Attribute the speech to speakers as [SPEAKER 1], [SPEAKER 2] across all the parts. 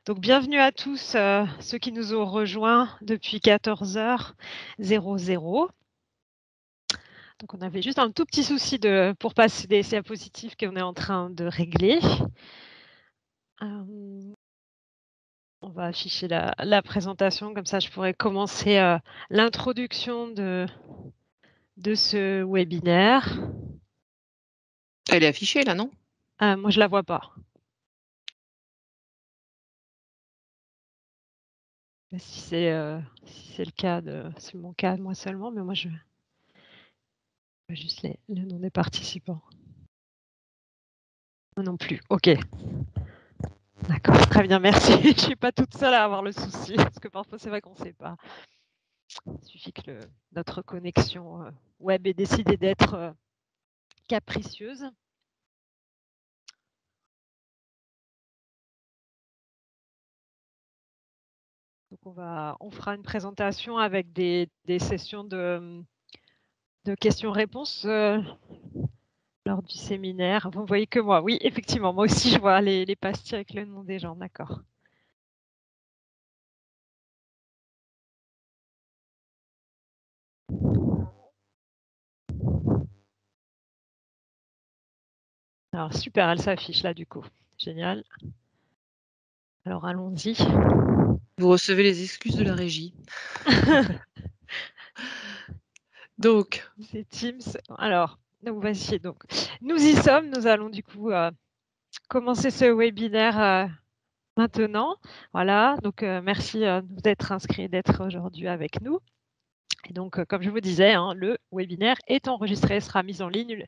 [SPEAKER 1] Donc, bienvenue à tous ceux qui nous ont rejoints depuis 14h00. Donc, on avait juste un tout petit souci pour passer des diapositives qu'on est en train de régler. On va afficher la présentation, comme ça je pourrais commencer l'introduction de ce webinaire.
[SPEAKER 2] Elle est affichée là, non?
[SPEAKER 1] Moi, je ne la vois pas. Si c'est le cas, c'est mon cas moi seulement, mais moi je vois juste le nom des participants. Moi non plus, ok. D'accord, très bien, merci. Je ne suis pas toute seule à avoir le souci, parce que parfois c'est vrai qu'on ne sait pas. Il suffit que notre connexion web ait décidé d'être capricieuse. Donc on fera une présentation avec des sessions de questions-réponses lors du séminaire. Vous ne voyez que moi, oui, effectivement, moi aussi je vois les pastilles avec le nom des gens, d'accord. Alors super, elle s'affiche là du coup, génial. Alors allons-y.
[SPEAKER 2] Vous recevez les excuses de la régie. Donc,
[SPEAKER 1] c'est Teams. Alors, voici donc. Nous y sommes. Nous allons du coup commencer ce webinaire maintenant. Voilà. Donc, merci de vous être inscrits, d'être aujourd'hui avec nous. Et donc, comme je vous disais, le webinaire est enregistré, sera mis en ligne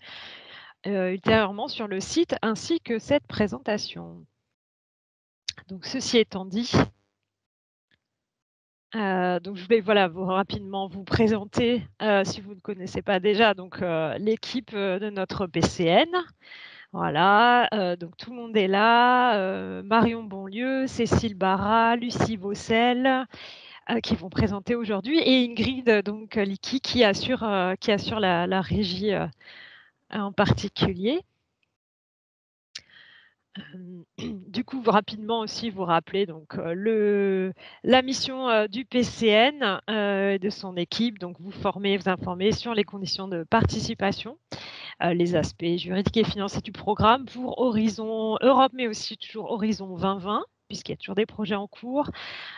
[SPEAKER 1] ultérieurement sur le site ainsi que cette présentation. Donc, ceci étant dit, donc je voulais rapidement vous présenter, si vous ne connaissez pas déjà, donc l'équipe de notre PCN. Voilà, donc tout le monde est là. Marion Bonlieu, Cécile Barra, Lucie Vaucel, qui vont présenter aujourd'hui, et Ingrid donc Licky qui assure la régie en particulier. Du coup, rapidement aussi vous rappeler donc la mission du PCN et de son équipe, donc vous former, vous informer sur les conditions de participation, les aspects juridiques et financiers du programme pour Horizon Europe, mais aussi toujours Horizon 2020, puisqu'il y a toujours des projets en cours,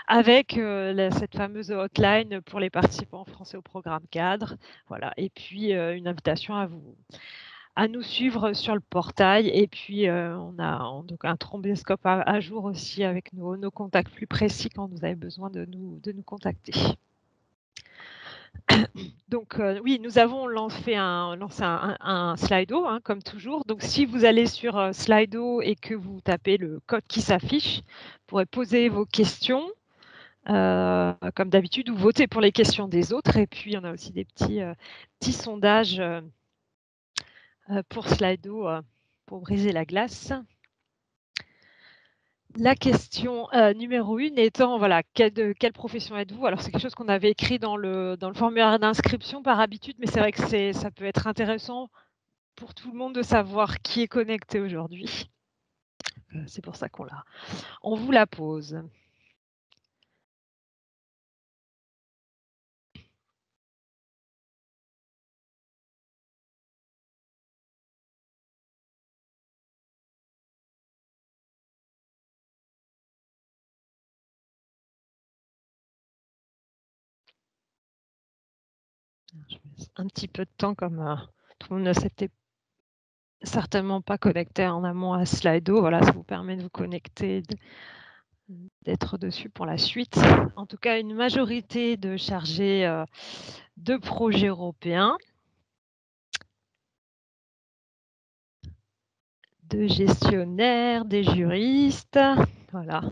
[SPEAKER 1] avec cette fameuse hotline pour les participants français au programme cadre. Voilà, et puis une invitation à nous suivre sur le portail. Et puis, on a donc un thromboscope à jour aussi avec nos contacts plus précis quand vous avez besoin de nous contacter. Donc, oui, nous avons lancé un Slido, comme toujours. Donc, si vous allez sur Slido et que vous tapez le code qui s'affiche, vous pourrez poser vos questions, comme d'habitude, ou voter pour les questions des autres. Et puis, on a aussi des petits sondages pour Slido pour briser la glace. La question numéro 1 étant, voilà, de quelle profession êtes-vous? Alors, c'est quelque chose qu'on avait écrit dans le formulaire d'inscription par habitude, mais c'est vrai que ça peut être intéressant pour tout le monde de savoir qui est connecté aujourd'hui. C'est pour ça on vous la pose. Je laisse un petit peu de temps, comme tout le monde ne s'était certainement pas connecté en amont à Slido. Voilà, ça vous permet de vous connecter, d'être dessus pour la suite. En tout cas, une majorité de chargés de projets européens, de gestionnaires, des juristes. Voilà,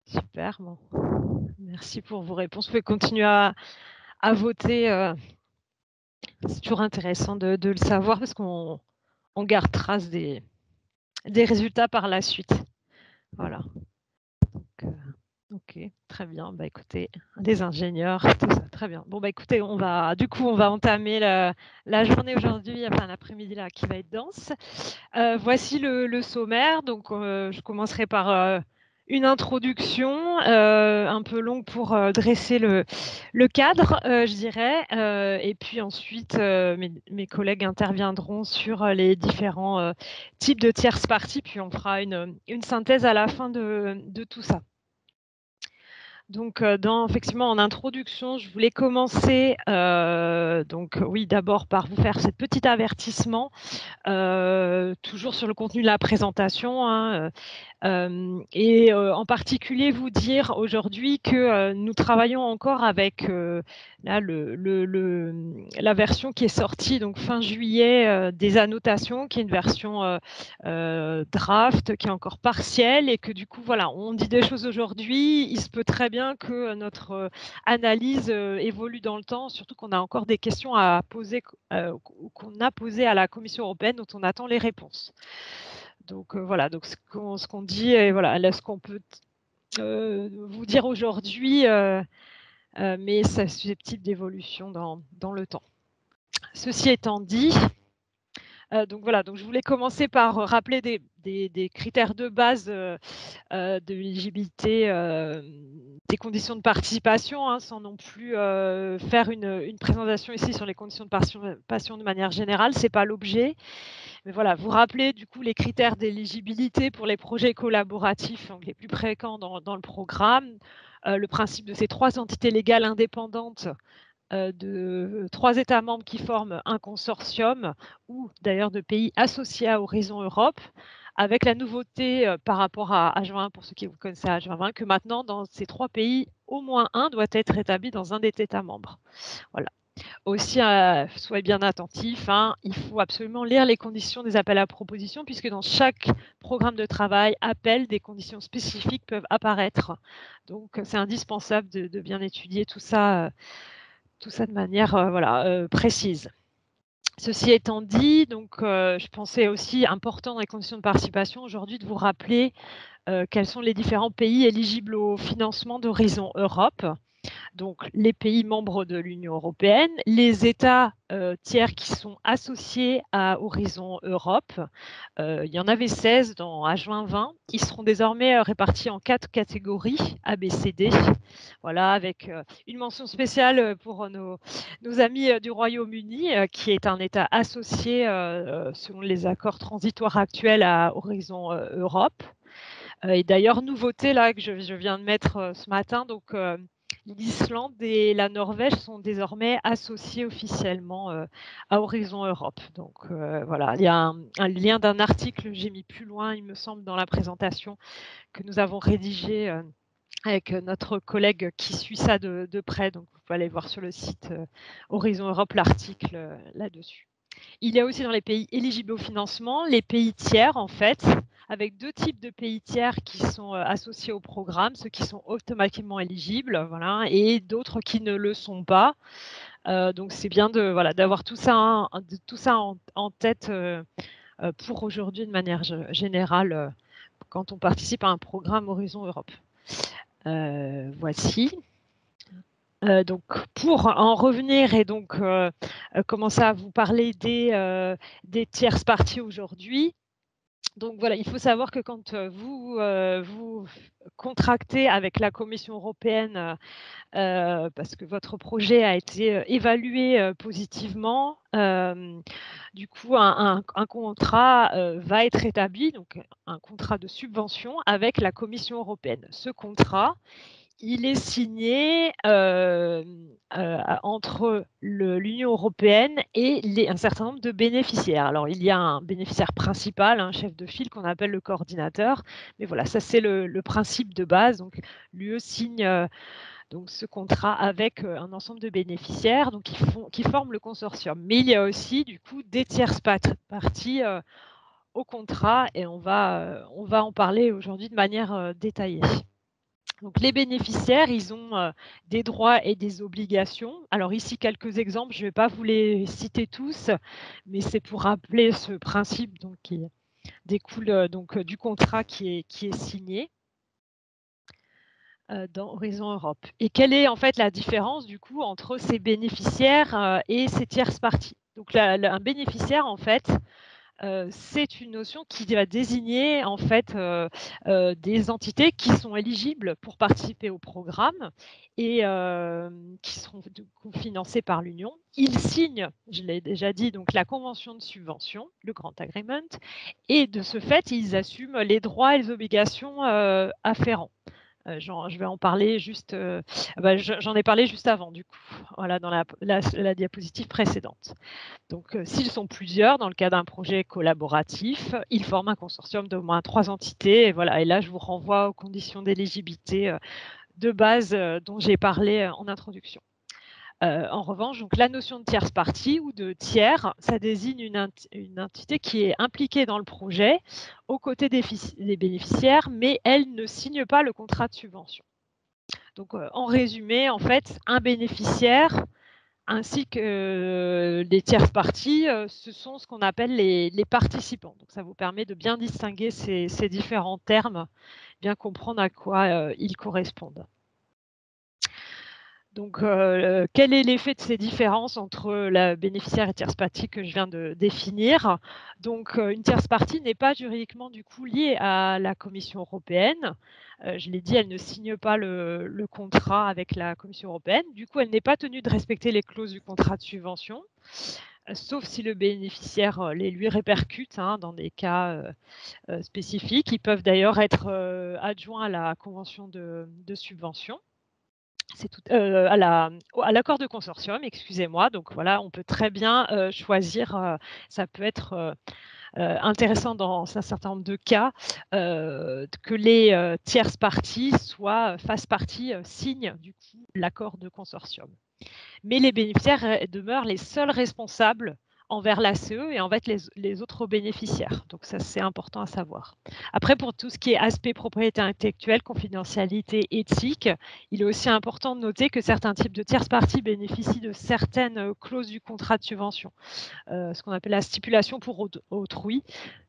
[SPEAKER 1] super. Bon. Merci pour vos réponses. Vous pouvez continuer à voter. C'est toujours intéressant de le savoir parce qu'on garde trace des résultats par la suite. Voilà. Donc, ok, très bien. Bah, écoutez, des ingénieurs, tout ça, très bien. Bon, bah, écoutez, on va entamer la journée aujourd'hui, enfin l'après-midi là, qui va être dense. Voici le sommaire. Donc, je commencerai par une introduction un peu longue pour dresser le cadre, je dirais. Et puis ensuite, mes collègues interviendront sur les différents types de tierces parties, puis on fera une synthèse à la fin de tout ça. Donc, effectivement, en introduction, je voulais commencer, donc oui, d'abord par vous faire ce petit avertissement, toujours sur le contenu de la présentation, hein, et en particulier vous dire aujourd'hui que nous travaillons encore avec là, la version qui est sortie donc fin juillet des annotations, qui est une version draft, qui est encore partielle, et que du coup, voilà, on dit des choses aujourd'hui. Il se peut très bien que notre analyse évolue dans le temps, surtout qu'on a encore des questions à poser, qu'on a posées à la Commission européenne, dont on attend les réponses. Donc voilà, donc ce qu'on dit, et voilà, là, ce qu'on peut vous dire aujourd'hui, mais c'est susceptible d'évolution dans le temps. Ceci étant dit, donc voilà, donc je voulais commencer par rappeler des critères de base de l'éligibilité, des conditions de participation, hein, sans non plus faire une présentation ici sur les conditions de participation de manière générale, c'est pas l'objet. Mais voilà, vous rappelez du coup les critères d'éligibilité pour les projets collaboratifs, donc les plus fréquents dans le programme, le principe de ces 3 entités légales indépendantes de 3 États membres qui forment un consortium, ou d'ailleurs de pays associés à Horizon Europe, avec la nouveauté par rapport à H20, pour ceux qui vous connaissez H20, que maintenant dans ces 3 pays, au moins un doit être établi dans un des États membres. Voilà. Aussi, soyez bien attentifs, hein, il faut absolument lire les conditions des appels à propositions, puisque dans chaque programme de travail, appel, des conditions spécifiques peuvent apparaître. Donc, c'est indispensable de bien étudier tout ça de manière précise. Ceci étant dit, donc, je pensais aussi important dans les conditions de participation aujourd'hui de vous rappeler quels sont les différents pays éligibles au financement d'Horizon Europe. Donc, les pays membres de l'Union européenne, les États tiers qui sont associés à Horizon Europe. Il y en avait 16 dans H2020. Ils seront désormais répartis en 4 catégories, A, B, C, D. Voilà, avec une mention spéciale pour nos amis du Royaume-Uni, qui est un État associé selon les accords transitoires actuels à Horizon Europe. Et d'ailleurs, nouveauté là que je viens de mettre ce matin, donc l'Islande et la Norvège sont désormais associés officiellement à Horizon Europe. Donc voilà, il y a un lien d'un article, j'ai mis plus loin, il me semble, dans la présentation que nous avons rédigé avec notre collègue qui suit ça de près. Donc vous pouvez aller voir sur le site Horizon Europe l'article là-dessus. Il y a aussi dans les pays éligibles au financement, les pays tiers en fait, avec 2 types de pays tiers qui sont associés au programme, ceux qui sont automatiquement éligibles, voilà, et d'autres qui ne le sont pas. Donc c'est bien d'avoir tout ça en tête pour aujourd'hui de manière générale quand on participe à un programme Horizon Europe. Voici. Donc, pour en revenir et donc commencer à vous parler des tierces parties aujourd'hui. Donc voilà, il faut savoir que quand vous contractez avec la Commission européenne, parce que votre projet a été évalué positivement, du coup, un contrat va être établi, donc un contrat de subvention avec la Commission européenne. Ce contrat, il est signé entre l'Union européenne et un certain nombre de bénéficiaires. Alors, il y a un bénéficiaire principal, un chef de file qu'on appelle le coordinateur. Mais voilà, ça c'est le principe de base. Donc, l'UE signe donc, ce contrat avec un ensemble de bénéficiaires donc, qui forment le consortium. Mais il y a aussi du coup des tierces parties au contrat, et on va en parler aujourd'hui de manière détaillée. Donc, les bénéficiaires, ils ont des droits et des obligations. Alors ici, quelques exemples, je ne vais pas vous les citer tous, mais c'est pour rappeler ce principe donc, qui découle du contrat qui est signé dans Horizon Europe. Et quelle est en fait la différence du coup entre ces bénéficiaires et ces tierces parties? Donc un bénéficiaire, en fait, c'est une notion qui va désigner en fait des entités qui sont éligibles pour participer au programme et qui seront du coup financées par l'Union. Ils signent, je l'ai déjà dit, donc la convention de subvention, le Grant Agreement, et de ce fait, ils assument les droits et les obligations afférents. Je vais en parler juste, j'en ai parlé juste avant du coup, voilà, dans la diapositive précédente. Donc, s'ils sont plusieurs, dans le cas d'un projet collaboratif, ils forment un consortium d'au moins 3 entités. Et voilà. Et là, je vous renvoie aux conditions d'éligibilité de base dont j'ai parlé en introduction. En revanche, donc, la notion de tierce partie ou de tiers, ça désigne une entité qui est impliquée dans le projet aux côtés des bénéficiaires, mais elle ne signe pas le contrat de subvention. Donc, en résumé, en fait, un bénéficiaire ainsi que les tierces parties, ce sont ce qu'on appelle les participants. Donc ça vous permet de bien distinguer ces différents termes, bien comprendre à quoi ils correspondent. Donc, quel est l'effet de ces différences entre la bénéficiaire et tierce partie que je viens de définir? Donc, une tierce partie n'est pas juridiquement du coup liée à la Commission européenne. Je l'ai dit, elle ne signe pas le contrat avec la Commission européenne. Du coup, elle n'est pas tenue de respecter les clauses du contrat de subvention, sauf si le bénéficiaire les lui répercute dans des cas spécifiques. Ils peuvent d'ailleurs être adjoints à la convention de subvention. C'est tout à l'accord de consortium, excusez-moi. Donc voilà, on peut très bien choisir, ça peut être intéressant dans un certain nombre de cas, que les tierces parties fassent partie, signent du coup l'accord de consortium. Mais les bénéficiaires demeurent les seuls responsables envers l'ACE et envers les autres bénéficiaires. Donc ça, c'est important à savoir. Après, pour tout ce qui est aspect propriété intellectuelle, confidentialité, éthique, il est aussi important de noter que certains types de tierces parties bénéficient de certaines clauses du contrat de subvention, ce qu'on appelle la stipulation pour autrui.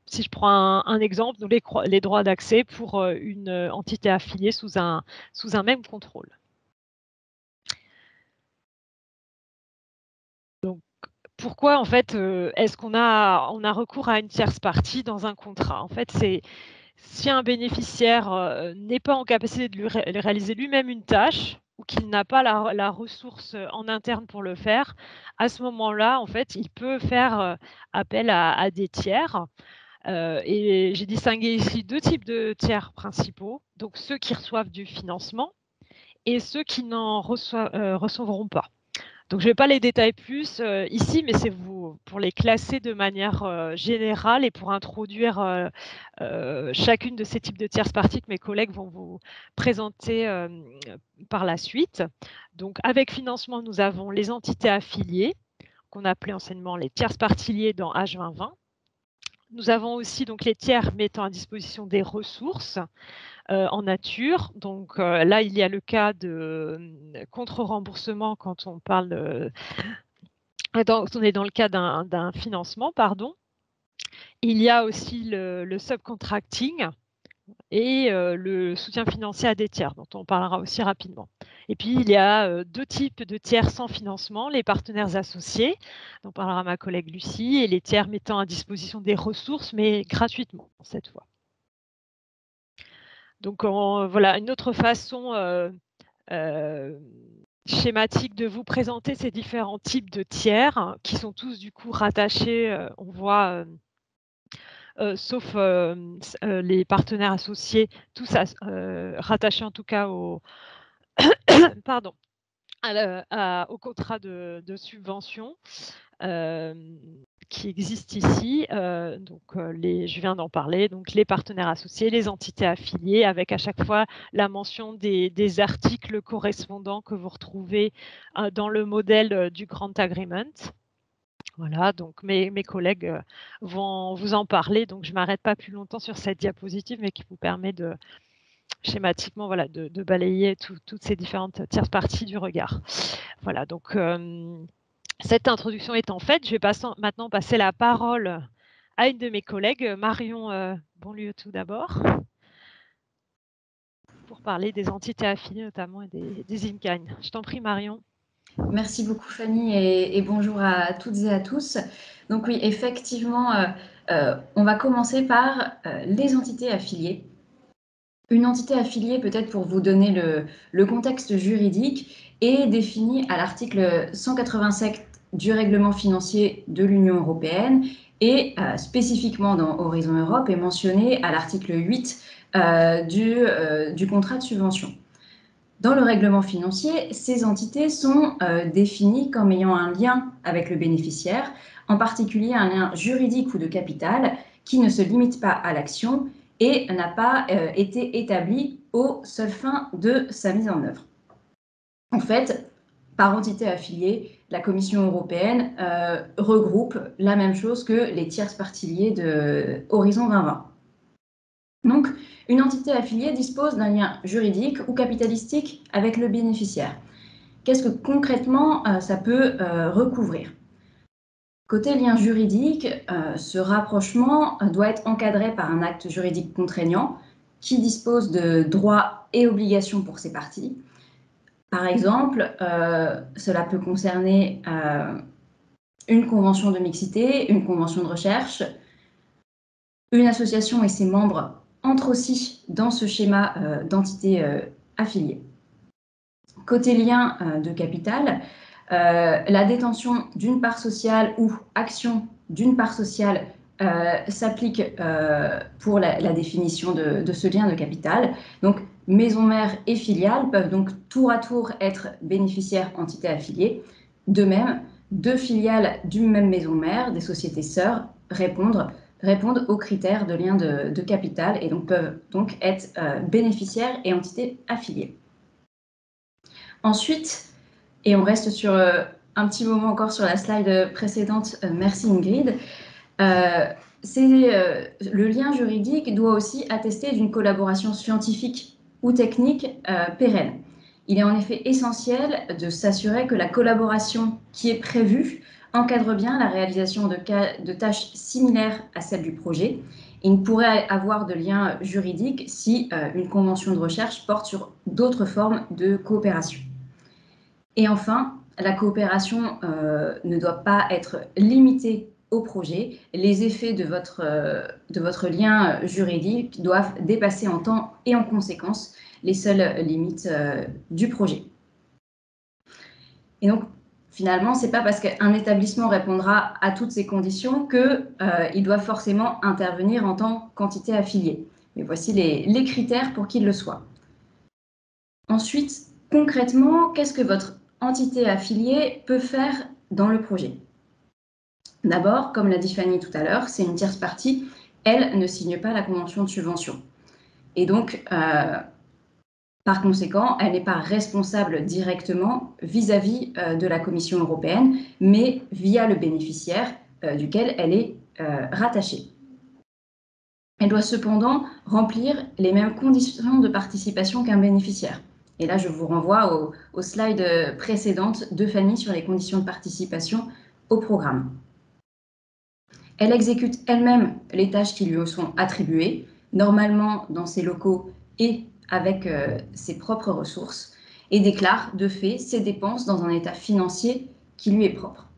[SPEAKER 1] Si je prends un exemple, donc les droits d'accès pour une entité affiliée sous un même contrôle. Donc, pourquoi en fait est-ce qu'on a recours à une tierce partie dans un contrat? En fait, c'est si un bénéficiaire n'est pas en capacité de réaliser lui-même une tâche ou qu'il n'a pas la ressource en interne pour le faire, à ce moment-là, en fait, il peut faire appel à des tiers. Et j'ai distingué ici 2 types de tiers principaux, donc ceux qui reçoivent du financement et ceux qui n'en recevront pas. Donc, je ne vais pas les détailler plus ici, mais c'est pour les classer de manière générale et pour introduire chacune de ces types de tierces parties que mes collègues vont vous présenter par la suite. Donc, avec financement, nous avons les entités affiliées, qu'on appelait anciennement les tierces parties liées dans H2020. Nous avons aussi donc les tiers mettant à disposition des ressources en nature. Donc là, il y a le cas de contre-remboursement quand on parle on est dans le cas d'un financement, pardon. Il y a aussi le subcontracting et le soutien financier à des tiers, dont on parlera aussi rapidement. Et puis, il y a 2 types de tiers sans financement, les partenaires associés, dont parlera ma collègue Lucie, et les tiers mettant à disposition des ressources, mais gratuitement cette fois. Donc, voilà, une autre façon schématique de vous présenter ces différents types de tiers qui sont tous du coup rattachés, on voit, sauf les partenaires associés, tous rattachés en tout cas au, pardon, au contrat de subvention qui existe ici. Donc, je viens d'en parler, donc les partenaires associés, les entités affiliées, avec à chaque fois la mention des articles correspondants que vous retrouvez dans le modèle du Grant Agreement. Voilà, donc mes collègues vont vous en parler, donc je ne m'arrête pas plus longtemps sur cette diapositive, mais qui vous permet de schématiquement de balayer toutes ces différentes tierces parties du regard. Voilà, donc cette introduction étant faite, je vais maintenant passer la parole à une de mes collègues, Marion Bonlieu tout d'abord, pour parler des entités affiliées notamment et des in-kind. Je t'en prie Marion.
[SPEAKER 3] Merci beaucoup Fanny et bonjour à toutes et à tous. Donc oui, effectivement, On va commencer par les entités affiliées. Une entité affiliée, peut-être pour vous donner le contexte juridique, est définie à l'article 187 du règlement financier de l'Union européenne et spécifiquement dans Horizon Europe est mentionnée à l'article 8 du contrat de subvention. Dans le règlement financier, ces entités sont définies comme ayant un lien avec le bénéficiaire, en particulier un lien juridique ou de capital qui ne se limite pas à l'action et n'a pas été établi aux seules fins de sa mise en œuvre. En fait, par entité affiliée, la Commission européenne regroupe la même chose que les tierces parties liées de Horizon 2020. Donc, une entité affiliée dispose d'un lien juridique ou capitalistique avec le bénéficiaire. Qu'est-ce que concrètement ça peut recouvrir? Côté lien juridique, ce rapprochement doit être encadré par un acte juridique contraignant qui dispose de droits et obligations pour ses parties. Par exemple, cela peut concerner une convention de mixité, une convention de recherche. Une association et ses membres entrent aussi dans ce schéma d'entité affiliée. Côté lien de capital, la détention d'une part sociale ou action d'une part sociale s'applique pour la définition de ce lien de capital. Donc, maison mère et filiale peuvent donc tour à tour être bénéficiaires entité affiliée. De même, deux filiales d'une même maison mère, des sociétés sœurs, répondent aux critères de lien de capital et donc peuvent donc être bénéficiaires et entités affiliées. Ensuite, et on reste sur un petit moment encore sur la slide précédente, merci Ingrid, le lien juridique doit aussi attester d'une collaboration scientifique ou technique pérenne. Il est en effet essentiel de s'assurer que la collaboration qui est prévue encadre bien la réalisation de tâches similaires à celles du projet. Il ne pourrait avoir de lien juridique si une convention de recherche porte sur d'autres formes de coopération. Et enfin, la coopération ne doit pas être limitée au projet. Les effets de votre lien juridique doivent dépasser en temps et en conséquence les seules limites du projet. Et donc, finalement, ce n'est pas parce qu'un établissement répondra à toutes ces conditions qu'il doit forcément intervenir en tant qu'entité affiliée. Mais voici les critères pour qu'il le soit. Ensuite, concrètement, qu'est-ce que votre entité affiliée peut faire dans le projet? D'abord, comme l'a dit Fanny tout à l'heure, c'est une tierce partie, elle ne signe pas la convention de subvention. Et donc, par conséquent, elle n'est pas responsable directement vis-à-vis de la Commission européenne, mais via le bénéficiaire duquel elle est rattachée. Elle doit cependant remplir les mêmes conditions de participation qu'un bénéficiaire. Et là, je vous renvoie aux slides précédentes de Fanny sur les conditions de participation au programme. Elle exécute elle-même les tâches qui lui sont attribuées, normalement dans ses locaux et avec ses propres ressources, et déclare de fait ses dépenses dans un état financier qui lui est propre.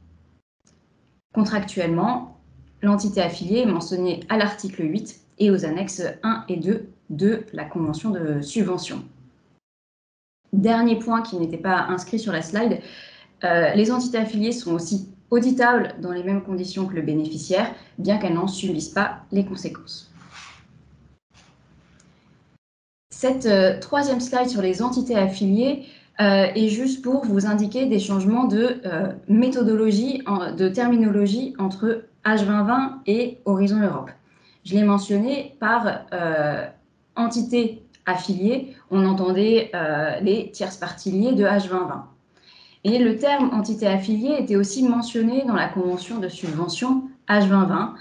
[SPEAKER 3] Contractuellement, l'entité affiliée est mentionnée à l'article 8 et aux annexes 1 et 2 de la convention de subvention. Dernier point qui n'était pas inscrit sur la slide, les entités affiliées sont aussi auditables dans les mêmes conditions que le bénéficiaire, bien qu'elles n'en subissent pas les conséquences. Cette troisième slide sur les entités affiliées est juste pour vous indiquer des changements de méthodologie, de terminologie entre H2020 et Horizon Europe. Je l'ai mentionné par entité affiliée, on entendait les tierces parties liées de H2020. Et le terme entité affiliée était aussi mentionné dans la convention de subvention H2020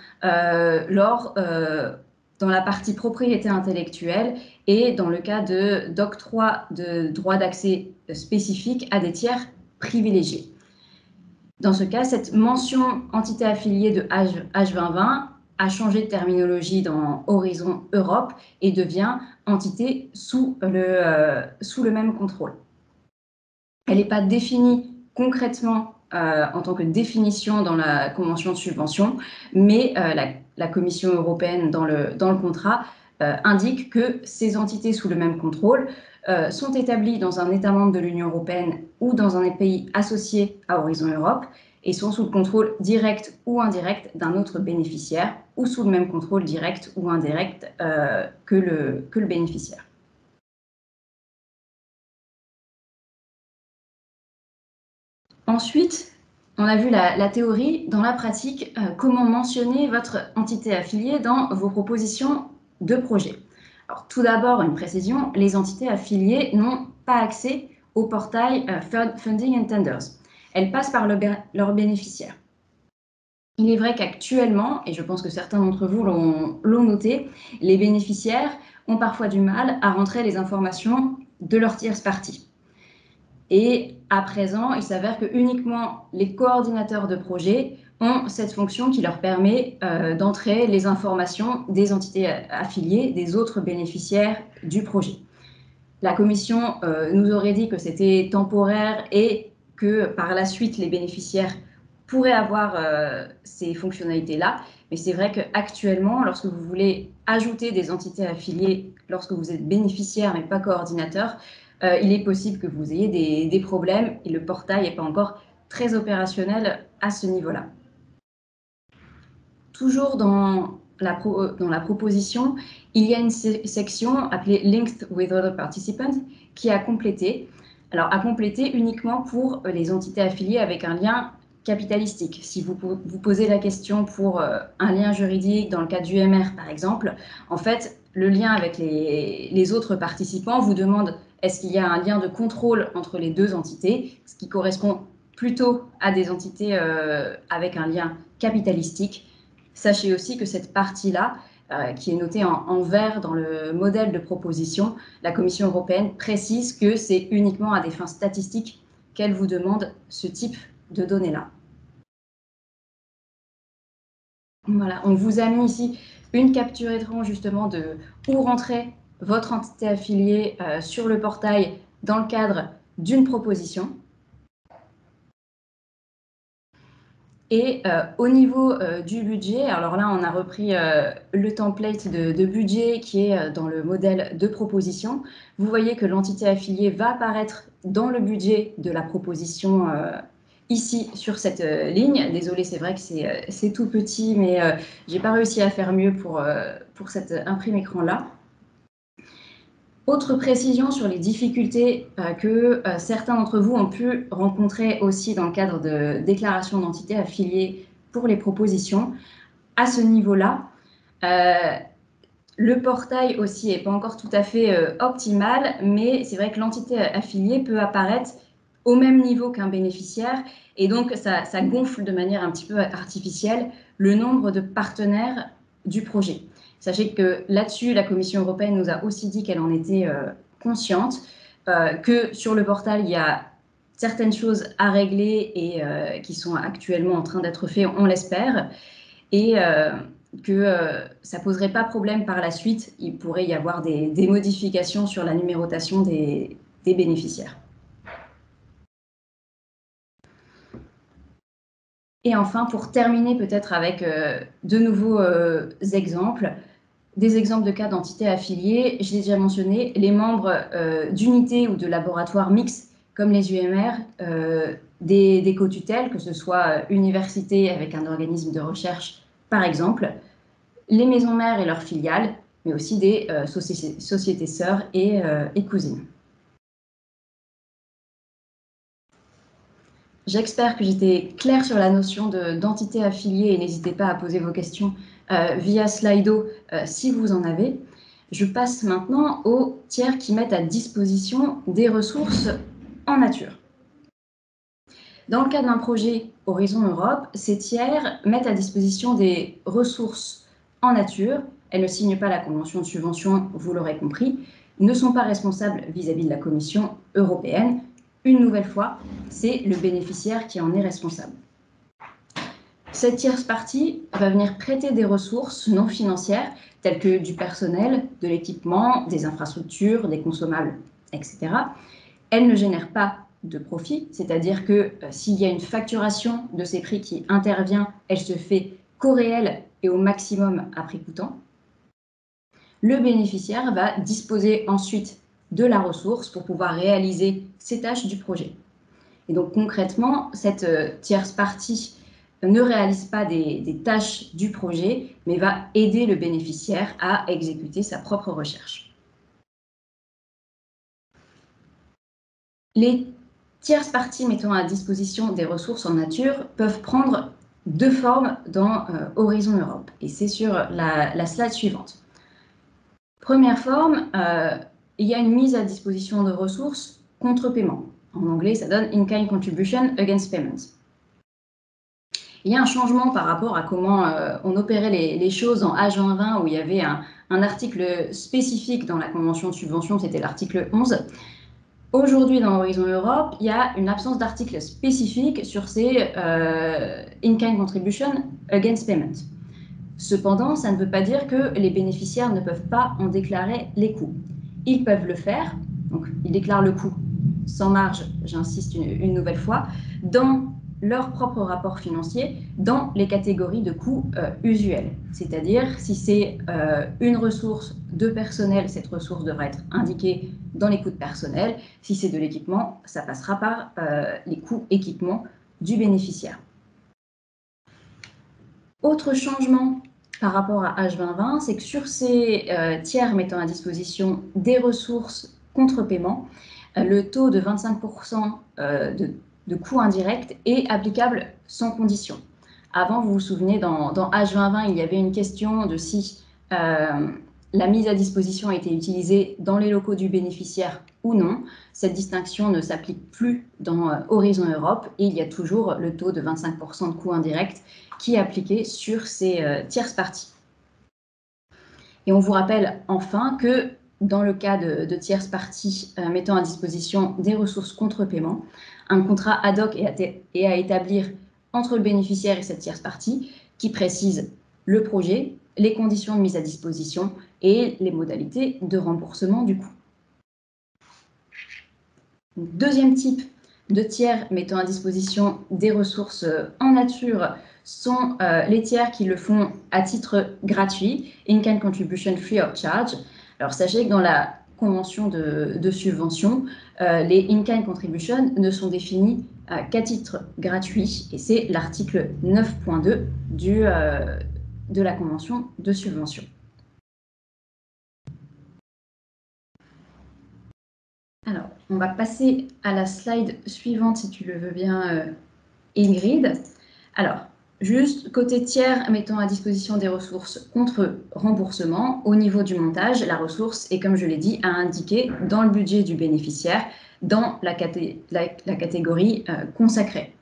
[SPEAKER 3] dans la partie propriété intellectuelle et dans le cas d'octroi de droits d'accès spécifiques à des tiers privilégiés. Dans ce cas, cette mention entité affiliée de H2020 a changé de terminologie dans Horizon Europe et devient entité sous le même contrôle. Elle n'est pas définie concrètement en tant que définition dans la convention de subvention, mais la Commission européenne dans le contrat indique que ces entités sous le même contrôle sont établies dans un État membre de l'Union européenne ou dans un pays associé à Horizon Europe et sont sous le contrôle direct ou indirect d'un autre bénéficiaire ou sous le même contrôle direct ou indirect que le bénéficiaire. Ensuite, on a vu la théorie. Dans la pratique, comment mentionner votre entité affiliée dans vos propositions de projet. Alors, tout d'abord, une précision, les entités affiliées n'ont pas accès au portail Funding and Tenders. Elles passent par leurs bénéficiaires. Il est vrai qu'actuellement, et je pense que certains d'entre vous l'ont noté, les bénéficiaires ont parfois du mal à rentrer les informations de leur tierce partie. Et à présent, il s'avère que uniquement les coordinateurs de projet ont cette fonction qui leur permet d'entrer les informations des entités affiliées, des autres bénéficiaires du projet. La Commission nous aurait dit que c'était temporaire et que par la suite, les bénéficiaires pourraient avoir ces fonctionnalités-là. Mais c'est vrai qu'actuellement, lorsque vous voulez ajouter des entités affiliées, lorsque vous êtes bénéficiaire mais pas coordinateur, il est possible que vous ayez des problèmes et le portail n'est pas encore très opérationnel à ce niveau-là. Toujours dans la proposition, il y a une section appelée Linked with Other Participants qui a complété. Alors, à compléter uniquement pour les entités affiliées avec un lien capitalistique. Si vous posez la question pour un lien juridique dans le cas du MR, par exemple, en fait, le lien avec les autres participants vous demande est-ce qu'il y a un lien de contrôle entre les deux entités, ce qui correspond plutôt à des entités avec un lien capitalistique. Sachez aussi que cette partie-là, qui est notée en vert dans le modèle de proposition, la Commission européenne précise que c'est uniquement à des fins statistiques qu'elle vous demande ce type de données-là. Voilà, on vous a mis ici une capture écran justement de où rentrer votre entité affiliée sur le portail dans le cadre d'une proposition. Et au niveau du budget, alors là, on a repris le template de budget qui est dans le modèle de proposition. Vous voyez que l'entité affiliée va apparaître dans le budget de la proposition ici sur cette ligne. Désolée, c'est vrai que c'est tout petit, mais je n'ai pas réussi à faire mieux pour cet imprime-écran-là. Autre précision sur les difficultés que certains d'entre vous ont pu rencontrer aussi dans le cadre de déclaration d'entité affiliée pour les propositions. À ce niveau-là, le portail aussi n'est pas encore tout à fait optimal, mais c'est vrai que l'entité affiliée peut apparaître au même niveau qu'un bénéficiaire et donc ça gonfle de manière un petit peu artificielle le nombre de partenaires du projet. Sachez que là-dessus, la Commission européenne nous a aussi dit qu'elle en était consciente, que sur le portail, il y a certaines choses à régler et qui sont actuellement en train d'être faites, on l'espère, et que ça ne poserait pas problème par la suite. Il pourrait y avoir des modifications sur la numérotation des bénéficiaires. Et enfin, pour terminer peut-être avec de nouveaux exemples, des exemples de cas d'entités affiliées, je l'ai déjà mentionné, les membres d'unités ou de laboratoires mixtes comme les UMR, des co-tutelles, que ce soit universités avec un organisme de recherche par exemple, les maisons mères et leurs filiales, mais aussi des sociétés sœurs et cousines. J'espère que j'étais claire sur la notion d'entité affiliée et n'hésitez pas à poser vos questions via Slido si vous en avez. Je passe maintenant aux tiers qui mettent à disposition des ressources en nature. Dans le cas d'un projet Horizon Europe, ces tiers mettent à disposition des ressources en nature. Elles ne signent pas la convention de subvention, vous l'aurez compris, ne sont pas responsables vis-à-vis de la Commission européenne. Une nouvelle fois, c'est le bénéficiaire qui en est responsable. Cette tierce partie va venir prêter des ressources non financières, telles que du personnel, de l'équipement, des infrastructures, des consommables, etc. Elle ne génère pas de profit, c'est-à-dire que s'il y a une facturation de ces prix qui intervient, elle se fait qu'au réel et au maximum à prix coûtant. Le bénéficiaire va disposer ensuite de la ressource pour pouvoir réaliser ses tâches du projet. Et donc concrètement, cette tierce partie ne réalise pas des tâches du projet, mais va aider le bénéficiaire à exécuter sa propre recherche. Les tierces parties mettant à disposition des ressources en nature peuvent prendre deux formes dans Horizon Europe. Et c'est sur la slide suivante. Première forme, il y a une mise à disposition de ressources contre paiement. En anglais, ça donne In-Kind Contribution Against Payment. Il y a un changement par rapport à comment on opérait les choses en H2020, où il y avait un article spécifique dans la convention de subvention, c'était l'article 11. Aujourd'hui, dans Horizon Europe, il y a une absence d'article spécifique sur ces In-Kind Contribution Against Payment. Cependant, ça ne veut pas dire que les bénéficiaires ne peuvent pas en déclarer les coûts. Ils peuvent le faire, donc ils déclarent le coût sans marge, j'insiste une nouvelle fois, dans leur propre rapport financier, dans les catégories de coûts usuels. C'est-à-dire, si c'est une ressource de personnel, cette ressource devra être indiquée dans les coûts de personnel. Si c'est de l'équipement, ça passera par les coûts équipement du bénéficiaire. Autre changement par rapport à H2020, c'est que sur ces tiers mettant à disposition des ressources contre paiement, le taux de 25% de coûts indirects est applicable sans condition. Avant, vous vous souvenez, dans H2020, il y avait une question de si la mise à disposition a été utilisée dans les locaux du bénéficiaire ou non. Cette distinction ne s'applique plus dans Horizon Europe et il y a toujours le taux de 25% de coûts indirects qui est appliqué sur ces tierces parties. Et on vous rappelle enfin que dans le cas de tierces parties mettant à disposition des ressources contre paiement, un contrat ad hoc est à établir entre le bénéficiaire et cette tierce partie qui précise le projet, les conditions de mise à disposition et les modalités de remboursement du coût. Deuxième type de tiers mettant à disposition des ressources en nature sont les tiers qui le font à titre gratuit, In-Kind Contribution Free of Charge. Alors sachez que dans la convention de subvention, les In-Kind Contribution ne sont définis qu'à titre gratuit et c'est l'article 9.2 de la convention de subvention. Alors, on va passer à la slide suivante, si tu le veux bien, Ingrid. Alors, juste côté tiers mettant à disposition des ressources contre remboursement, au niveau du montage, la ressource est, comme je l'ai dit, à indiquer dans le budget du bénéficiaire, dans la catégorie consacrée.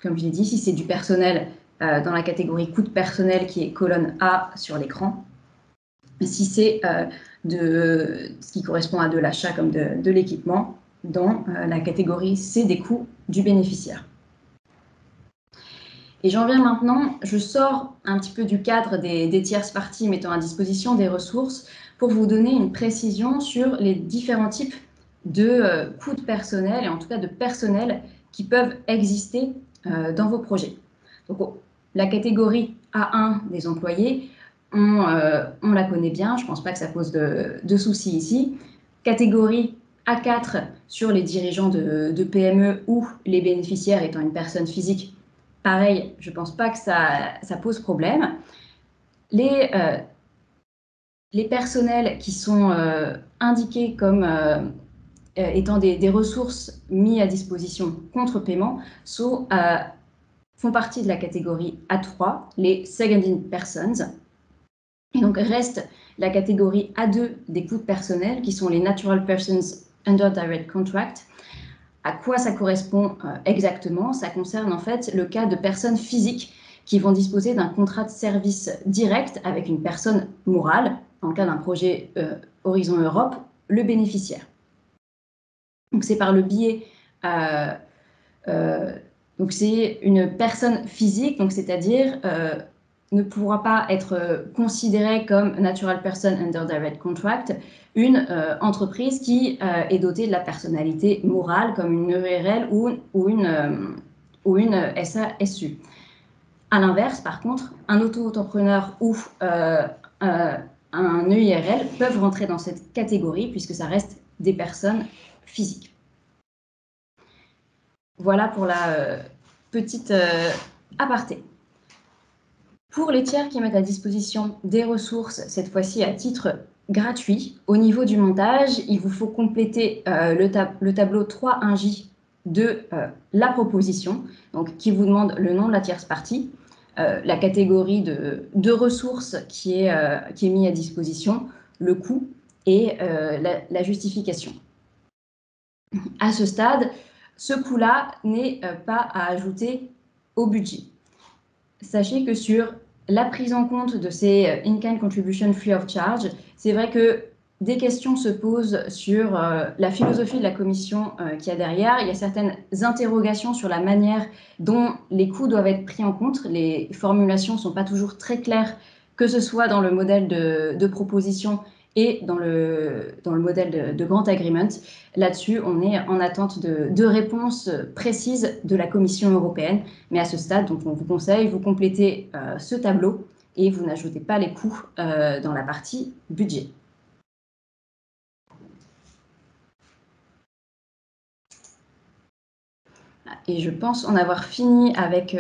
[SPEAKER 3] Comme je l'ai dit, si c'est du personnel, dans la catégorie coût de personnel qui est colonne A sur l'écran. Si c'est ce qui correspond à de l'achat comme de l'équipement, dans la catégorie C des coûts du bénéficiaire. Et j'en viens maintenant, je sors un petit peu du cadre des tierces parties mettant à disposition des ressources pour vous donner une précision sur les différents types de coûts de personnel et en tout cas de personnel qui peuvent exister dans vos projets. Donc, la catégorie A1 des employés, on la connaît bien, je ne pense pas que ça pose de soucis ici. Catégorie A4 sur les dirigeants de PME ou les bénéficiaires étant une personne physique, pareil, je ne pense pas que ça pose problème. Les personnels qui sont indiqués comme étant des ressources mises à disposition contre paiement font partie de la catégorie A3, les secondary persons. Et donc reste la catégorie A2 des coûts de personnel, qui sont les natural persons under direct contract. À quoi ça correspond exactement? Ça concerne en fait le cas de personnes physiques qui vont disposer d'un contrat de service direct avec une personne morale, dans le cas d'un projet Horizon Europe, le bénéficiaire. Donc c'est par le biais... donc c'est une personne physique, donc c'est-à-dire ne pourra pas être considérée comme natural person under direct contract une entreprise qui est dotée de la personnalité morale comme une URL ou une SASU. À l'inverse, par contre, un auto-entrepreneur ou un EIRL peuvent rentrer dans cette catégorie puisque ça reste des personnes physiques. Voilà pour la petite aparté. Pour les tiers qui mettent à disposition des ressources, cette fois-ci à titre gratuit, au niveau du montage, il vous faut compléter le tableau 3.1J de la proposition, donc qui vous demande le nom de la tierce partie, la catégorie de ressources qui est mis à disposition, le coût et la justification. À ce stade, ce coût-là n'est pas à ajouter au budget. Sachez que sur la prise en compte de ces in-kind contribution free of charge, c'est vrai que des questions se posent sur la philosophie de la commission qu'il y a derrière. Il y a certaines interrogations sur la manière dont les coûts doivent être pris en compte. Les formulations ne sont pas toujours très claires, que ce soit dans le modèle de proposition et dans le modèle de Grant Agreement. Là-dessus, on est en attente de réponses précises de la Commission européenne. Mais à ce stade, donc, on vous conseille, vous complétez ce tableau et vous n'ajoutez pas les coûts dans la partie budget. Et je pense en avoir fini avec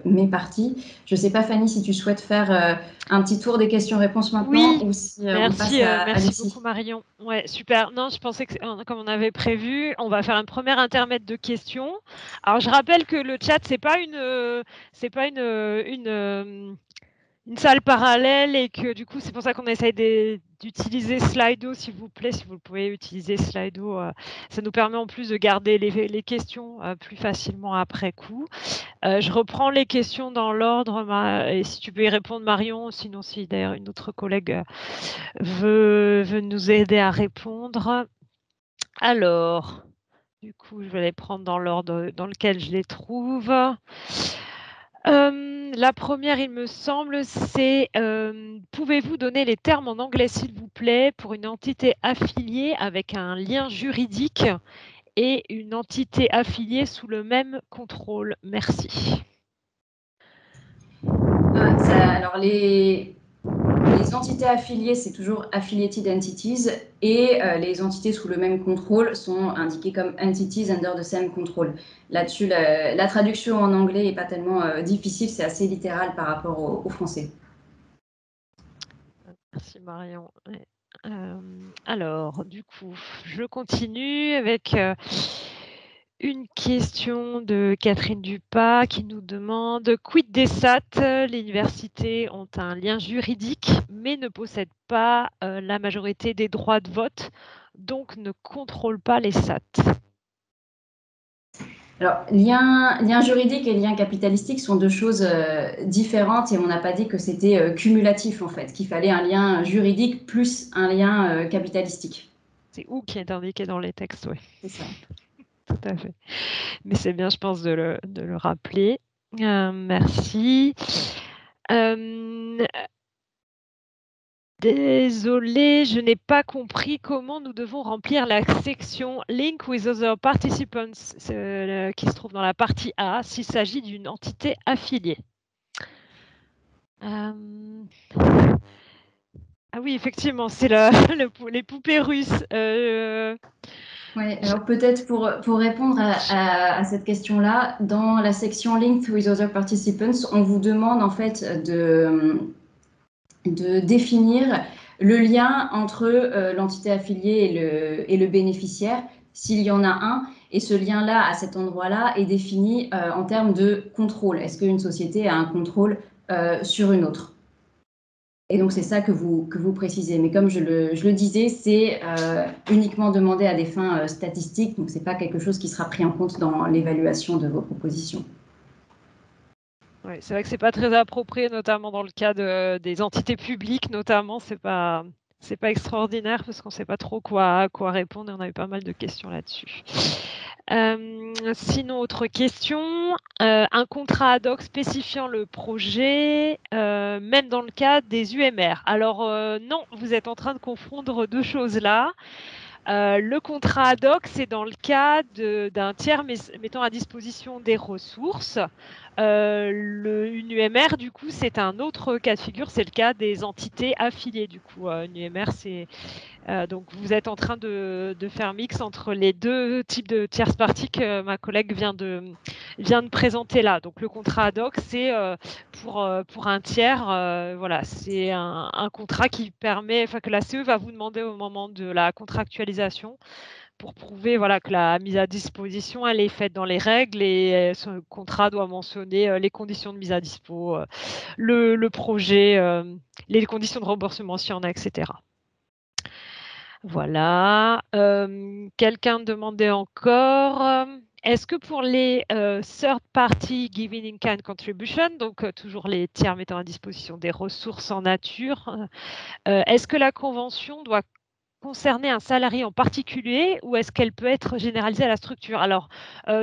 [SPEAKER 3] mes parties. Je ne sais pas, Fanny, si tu souhaites faire un petit tour des questions-réponses maintenant.
[SPEAKER 1] Oui,
[SPEAKER 3] ou si
[SPEAKER 1] merci,
[SPEAKER 3] on passe à
[SPEAKER 1] merci
[SPEAKER 3] Lucie.
[SPEAKER 1] beaucoup Marion. Ouais, super. Non, je pensais que, comme on avait prévu, on va faire un premier intermède de questions. Alors, je rappelle que le chat, c'est pas une salle parallèle et que du coup, c'est pour ça qu'on essaye d'utiliser Slido, s'il vous plaît, si vous pouvez utiliser Slido. Ça nous permet en plus de garder les questions plus facilement après coup. Je reprends les questions dans l'ordre et si tu peux y répondre, Marion, sinon si d'ailleurs une autre collègue veut nous aider à répondre. Alors, du coup, je vais les prendre dans l'ordre dans lequel je les trouve. La première, il me semble, c'est pouvez-vous donner les termes en anglais, s'il vous plaît, pour une entité affiliée avec un lien juridique et une entité affiliée sous le même contrôle? Merci.
[SPEAKER 3] Alors, les entités affiliées, c'est toujours affiliated entities, et les entités sous le même contrôle sont indiquées comme entities under the same control. Là-dessus, la traduction en anglais n'est pas tellement difficile, c'est assez littéral par rapport au français.
[SPEAKER 1] Merci Marion. Alors, du coup, je continue avec une question de Catherine Dupas qui nous demande « Quid des SAT? Les universités ont un lien juridique, mais ne possèdent pas la majorité des droits de vote, donc ne contrôlent pas les SAT. »
[SPEAKER 3] Alors, lien juridique et lien capitalistique sont deux choses différentes et on n'a pas dit que c'était cumulatif en fait, qu'il fallait un lien juridique plus un lien capitalistique.
[SPEAKER 1] C'est où qui est indiqué dans les textes, oui.
[SPEAKER 3] C'est ça.
[SPEAKER 1] Tout à fait. Mais c'est bien, je pense, de le rappeler. Merci. Désolée, je n'ai pas compris comment nous devons remplir la section Link with other participants qui se trouve dans la partie A s'il s'agit d'une entité affiliée. Ah oui, effectivement, c'est les poupées russes.
[SPEAKER 3] Ouais, alors peut-être pour répondre à cette question-là, dans la section Linked with other participants, on vous demande en fait de définir le lien entre l'entité affiliée et le bénéficiaire, s'il y en a un, et ce lien-là, à cet endroit-là, est défini en termes de contrôle. Est-ce qu'une société a un contrôle sur une autre? Et donc, c'est ça que vous précisez. Mais comme je le disais, c'est uniquement demandé à des fins statistiques, donc ce n'est pas quelque chose qui sera pris en compte dans l'évaluation de vos propositions.
[SPEAKER 1] Oui, c'est vrai que ce n'est pas très approprié, notamment dans le cas des entités publiques, notamment, c'est pas extraordinaire parce qu'on ne sait pas trop quoi répondre et on a eu pas mal de questions là-dessus. Sinon, autre question, un contrat ad hoc spécifiant le projet, même dans le cas des UMR. Alors non, vous êtes en train de confondre deux choses là. Le contrat ad hoc, c'est dans le cas d'un tiers mettant à disposition des ressources. Une UMR, du coup, c'est un autre cas de figure, c'est le cas des entités affiliées. Du coup, une UMR, c'est donc vous êtes en train de faire mix entre les deux types de tierces parties que ma collègue vient de présenter là. Donc le contrat ad hoc, c'est pour un tiers, voilà, c'est un contrat qui permet, enfin que la CE va vous demander au moment de la contractualisation pour prouver voilà, que la mise à disposition elle est faite dans les règles et ce contrat doit mentionner les conditions de mise à dispo, le projet, les conditions de remboursement s'il y en a, etc. Voilà. Quelqu'un demandait encore, est-ce que pour les third party giving in kind contribution, donc toujours les tiers mettant à disposition des ressources en nature, est-ce que la convention doit concerner un salarié en particulier ou est-ce qu'elle peut être généralisée à la structure? Alors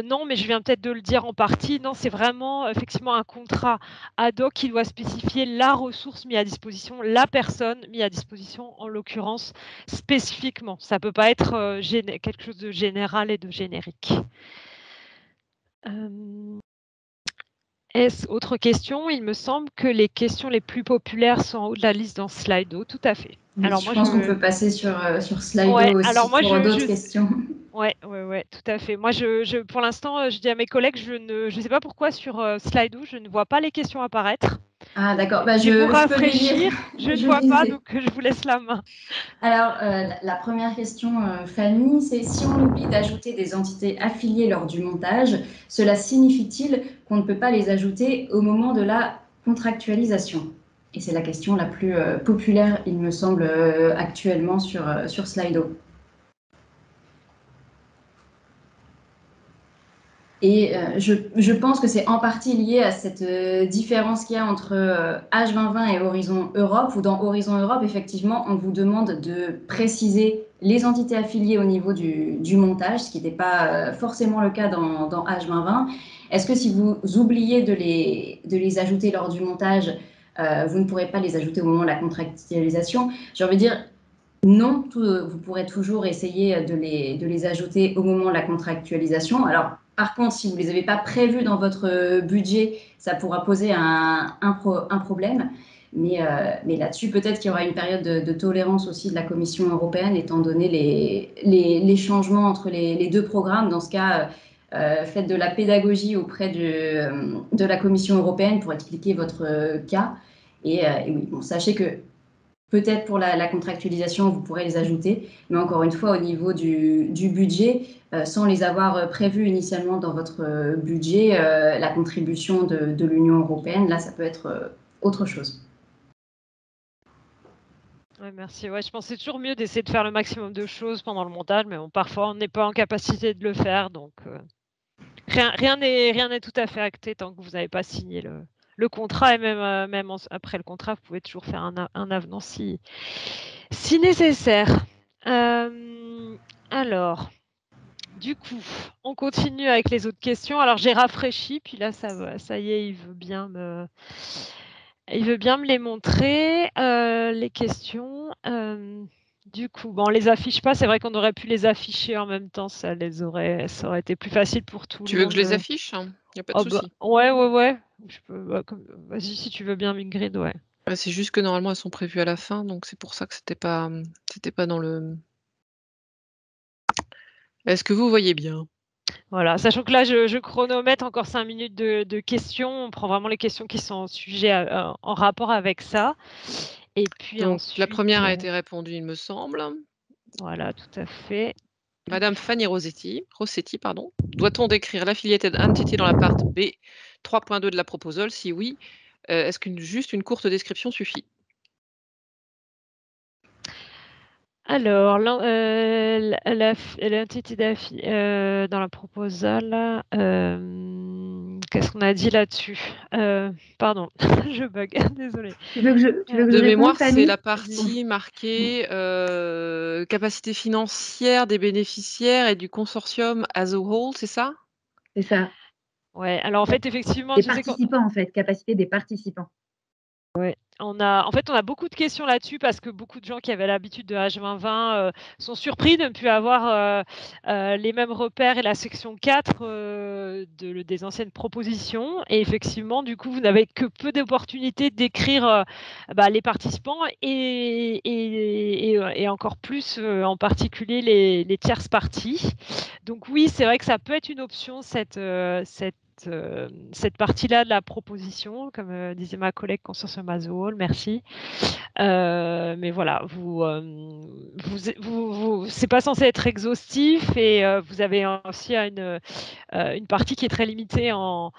[SPEAKER 1] non, mais je viens peut-être de le dire en partie. Non, c'est vraiment effectivement un contrat ad hoc qui doit spécifier la ressource mise à disposition, la personne mise à disposition, en l'occurrence spécifiquement. Ça ne peut pas être quelque chose de général et de générique. Autre question, il me semble que les questions les plus populaires sont en haut de la liste dans Slido, tout à fait.
[SPEAKER 3] Oui,
[SPEAKER 1] Alors,
[SPEAKER 3] je pense qu'on peut passer sur Slido
[SPEAKER 1] ouais,
[SPEAKER 3] aussi
[SPEAKER 1] alors moi,
[SPEAKER 3] pour d'autres questions.
[SPEAKER 1] Ouais, tout à fait. Moi, pour l'instant, je dis à mes collègues, je ne sais pas pourquoi sur Slido, je ne vois pas les questions apparaître.
[SPEAKER 3] Ah d'accord, bah,
[SPEAKER 1] Je vais vous
[SPEAKER 3] je peux les
[SPEAKER 1] rafraîchir,
[SPEAKER 3] lire.
[SPEAKER 1] je ne
[SPEAKER 3] Je
[SPEAKER 1] vois
[SPEAKER 3] les
[SPEAKER 1] pas,
[SPEAKER 3] ai.
[SPEAKER 1] donc je vous laisse la main.
[SPEAKER 3] Alors, la première question, Fanny, c'est si on oublie d'ajouter des entités affiliées lors du montage, cela signifie-t-il qu'on ne peut pas les ajouter au moment de la contractualisation? Et c'est la question la plus populaire, il me semble, actuellement sur Slido. Et je pense que c'est en partie lié à cette différence qu'il y a entre H2020 et Horizon Europe, où dans Horizon Europe, effectivement, on vous demande de préciser les entités affiliées au niveau du montage, ce qui n'était pas forcément le cas dans H2020. Est-ce que si vous oubliez de les ajouter lors du montage, vous ne pourrez pas les ajouter au moment de la contractualisation? J'ai envie de dire, non, vous pourrez toujours essayer de les ajouter au moment de la contractualisation. Alors, par contre, si vous ne les avez pas prévus dans votre budget, ça pourra poser un problème. Mais là-dessus, peut-être qu'il y aura une période de tolérance aussi de la Commission européenne, étant donné les changements entre les deux programmes. Dans ce cas, faites de la pédagogie auprès de la Commission européenne pour expliquer votre cas. Et oui, bon, sachez que peut-être pour la contractualisation, vous pourrez les ajouter, mais encore une fois, au niveau du budget, sans les avoir prévus initialement dans votre budget, la contribution de l'Union européenne, là, ça peut être autre chose.
[SPEAKER 1] Ouais, merci. Ouais, je pense que c'est toujours mieux d'essayer de faire le maximum de choses pendant le montage, mais bon, parfois on n'est pas en capacité de le faire, donc rien n'est tout à fait acté tant que vous n'avez pas signé le contrat, et même après le contrat, vous pouvez toujours faire un avenant si nécessaire. Alors, du coup, on continue avec les autres questions. Alors, j'ai rafraîchi, puis là, ça y est, il veut bien me les montrer, les questions. Du coup, bon, on les affiche pas. C'est vrai qu'on aurait pu les afficher en même temps. Ça aurait été plus facile pour tout
[SPEAKER 2] Tu
[SPEAKER 1] le
[SPEAKER 2] veux
[SPEAKER 1] monde.
[SPEAKER 2] que je les affiche? Il n'y a pas de
[SPEAKER 1] Oh, bah,
[SPEAKER 2] souci.
[SPEAKER 1] ouais. Je peux, vas-y, si tu veux bien, Ingrid, ouais.
[SPEAKER 2] C'est juste que normalement, elles sont prévues à la fin, donc c'est pour ça que c'était pas dans le... Est-ce que vous voyez bien?
[SPEAKER 1] Voilà, sachant que là, je chronomètre encore 5 minutes de questions. On prend vraiment les questions qui sont en rapport avec ça. Et puis
[SPEAKER 2] Donc, la
[SPEAKER 1] ensuite,
[SPEAKER 2] première a été répondue, il me semble.
[SPEAKER 1] voilà, tout à fait.
[SPEAKER 2] Madame Fanny Rossetti, pardon. Doit-on décrire l'affiliated entity dans la part B 3.2 de la proposal? Si oui, est-ce juste une courte description suffit?
[SPEAKER 1] Alors, l'entité dans la proposal, Qu'est-ce qu'on a dit là-dessus? Pardon, je bug, désolée.
[SPEAKER 4] Tu veux que je
[SPEAKER 2] De
[SPEAKER 4] réponde,
[SPEAKER 2] mémoire, c'est
[SPEAKER 4] Fanny?
[SPEAKER 2] la partie marquée capacité financière des bénéficiaires et du consortium as a whole, c'est ça?
[SPEAKER 4] C'est ça.
[SPEAKER 1] Ouais, alors en fait, effectivement,
[SPEAKER 4] Des
[SPEAKER 1] tu sais,
[SPEAKER 4] participants, en fait, capacité des participants.
[SPEAKER 1] on a beaucoup de questions là-dessus parce que beaucoup de gens qui avaient l'habitude de H2020 sont surpris de ne plus avoir les mêmes repères et la section 4 des anciennes propositions. Et effectivement, du coup, vous n'avez que peu d'opportunités d'écrire les participants et encore plus en particulier les tierces parties. Donc oui, c'est vrai que ça peut être une option, cette partie-là de la proposition, comme disait ma collègue Consortium as a whole, merci. Mais voilà, c'est pas censé être exhaustif et vous avez aussi une partie qui est très limitée en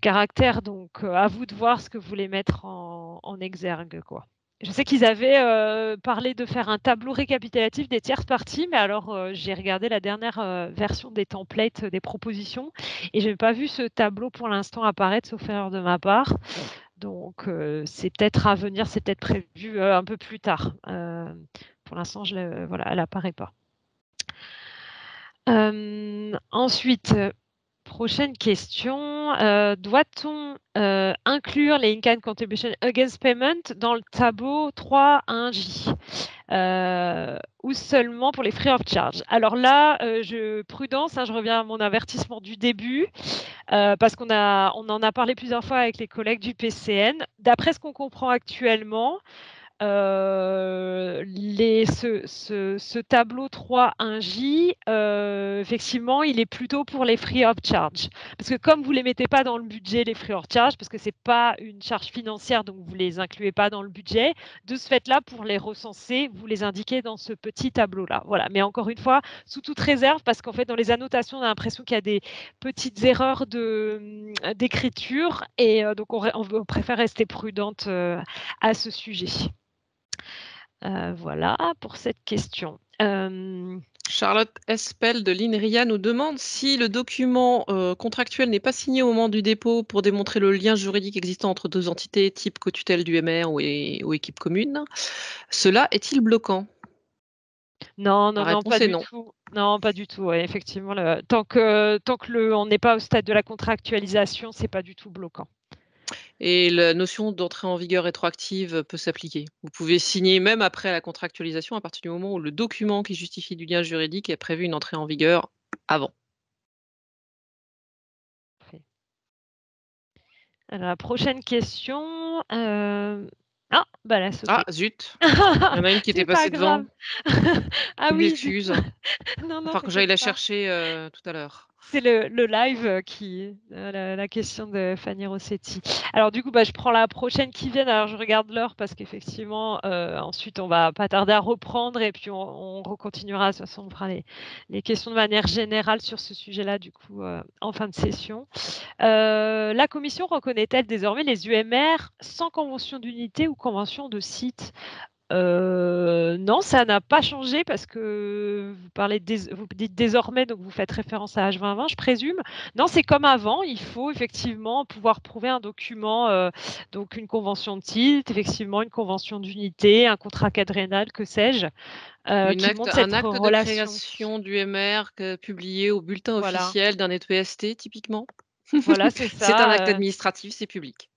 [SPEAKER 1] caractère, donc à vous de voir ce que vous voulez mettre en exergue, quoi. Je sais qu'ils avaient parlé de faire un tableau récapitulatif des tierces parties, mais alors j'ai regardé la dernière version des templates des propositions et je n'ai pas vu ce tableau pour l'instant apparaître, sauf erreur de ma part. Donc c'est peut-être à venir, c'est peut-être prévu un peu plus tard. Pour l'instant, elle n'apparaît pas. Ensuite, prochaine question. Doit-on inclure les in-kind contribution against payment dans le tableau 3.1J ou seulement pour les free of charge? Alors là, prudence, je reviens à mon avertissement du début parce qu'on en a parlé plusieurs fois avec les collègues du PCN. D'après ce qu'on comprend actuellement, ce tableau 3.1J, effectivement, il est plutôt pour les free of charge. Parce que comme vous ne les mettez pas dans le budget, les free of charge, parce que ce n'est pas une charge financière, donc vous ne les incluez pas dans le budget, de ce fait-là, pour les recenser, vous les indiquez dans ce petit tableau-là. Voilà. Mais encore une fois, sous toute réserve, parce qu'en fait, dans les annotations, on a l'impression qu'il y a des petites erreurs d'écriture, et donc on préfère rester prudente à ce sujet. Voilà pour cette question.
[SPEAKER 2] Charlotte Espel de l'INRIA nous demande si le document contractuel n'est pas signé au moment du dépôt pour démontrer le lien juridique existant entre deux entités type cotutelle du MR ou équipe commune. Cela est-il bloquant?
[SPEAKER 1] Non, pas du
[SPEAKER 2] non.
[SPEAKER 1] tout. Non, pas du tout. Ouais, effectivement, tant que on n'est pas au stade de la contractualisation, c'est pas du tout bloquant.
[SPEAKER 2] Et la notion d'entrée en vigueur rétroactive peut s'appliquer. Vous pouvez signer même après la contractualisation à partir du moment où le document qui justifie du lien juridique a prévu une entrée en vigueur avant.
[SPEAKER 1] Alors, la prochaine question. Ah, elle a sauté.
[SPEAKER 2] Ah, zut. Il y en a une qui était passée devant.
[SPEAKER 1] Ah oui.
[SPEAKER 2] Excuse.
[SPEAKER 1] Non,
[SPEAKER 2] que j'aille la chercher tout à l'heure.
[SPEAKER 1] C'est le live qui la question de Fanny Rossetti. Alors du coup, je prends la prochaine qui vient. Alors je regarde l'heure parce qu'effectivement, ensuite on va pas tarder à reprendre et puis on recontinuera. De toute façon, on fera les questions de manière générale sur ce sujet-là du coup en fin de session. La Commission reconnaît-elle désormais les UMR sans convention d'unité ou convention de site? Non, ça n'a pas changé parce que vous dites désormais, donc vous faites référence à H2020, je présume. Non, c'est comme avant. Il faut effectivement pouvoir prouver un document, donc une convention de titre, effectivement une convention d'unité, un contrat quadriennal, que sais-je, qui montre cette
[SPEAKER 2] un acte
[SPEAKER 1] relation.
[SPEAKER 2] de création d'UMR publié au bulletin officiel d'un EPST, typiquement.
[SPEAKER 1] Voilà, c'est ça.
[SPEAKER 2] C'est un acte administratif, c'est public.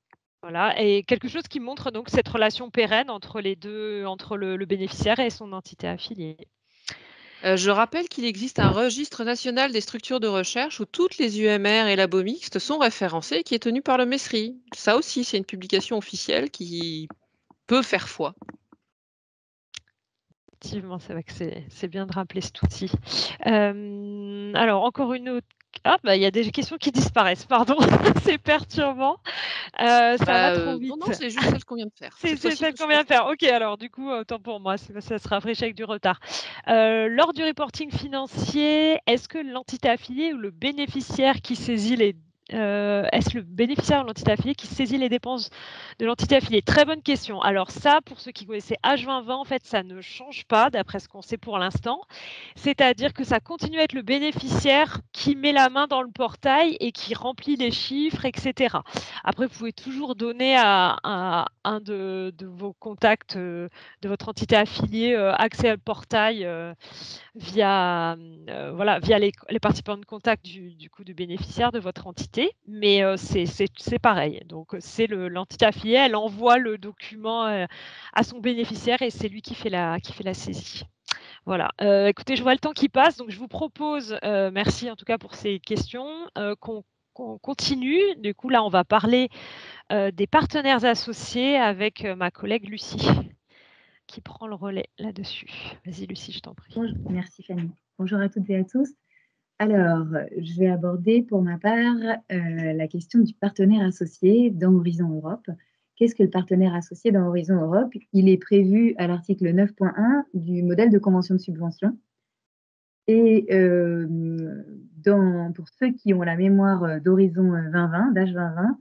[SPEAKER 1] Voilà, et quelque chose qui montre donc cette relation pérenne entre les deux, entre le bénéficiaire et son entité affiliée.
[SPEAKER 2] Je rappelle qu'il existe un registre national des structures de recherche où toutes les UMR et labos mixtes sont référencés et qui est tenu par le MESRI. Ça aussi, c'est une publication officielle qui peut faire foi.
[SPEAKER 1] Effectivement, c'est vrai que c'est bien de rappeler cet outil. Alors, encore une autre. Ah, il y a des questions qui disparaissent, pardon, c'est perturbant. Ça va trop vite.
[SPEAKER 2] Non, c'est juste celle qu'on vient de faire.
[SPEAKER 1] C'est celle qu'on vient de faire. Ok, alors du coup, autant pour moi, ça se rafraîchit avec du retard. Lors du reporting financier, est-ce que l'entité affiliée ou le bénéficiaire qui saisit est-ce le bénéficiaire de l'entité affiliée qui saisit les dépenses de l'entité affiliée? Très bonne question. Alors ça, pour ceux qui connaissaient H2020, en fait, ça ne change pas d'après ce qu'on sait pour l'instant. C'est-à-dire que ça continue à être le bénéficiaire qui met la main dans le portail et qui remplit les chiffres, etc. Après, vous pouvez toujours donner à un de vos contacts de votre entité affiliée accès au portail via les participants de contact du coup du bénéficiaire de votre entité, mais c'est pareil. Donc c'est l'entité affiliée, elle envoie le document à son bénéficiaire et c'est lui qui fait la saisie. Voilà. Écoutez, je vois le temps qui passe, donc je vous propose, merci en tout cas pour ces questions, qu'on continue. Du coup, là, on va parler des partenaires associés avec ma collègue Lucie, qui prend le relais là-dessus. Vas-y, Lucie, je t'en prie.
[SPEAKER 4] Merci Fanny. Bonjour à toutes et à tous. Alors, je vais aborder pour ma part la question du partenaire associé dans Horizon Europe. Qu'est-ce que le partenaire associé dans Horizon Europe? Il est prévu à l'article 9.1 du modèle de convention de subvention. Et pour ceux qui ont la mémoire d'Horizon 2020, d'H2020,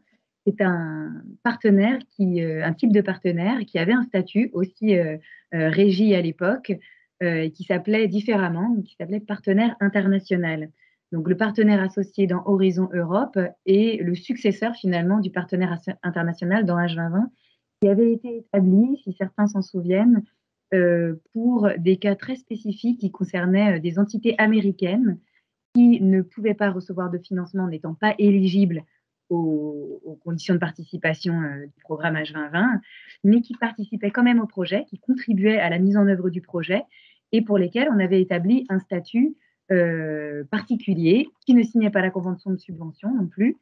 [SPEAKER 4] c'est un partenaire un type de partenaire qui avait un statut aussi régi à l'époque, qui s'appelait différemment, qui s'appelait partenaire international. Donc le partenaire associé dans Horizon Europe est le successeur finalement du partenaire international dans H2020, qui avait été établi, si certains s'en souviennent, pour des cas très spécifiques qui concernaient des entités américaines qui ne pouvaient pas recevoir de financement, n'étant pas éligibles aux conditions de participation du programme H2020, mais qui participaient quand même au projet, qui contribuaient à la mise en œuvre du projet et pour lesquels on avait établi un statut particulier, qui ne signait pas la convention de subvention non plus,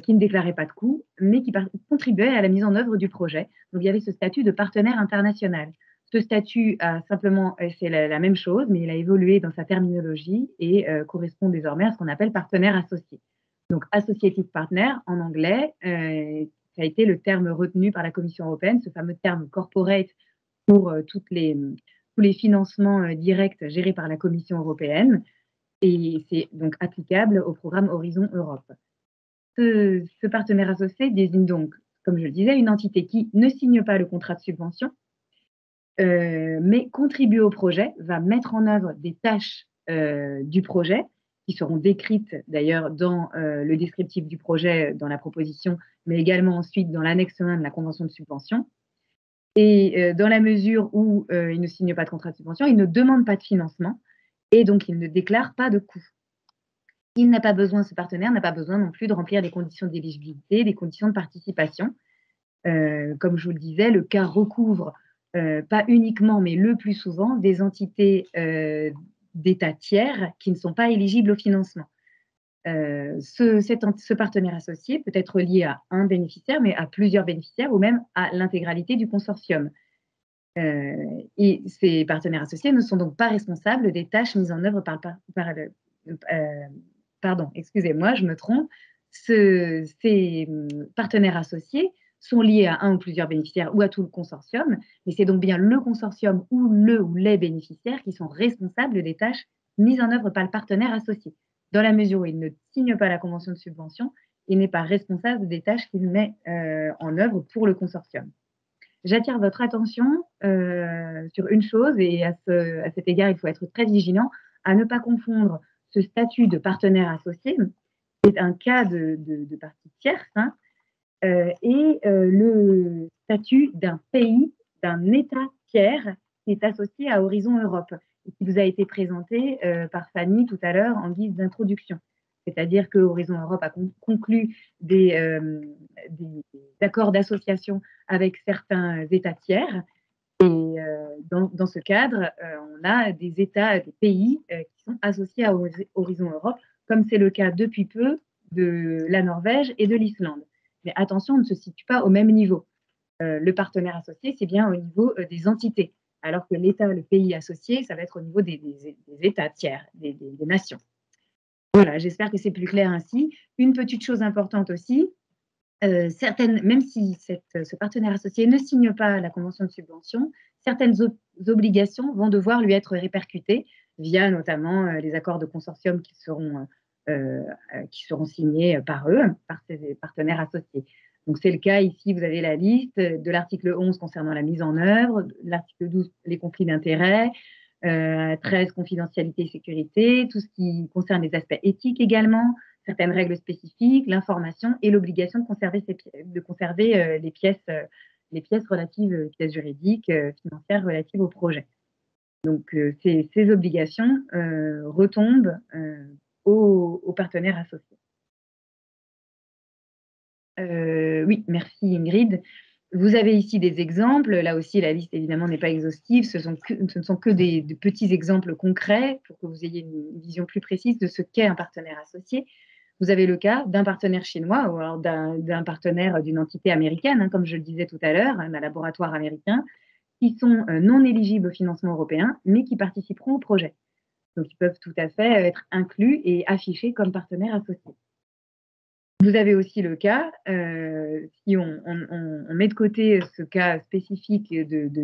[SPEAKER 4] qui ne déclarait pas de coûts, mais qui contribuait à la mise en œuvre du projet. Donc il y avait ce statut de partenaire international. Ce statut a simplement, c'est la même chose, mais il a évolué dans sa terminologie et correspond désormais à ce qu'on appelle partenaire associé. Donc, associative partner en anglais, ça a été le terme retenu par la Commission européenne, ce fameux terme corporate pour tous les financements directs gérés par la Commission européenne. Et c'est donc applicable au programme Horizon Europe. Ce partenaire associé désigne donc, comme je le disais, une entité qui ne signe pas le contrat de subvention, mais contribue au projet, va mettre en œuvre des tâches du projet, qui seront décrites d'ailleurs dans le descriptif du projet, dans la proposition, mais également ensuite dans l'annexe 1 de la convention de subvention. Et dans la mesure où il ne signe pas de contrat de subvention, il ne demande pas de financement et donc il ne déclare pas de coût. Il n'a pas besoin, ce partenaire n'a pas besoin non plus de remplir des conditions d'éligibilité, des conditions de participation. Comme je vous le disais, le cas recouvre pas uniquement, mais le plus souvent, des entités d'États tiers qui ne sont pas éligibles au financement. Ce partenaire associé peut être lié à un bénéficiaire, mais à plusieurs bénéficiaires ou même à l'intégralité du consortium. Et ces partenaires associés ne sont donc pas responsables des tâches mises en œuvre pardon, excusez-moi, je me trompe. Ces partenaires associés sont liés à un ou plusieurs bénéficiaires ou à tout le consortium, mais c'est donc bien le consortium ou les bénéficiaires qui sont responsables des tâches mises en œuvre par le partenaire associé. Dans la mesure où il ne signe pas la convention de subvention, il n'est pas responsable des tâches qu'il met en œuvre pour le consortium. J'attire votre attention sur une chose, et à cet égard, il faut être très vigilant à ne pas confondre ce statut de partenaire associé, qui est un cas de partie tierce, hein, et le statut d'un pays, d'un État tiers qui est associé à Horizon Europe et qui vous a été présenté par Fanny tout à l'heure en guise d'introduction. C'est-à-dire que Horizon Europe a conclu des accords d'association avec certains États tiers. Et dans ce cadre, on a des États, des pays qui sont associés à Horizon Europe, comme c'est le cas depuis peu de la Norvège et de l'Islande. Mais attention, on ne se situe pas au même niveau. Le partenaire associé, c'est bien au niveau des entités, alors que l'État, le pays associé, ça va être au niveau des États tiers, des nations. Voilà, j'espère que c'est plus clair ainsi. Une petite chose importante aussi, même si ce partenaire associé ne signe pas la convention de subvention, certaines obligations vont devoir lui être répercutées via notamment les accords de consortium qui seront qui seront signés par eux, par ces partenaires associés. Donc, c'est le cas ici, vous avez la liste de l'article 11 concernant la mise en œuvre, l'article 12, les conflits d'intérêts, 13, confidentialité et sécurité, tout ce qui concerne les aspects éthiques également, certaines règles spécifiques, l'information et l'obligation de conserver, les pièces relatives, les pièces juridiques, financières relatives au projet. Donc, ces obligations retombent aux partenaires associés. Oui, merci Ingrid. Vous avez ici des exemples. Là aussi, la liste, évidemment, n'est pas exhaustive. Ce ne sont que des petits exemples concrets pour que vous ayez une vision plus précise de ce qu'est un partenaire associé. Vous avez le cas d'un partenaire chinois ou alors d'un partenaire d'une entité américaine, hein, comme je le disais tout à l'heure, un laboratoire américain, qui sont non éligibles au financement européen, mais qui participeront au projet. Donc, ils peuvent tout à fait être inclus et affichés comme partenaires associés. Vous avez aussi le cas, si on met de côté ce cas spécifique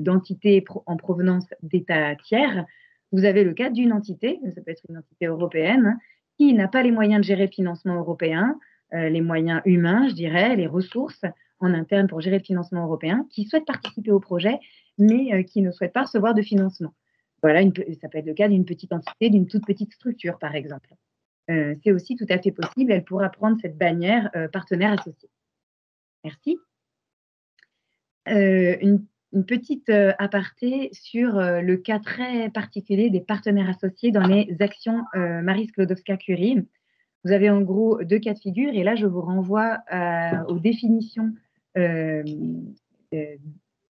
[SPEAKER 4] d'entité en provenance d'États tiers, vous avez le cas d'une entité, ça peut être une entité européenne, qui n'a pas les moyens de gérer le financement européen, les moyens humains, je dirais, les ressources en interne pour gérer le financement européen, qui souhaite participer au projet, mais qui ne souhaite pas recevoir de financement. Voilà, ça peut être le cas d'une petite entité, d'une toute petite structure, par exemple. C'est aussi tout à fait possible. Elle pourra prendre cette bannière partenaire associé. Merci. Une petite aparté sur le cas très particulier des partenaires associés dans les actions Marie Sklodowska-Curie. Vous avez en gros deux cas de figure et là, je vous renvoie aux définitions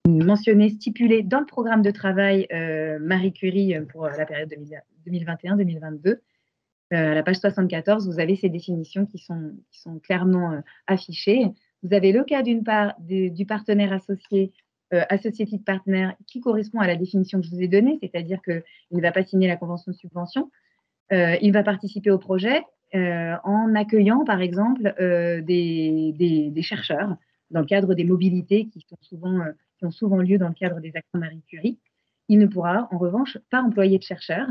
[SPEAKER 4] mentionnées, stipulées dans le programme de travail Marie Curie pour la période 2021-2022. À la page 74, vous avez ces définitions qui sont clairement affichées. Vous avez le cas d'une part du partenaire associé, associated partner, qui correspond à la définition que je vous ai donnée, c'est-à-dire qu'il ne va pas signer la convention de subvention. Il va participer au projet en accueillant, par exemple, des chercheurs dans le cadre des mobilités qui ont souvent lieu dans le cadre des actions Marie Curie. Il ne pourra, en revanche, pas employer de chercheurs.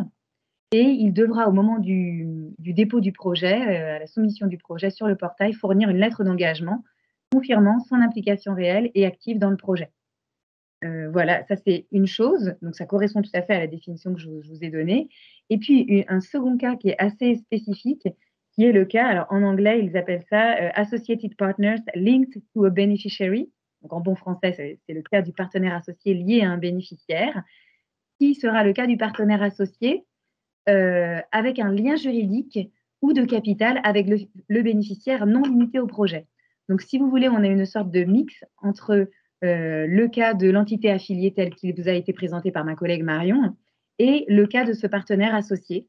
[SPEAKER 4] Et il devra, au moment du dépôt du projet, à la soumission du projet sur le portail, fournir une lettre d'engagement confirmant son implication réelle et active dans le projet. Voilà, ça c'est une chose, donc ça correspond tout à fait à la définition que je vous ai donnée. Et puis un second cas qui est assez spécifique, qui est le cas, alors en anglais ils appellent ça Associated Partners Linked to a Beneficiary. Donc en bon français, c'est le cas du partenaire associé lié à un bénéficiaire, qui sera le cas du partenaire associé avec un lien juridique ou de capital avec le bénéficiaire non limité au projet. Donc, si vous voulez, on a une sorte de mix entre le cas de l'entité affiliée tel qu'il vous a été présenté par ma collègue Marion et le cas de ce partenaire associé.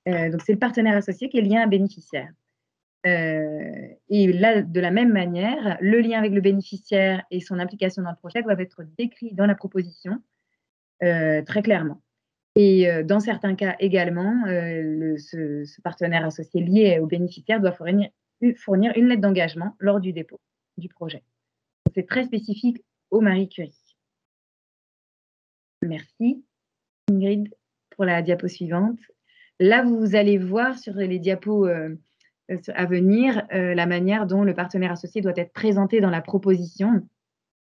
[SPEAKER 4] Donc, c'est le partenaire associé qui est lié à un bénéficiaire. Et là, de la même manière, le lien avec le bénéficiaire et son implication dans le projet doivent être décrits dans la proposition très clairement. Et dans certains cas également, ce partenaire associé lié au bénéficiaire doit fournir une lettre d'engagement lors du dépôt du projet. C'est très spécifique au Marie Curie. Merci Ingrid pour la diapo suivante. Là, vous allez voir sur les diapos à venir la manière dont le partenaire associé doit être présenté dans la proposition,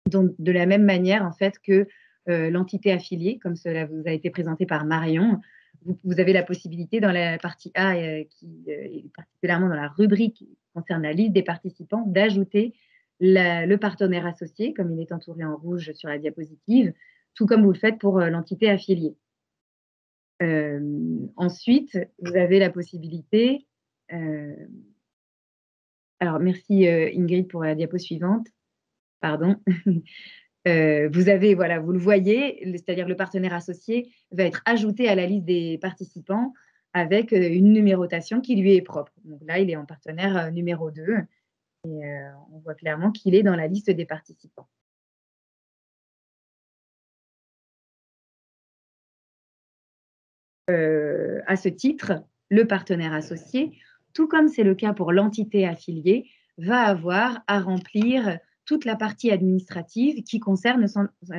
[SPEAKER 4] donc de la même manière en fait que l'entité affiliée, comme cela vous a été présenté par Marion. Vous avez la possibilité dans la partie A, qui est particulièrement dans la rubrique qui concerne la liste des participants, d'ajouter le partenaire associé, comme il est entouré en rouge sur la diapositive, tout comme vous le faites pour l'entité affiliée. Ensuite, vous avez la possibilité... alors, merci Ingrid pour la diapo suivante. Pardon. Vous avez, voilà, vous le voyez, c'est-à-dire le partenaire associé va être ajouté à la liste des participants avec une numérotation qui lui est propre. Donc là, il est en partenaire numéro 2 et on voit clairement qu'il est dans la liste des participants. À ce titre, le partenaire associé, tout comme c'est le cas pour l'entité affiliée, va avoir à remplir toute la partie administrative qui concerne toute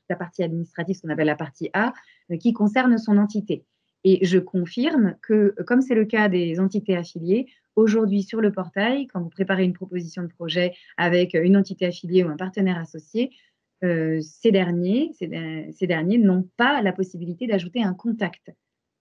[SPEAKER 4] la partie administrative, ce qu'on appelle la partie A, qui concerne son entité. Et je confirme que, comme c'est le cas des entités affiliées, aujourd'hui sur le portail, quand vous préparez une proposition de projet avec une entité affiliée ou un partenaire associé, ces derniers n'ont pas la possibilité d'ajouter un contact.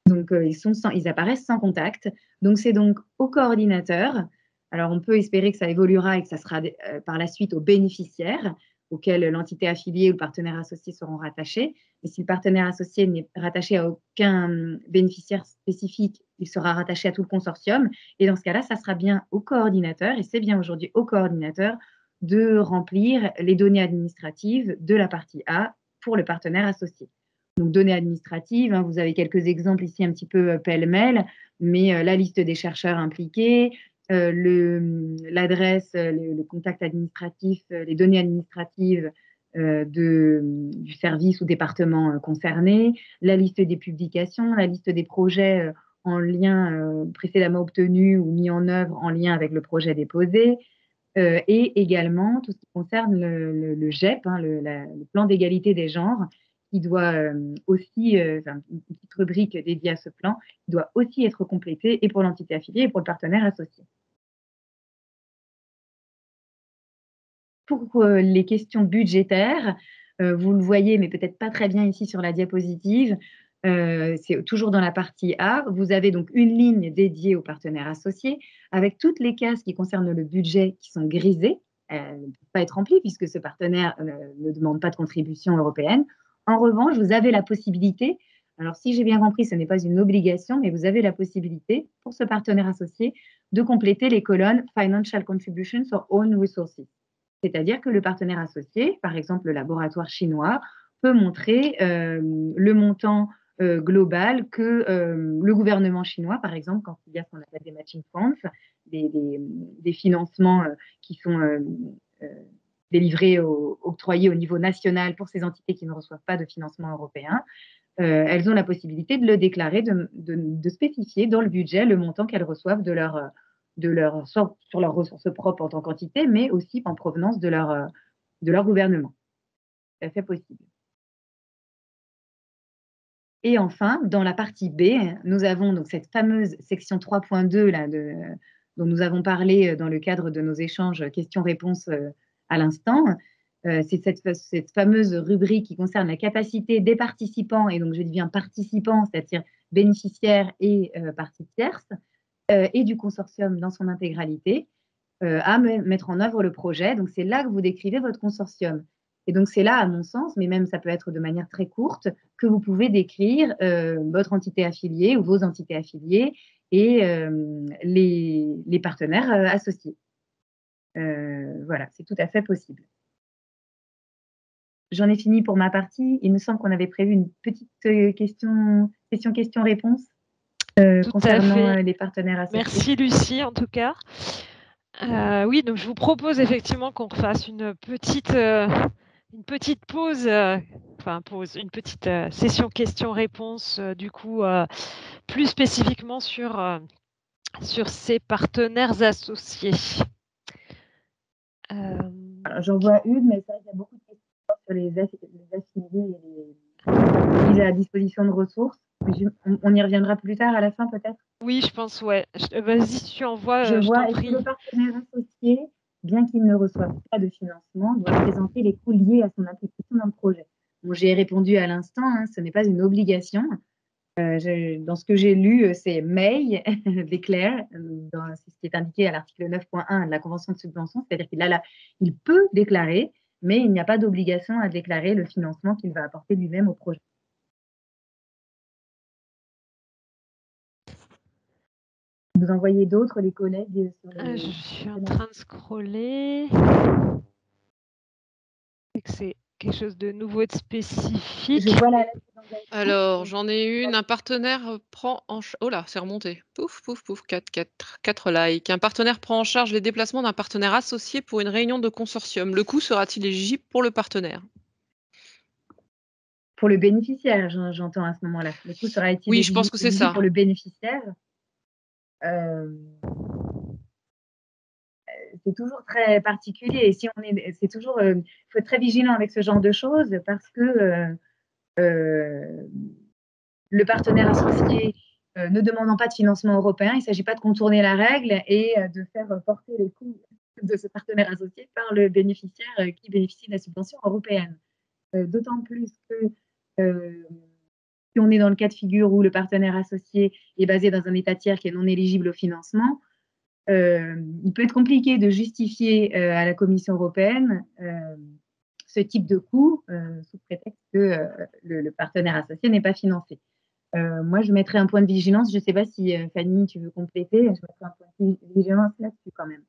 [SPEAKER 4] Donc, ils apparaissent sans contact. Donc, c'est donc au coordinateur. Alors, on peut espérer que ça évoluera et que ça sera par la suite aux bénéficiaires auxquels l'entité affiliée ou le partenaire associé seront rattachés. Mais si le partenaire associé n'est rattaché à aucun bénéficiaire spécifique, il sera rattaché à tout le consortium. Et dans ce cas-là, ça sera bien au coordinateur, et c'est bien aujourd'hui au coordinateur de remplir les données administratives de la partie A pour le partenaire associé. Donc, données administratives, hein, vous avez quelques exemples ici un petit peu pêle-mêle, mais la liste des chercheurs impliqués, l'adresse, le contact administratif, les données administratives du service ou département concerné, la liste des publications, la liste des projets en lien précédemment obtenus ou mis en œuvre en lien avec le projet déposé, et également tout ce qui concerne le GEP, hein, le plan d'égalité des genres, qui doit aussi, une petite rubrique dédiée à ce plan, qui doit aussi être complété et pour l'entité affiliée et pour le partenaire associé. Pour les questions budgétaires, vous le voyez, mais peut-être pas très bien ici sur la diapositive, c'est toujours dans la partie A. Vous avez donc une ligne dédiée aux partenaires associés avec toutes les cases qui concernent le budget qui sont grisées. Elles ne peuvent pas être remplies puisque ce partenaire ne demande pas de contribution européenne. En revanche, vous avez la possibilité, alors si j'ai bien compris, ce n'est pas une obligation, mais vous avez la possibilité pour ce partenaire associé de compléter les colonnes Financial Contributions or Own Resources. C'est-à-dire que le partenaire associé, par exemple le laboratoire chinois, peut montrer le montant global que le gouvernement chinois, par exemple, quand il y a ce qu'on appelle des matching funds, des financements qui sont délivrés, octroyés au niveau national pour ces entités qui ne reçoivent pas de financement européen, elles ont la possibilité de le déclarer, de spécifier dans le budget le montant qu'elles reçoivent sur leurs ressources propres en tant qu'entité, mais aussi en provenance de leur gouvernement. C'est fait possible. Et enfin, dans la partie B, nous avons donc cette fameuse section 3.2 là, dont nous avons parlé dans le cadre de nos échanges questions-réponses à l'instant. C'est cette fameuse rubrique qui concerne la capacité des participants, et donc je dis bien participants, c'est-à-dire bénéficiaires et parties tierces, et du consortium dans son intégralité, à mettre en œuvre le projet. Donc, c'est là que vous décrivez votre consortium. Et donc, c'est là, à mon sens, mais même ça peut être de manière très courte, que vous pouvez décrire votre entité affiliée ou vos entités affiliées et les partenaires associés. Voilà, c'est tout à fait possible. J'en ai fini pour ma partie. Il me semble qu'on avait prévu une petite question-réponse concernant les partenaires associés.
[SPEAKER 1] Merci Lucie, en tout cas. Oui, donc je vous propose effectivement qu'on refasse une petite pause, une petite session questions-réponses, du coup, plus spécifiquement sur ces partenaires associés.
[SPEAKER 4] J'en vois une, mais ça, il y a beaucoup de questions sur les affiliés et les mises à disposition de ressources. On y reviendra plus tard à la fin, peut-être.
[SPEAKER 1] Oui, je pense, ouais. Vas-y, tu envoies,
[SPEAKER 4] je vois,
[SPEAKER 1] t'en prie.
[SPEAKER 4] Le partenaire associé, bien qu'il ne reçoive pas de financement, doit présenter les coûts liés à son implication dans le projet. Bon, j'ai répondu à l'instant, hein, ce n'est pas une obligation. Dans ce que j'ai lu, c'est may déclare, c'est ce qui est indiqué à l'article 9.1 de la Convention de subvention, c'est-à-dire qu'il peut déclarer, mais il n'y a pas d'obligation à déclarer le financement qu'il va apporter lui-même au projet. Vous en voyez d'autres, les collègues sur les...
[SPEAKER 1] Je suis en train de scroller. C'est quelque chose de nouveau, de spécifique.
[SPEAKER 4] Je vois
[SPEAKER 2] Alors, j'en ai une. Un partenaire prend en charge... Oh là, c'est remonté. Pouf, pouf, pouf, 4 likes. Un partenaire prend en charge les déplacements d'un partenaire associé pour une réunion de consortium. Le coût sera-t-il éligible pour le partenaire?
[SPEAKER 4] Pour le bénéficiaire, j'entends à ce moment-là. Le coût sera-t-il
[SPEAKER 2] Oui, je pense que c'est ça.
[SPEAKER 4] Pour le bénéficiaire, c'est toujours très particulier. Et si c'est toujours, faut être très vigilant avec ce genre de choses parce que le partenaire associé ne demandant pas de financement européen, il ne s'agit pas de contourner la règle et de faire porter les coûts de ce partenaire associé par le bénéficiaire qui bénéficie de la subvention européenne. D'autant plus que si on est dans le cas de figure où le partenaire associé est basé dans un État tiers qui est non éligible au financement, il peut être compliqué de justifier à la Commission européenne ce type de coût sous prétexte que le partenaire associé n'est pas financé. Moi, je mettrais un point de vigilance. Je ne sais pas si Fanny, tu veux compléter. Je mettrais un point de vigilance là-dessus quand même.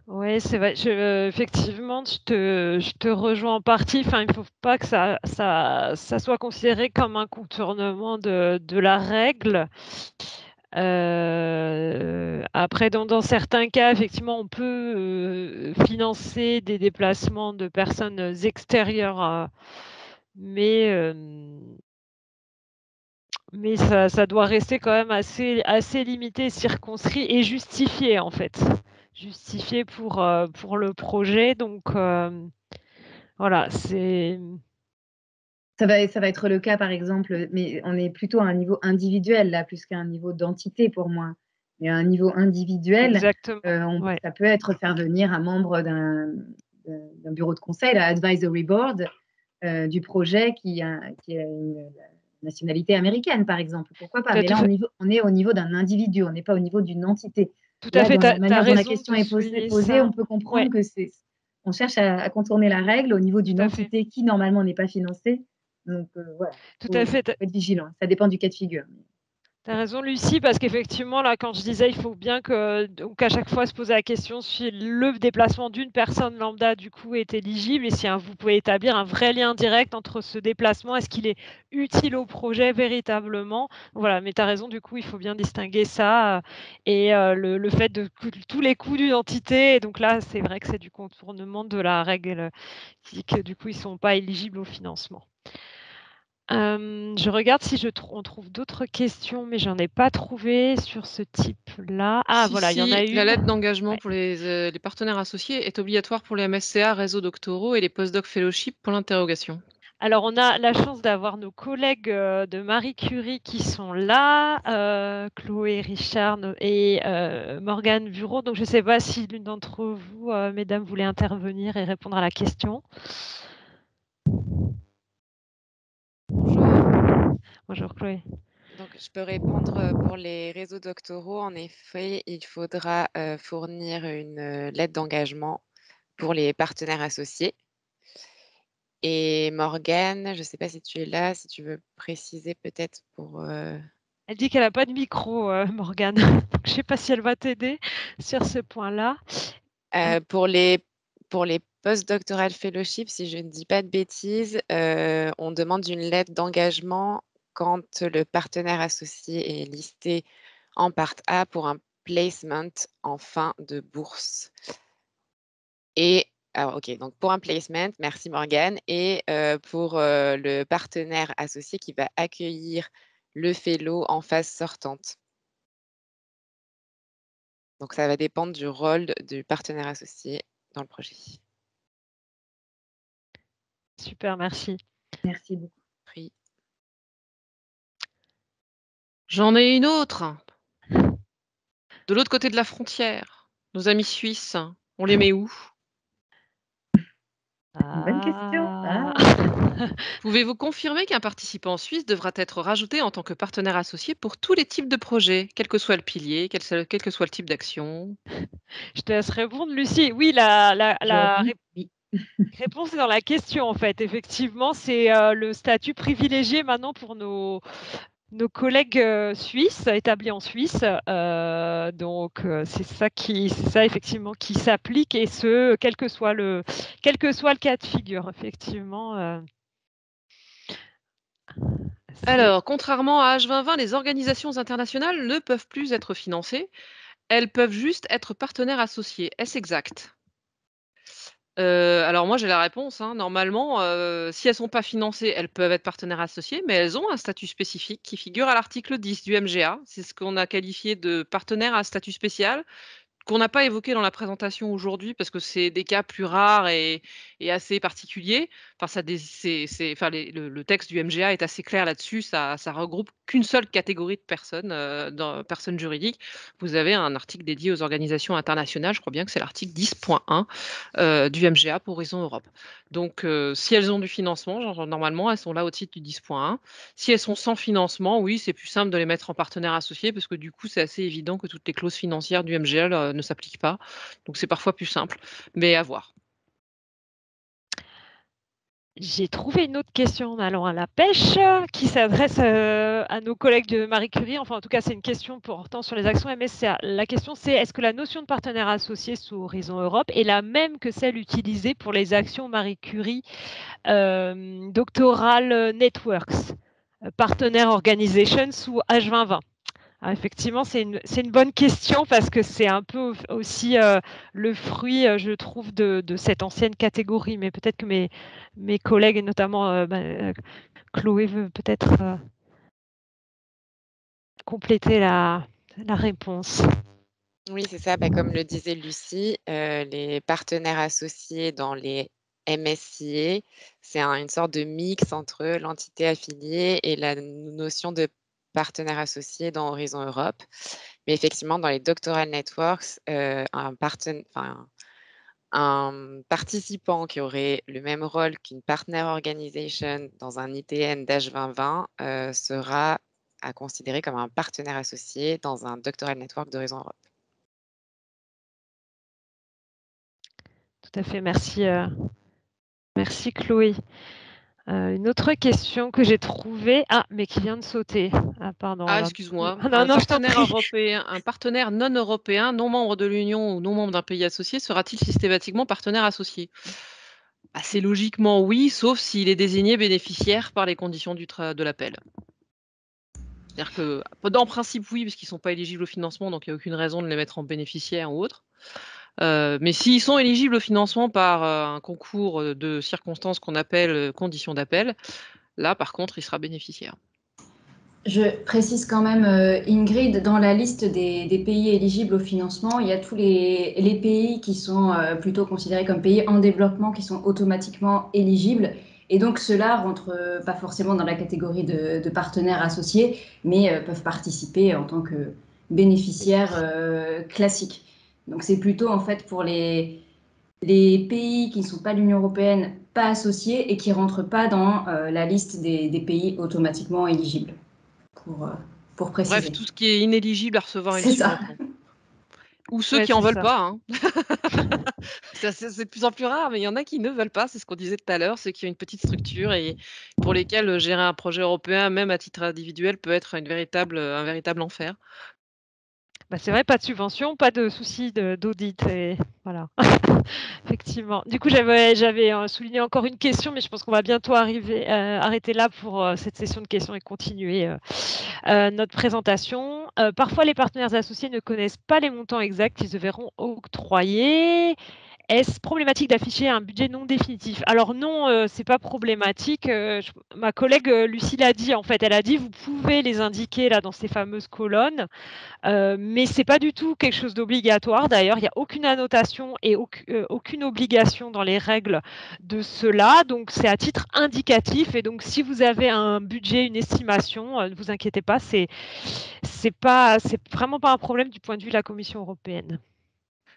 [SPEAKER 1] Oui, c'est vrai. Effectivement, je te rejoins en partie. Enfin, il ne faut pas que ça soit considéré comme un contournement de la règle. Après, dans certains cas, effectivement, on peut financer des déplacements de personnes extérieures, mais ça doit rester quand même assez limité, circonscrit et justifié, en fait. Justifié pour le projet. Donc, voilà, c'est...
[SPEAKER 4] Ça va être le cas, par exemple, mais on est plutôt à un niveau individuel, là, plus qu'à un niveau d'entité pour moi. Mais à un niveau individuel,
[SPEAKER 1] Exactement. Ouais.
[SPEAKER 4] ça peut être faire venir un membre d'un bureau de conseil, l'advisory board, du projet qui a une nationalité américaine, par exemple. Pourquoi pas? Mais là, on est au niveau d'un individu, on n'est pas au niveau d'une entité.
[SPEAKER 1] Tout
[SPEAKER 4] Là,
[SPEAKER 1] à fait,
[SPEAKER 4] dans la manière dont la
[SPEAKER 1] raison
[SPEAKER 4] question
[SPEAKER 1] de
[SPEAKER 4] est
[SPEAKER 1] souligner
[SPEAKER 4] posée,
[SPEAKER 1] ça.
[SPEAKER 4] on peut comprendre
[SPEAKER 1] Ouais,
[SPEAKER 4] que on cherche à contourner la règle au niveau d'une
[SPEAKER 1] tout à fait.
[SPEAKER 4] entité qui, normalement, n'est pas financée. Donc, voilà,
[SPEAKER 1] Tout à fait.
[SPEAKER 4] faut être vigilant. Ça dépend du cas de figure.
[SPEAKER 1] Tu as raison, Lucie, parce qu'effectivement, là, quand je disais, il faut bien qu'à chaque fois se poser la question si le déplacement d'une personne lambda, du coup, est éligible et si vous pouvez établir un vrai lien direct entre ce déplacement, est-ce qu'il est utile au projet véritablement? Voilà, mais tu as raison, du coup, il faut bien distinguer ça et le fait de tous les coûts d'une entité. Et donc là, c'est vrai que c'est du contournement de la règle qui dit que, du coup, ils ne sont pas éligibles au financement. Je regarde si on trouve d'autres questions, mais j'en ai pas trouvé sur ce type-là. Ah voilà, il y en a
[SPEAKER 2] La lettre
[SPEAKER 1] une.
[SPEAKER 2] d'engagement
[SPEAKER 1] Ouais.
[SPEAKER 2] pour les partenaires associés est obligatoire pour les MSCA, réseaux doctoraux et les postdoc fellowship pour l'interrogation.
[SPEAKER 1] Alors on a la chance d'avoir nos collègues de Marie Curie qui sont là, Chloé Richard et Morgane Bureau. Donc je ne sais pas si l'une d'entre vous, mesdames, voulait intervenir et répondre à la question.
[SPEAKER 5] Bonjour.
[SPEAKER 1] Bonjour Chloé.
[SPEAKER 5] Donc, je peux répondre pour les réseaux doctoraux. En effet, il faudra fournir une lettre d'engagement pour les partenaires associés. Et Morgane, je ne sais pas si tu es là, si tu veux préciser peut-être pour...
[SPEAKER 1] Elle dit qu'elle n'a pas de micro, Morgane. Donc, je ne sais pas si elle va t'aider sur ce point-là.
[SPEAKER 5] pour les post-doctoral fellowship, si je ne dis pas de bêtises, on demande une lettre d'engagement quand le partenaire associé est listé en part A pour un placement en fin de bourse. Et alors, ok, donc pour un placement, merci Morgane, et pour le partenaire associé qui va accueillir le fellow en phase sortante. Donc ça va dépendre du rôle du partenaire associé dans le projet.
[SPEAKER 1] Super, merci.
[SPEAKER 4] Merci beaucoup.
[SPEAKER 5] Pris.
[SPEAKER 2] J'en ai une autre. De l'autre côté de la frontière, nos amis suisses, on les met où?
[SPEAKER 4] Bonne question.
[SPEAKER 1] Ah.
[SPEAKER 2] Pouvez-vous confirmer qu'un participant suisse devra être rajouté en tant que partenaire associé pour tous les types de projets, quel que soit le pilier, quel que soit le type d'action?
[SPEAKER 1] Je te laisse répondre, Lucie. Oui, la
[SPEAKER 4] Aujourd'hui, oui.
[SPEAKER 1] réponse est dans la question, en fait. Effectivement, c'est le statut privilégié maintenant pour nos collègues suisses, établis en Suisse. Donc, c'est ça effectivement qui s'applique et quel que soit le cas de figure, effectivement.
[SPEAKER 2] Alors, contrairement à H2020, les organisations internationales ne peuvent plus être financées. Elles peuvent juste être partenaires associés. Est-ce exact? Alors moi j'ai la réponse, hein. Normalement, si elles sont pas financées, elles peuvent être partenaires associés, mais elles ont un statut spécifique qui figure à l'article 10 du MGA. C'est ce qu'on a qualifié de partenaire à statut spécial, qu'on n'a pas évoqué dans la présentation aujourd'hui parce que c'est des cas plus rares et assez particuliers. le texte du MGA est assez clair là-dessus. Ça regroupe qu'une seule catégorie de personnes, personnes juridiques. Vous avez un article dédié aux organisations internationales. Je crois bien que c'est l'article 10.1 du MGA pour Horizon Europe. Donc, si elles ont du financement, normalement, elles sont là au titre du 10.1. Si elles sont sans financement, oui, c'est plus simple de les mettre en partenaire associé parce que du coup, c'est assez évident que toutes les clauses financières du MGA ne s'appliquent pas. Donc, c'est parfois plus simple, mais à voir.
[SPEAKER 1] J'ai trouvé une autre question allant à la pêche qui s'adresse à nos collègues de Marie Curie. Enfin, en tout cas, c'est une question portant sur les actions MSCA. La question, c'est est-ce que la notion de partenaire associé sous Horizon Europe est la même que celle utilisée pour les actions Marie Curie Doctoral Networks, Partner Organization sous H2020? Ah, effectivement, c'est une bonne question parce que c'est un peu aussi le fruit, je trouve, de cette ancienne catégorie. Mais peut-être que mes collègues, et notamment Chloé, veut peut-être compléter la réponse.
[SPEAKER 5] Oui, c'est ça. Comme le disait Lucie, les partenaires associés dans les MSCA, c'est une sorte de mix entre l'entité affiliée et la notion de partenaire associé dans Horizon Europe. Mais effectivement, dans les Doctoral Networks, un participant qui aurait le même rôle qu'une partner organization dans un ITN d'H2020 sera à considérer comme un partenaire associé dans un Doctoral Network d'Horizon Europe.
[SPEAKER 1] Tout à fait, merci. Merci Chloé. Une autre question que j'ai trouvée, mais qui vient de sauter. Ah, pardon.
[SPEAKER 2] Excuse-moi.
[SPEAKER 1] Un
[SPEAKER 2] partenaire non européen, non membre de l'Union ou non membre d'un pays associé, sera-t-il systématiquement partenaire associé? Assez logiquement, oui, sauf s'il est désigné bénéficiaire par les conditions de l'appel. C'est-à-dire que, en principe, oui, parce qu'ils ne sont pas éligibles au financement, donc il n'y a aucune raison de les mettre en bénéficiaire ou autre. Mais s'ils sont éligibles au financement par un concours de circonstances qu'on appelle conditions d'appel, là, par contre, il sera bénéficiaire.
[SPEAKER 3] Je précise quand même, Ingrid, dans la liste des pays éligibles au financement, il y a tous les pays qui sont plutôt considérés comme pays en développement qui sont automatiquement éligibles. Et donc, ceux-là rentrent pas forcément dans la catégorie de partenaires associés, mais peuvent participer en tant que bénéficiaires classiques. Donc, c'est plutôt en fait pour les pays qui ne sont pas l'Union européenne, pas associés et qui ne rentrent pas dans la liste des pays automatiquement éligibles. Pour préciser.
[SPEAKER 2] Bref, tout ce qui est inéligible à recevoir une subvention. Ou ceux qui n'en veulent pas. Hein. C'est de plus en plus rare, mais il y en a qui ne veulent pas. C'est ce qu'on disait tout à l'heure, ceux qui ont une petite structure et pour lesquels gérer un projet européen, même à titre individuel, peut être un véritable enfer.
[SPEAKER 1] C'est vrai, pas de subvention, pas de souci d'audit. Voilà, effectivement. Du coup, j'avais souligné encore une question, mais je pense qu'on va bientôt arrêter là pour cette session de questions et continuer notre présentation. Parfois, les partenaires associés ne connaissent pas les montants exacts qu'ils se verront octroyer. Est-ce problématique d'afficher un budget non définitif? Alors non, c'est pas problématique. Ma collègue Lucie l'a dit, en fait. Elle a dit, vous pouvez les indiquer là dans ces fameuses colonnes, mais c'est pas du tout quelque chose d'obligatoire. D'ailleurs, il n'y a aucune annotation et aucune obligation dans les règles de cela. Donc, c'est à titre indicatif. Et donc, si vous avez un budget, une estimation, ne vous inquiétez pas, c'est vraiment pas un problème du point de vue de la Commission européenne.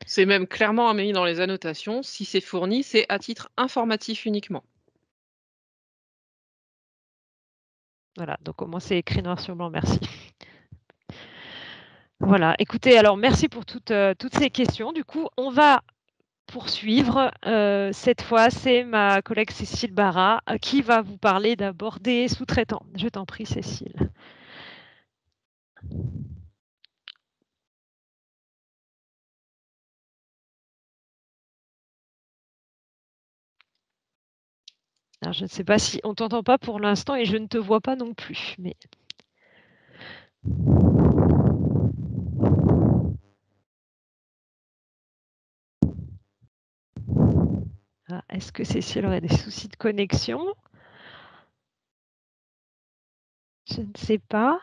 [SPEAKER 2] C'est même clairement mis dans les annotations. Si c'est fourni, c'est à titre informatif uniquement.
[SPEAKER 1] Voilà, donc au moins c'est écrit noir sur blanc, merci. Voilà, écoutez, alors merci pour toutes ces questions. Du coup, on va poursuivre. Cette fois, c'est ma collègue Cécile Barra qui va vous parler d'abord des sous-traitants. Je t'en prie, Cécile. Alors, je ne sais pas si on ne t'entend pas pour l'instant et je ne te vois pas non plus. Mais... Est-ce que Cécile aurait des soucis de connexion? Je ne sais pas.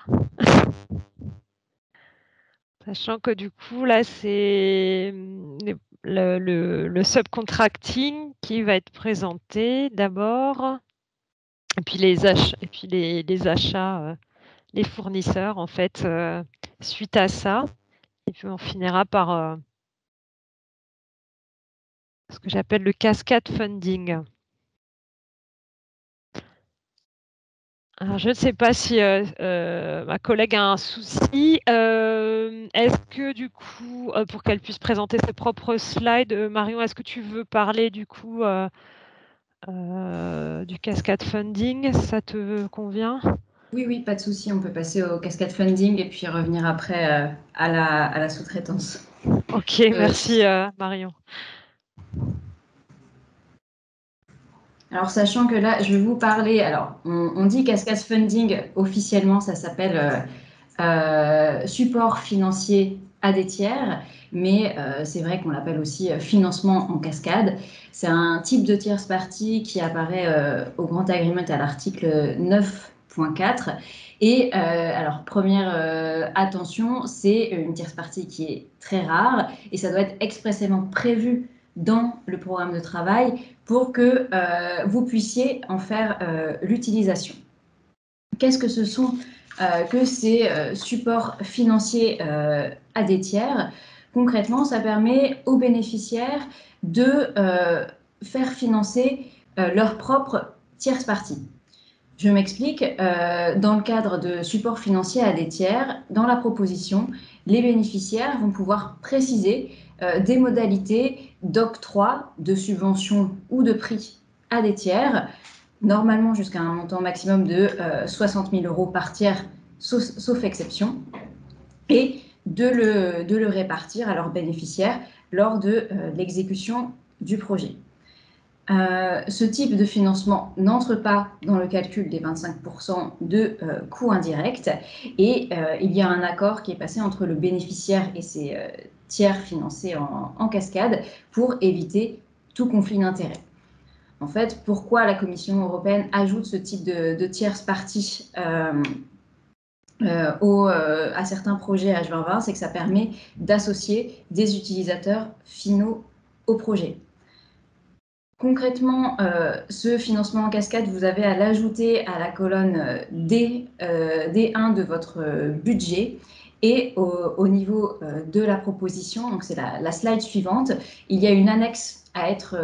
[SPEAKER 1] Sachant que du coup, là, c'est le subcontracting qui va être présenté d'abord, et puis les achats, les fournisseurs, en fait, suite à ça. Et puis on finira par ce que j'appelle le cascade funding. Alors, je ne sais pas si ma collègue a un souci. Est-ce que du coup, pour qu'elle puisse présenter ses propres slides, Marion, est-ce que tu veux parler du coup du cascade funding? Ça te convient?
[SPEAKER 3] Oui, pas de souci. On peut passer au cascade funding et puis revenir après à la sous-traitance.
[SPEAKER 1] Ok, merci Marion.
[SPEAKER 3] Alors, sachant que là, je vais vous parler. Alors, on dit cascade funding, officiellement, ça s'appelle support financier à des tiers, mais c'est vrai qu'on l'appelle aussi financement en cascade. C'est un type de tierce partie qui apparaît au Grand Agreement à l'article 9.4. Et alors, première attention, c'est une tierce partie qui est très rare et ça doit être expressément prévu dans le programme de travail pour que vous puissiez en faire l'utilisation. Qu'est-ce que ce sont que ces supports financiers à des tiers? Concrètement, ça permet aux bénéficiaires de faire financer leur propre tierce partie. Je m'explique. Dans le cadre de supports financiers à des tiers, dans la proposition, les bénéficiaires vont pouvoir préciser des modalités d'octroi, de subvention ou de prix à des tiers, normalement jusqu'à un montant maximum de 60 000 € par tiers, sauf exception, et de le répartir à leurs bénéficiaires lors de l'exécution du projet. Ce type de financement n'entre pas dans le calcul des 25% de coûts indirects et il y a un accord qui est passé entre le bénéficiaire et ses tiers financés en cascade pour éviter tout conflit d'intérêts. En fait, pourquoi la Commission européenne ajoute ce type de tierce partie à certains projets H2020, c'est que ça permet d'associer des utilisateurs finaux au projet. Concrètement, ce financement en cascade, vous avez à l'ajouter à la colonne D1 de votre budget. Et au niveau de la proposition, donc c'est la slide suivante, il y a une annexe à être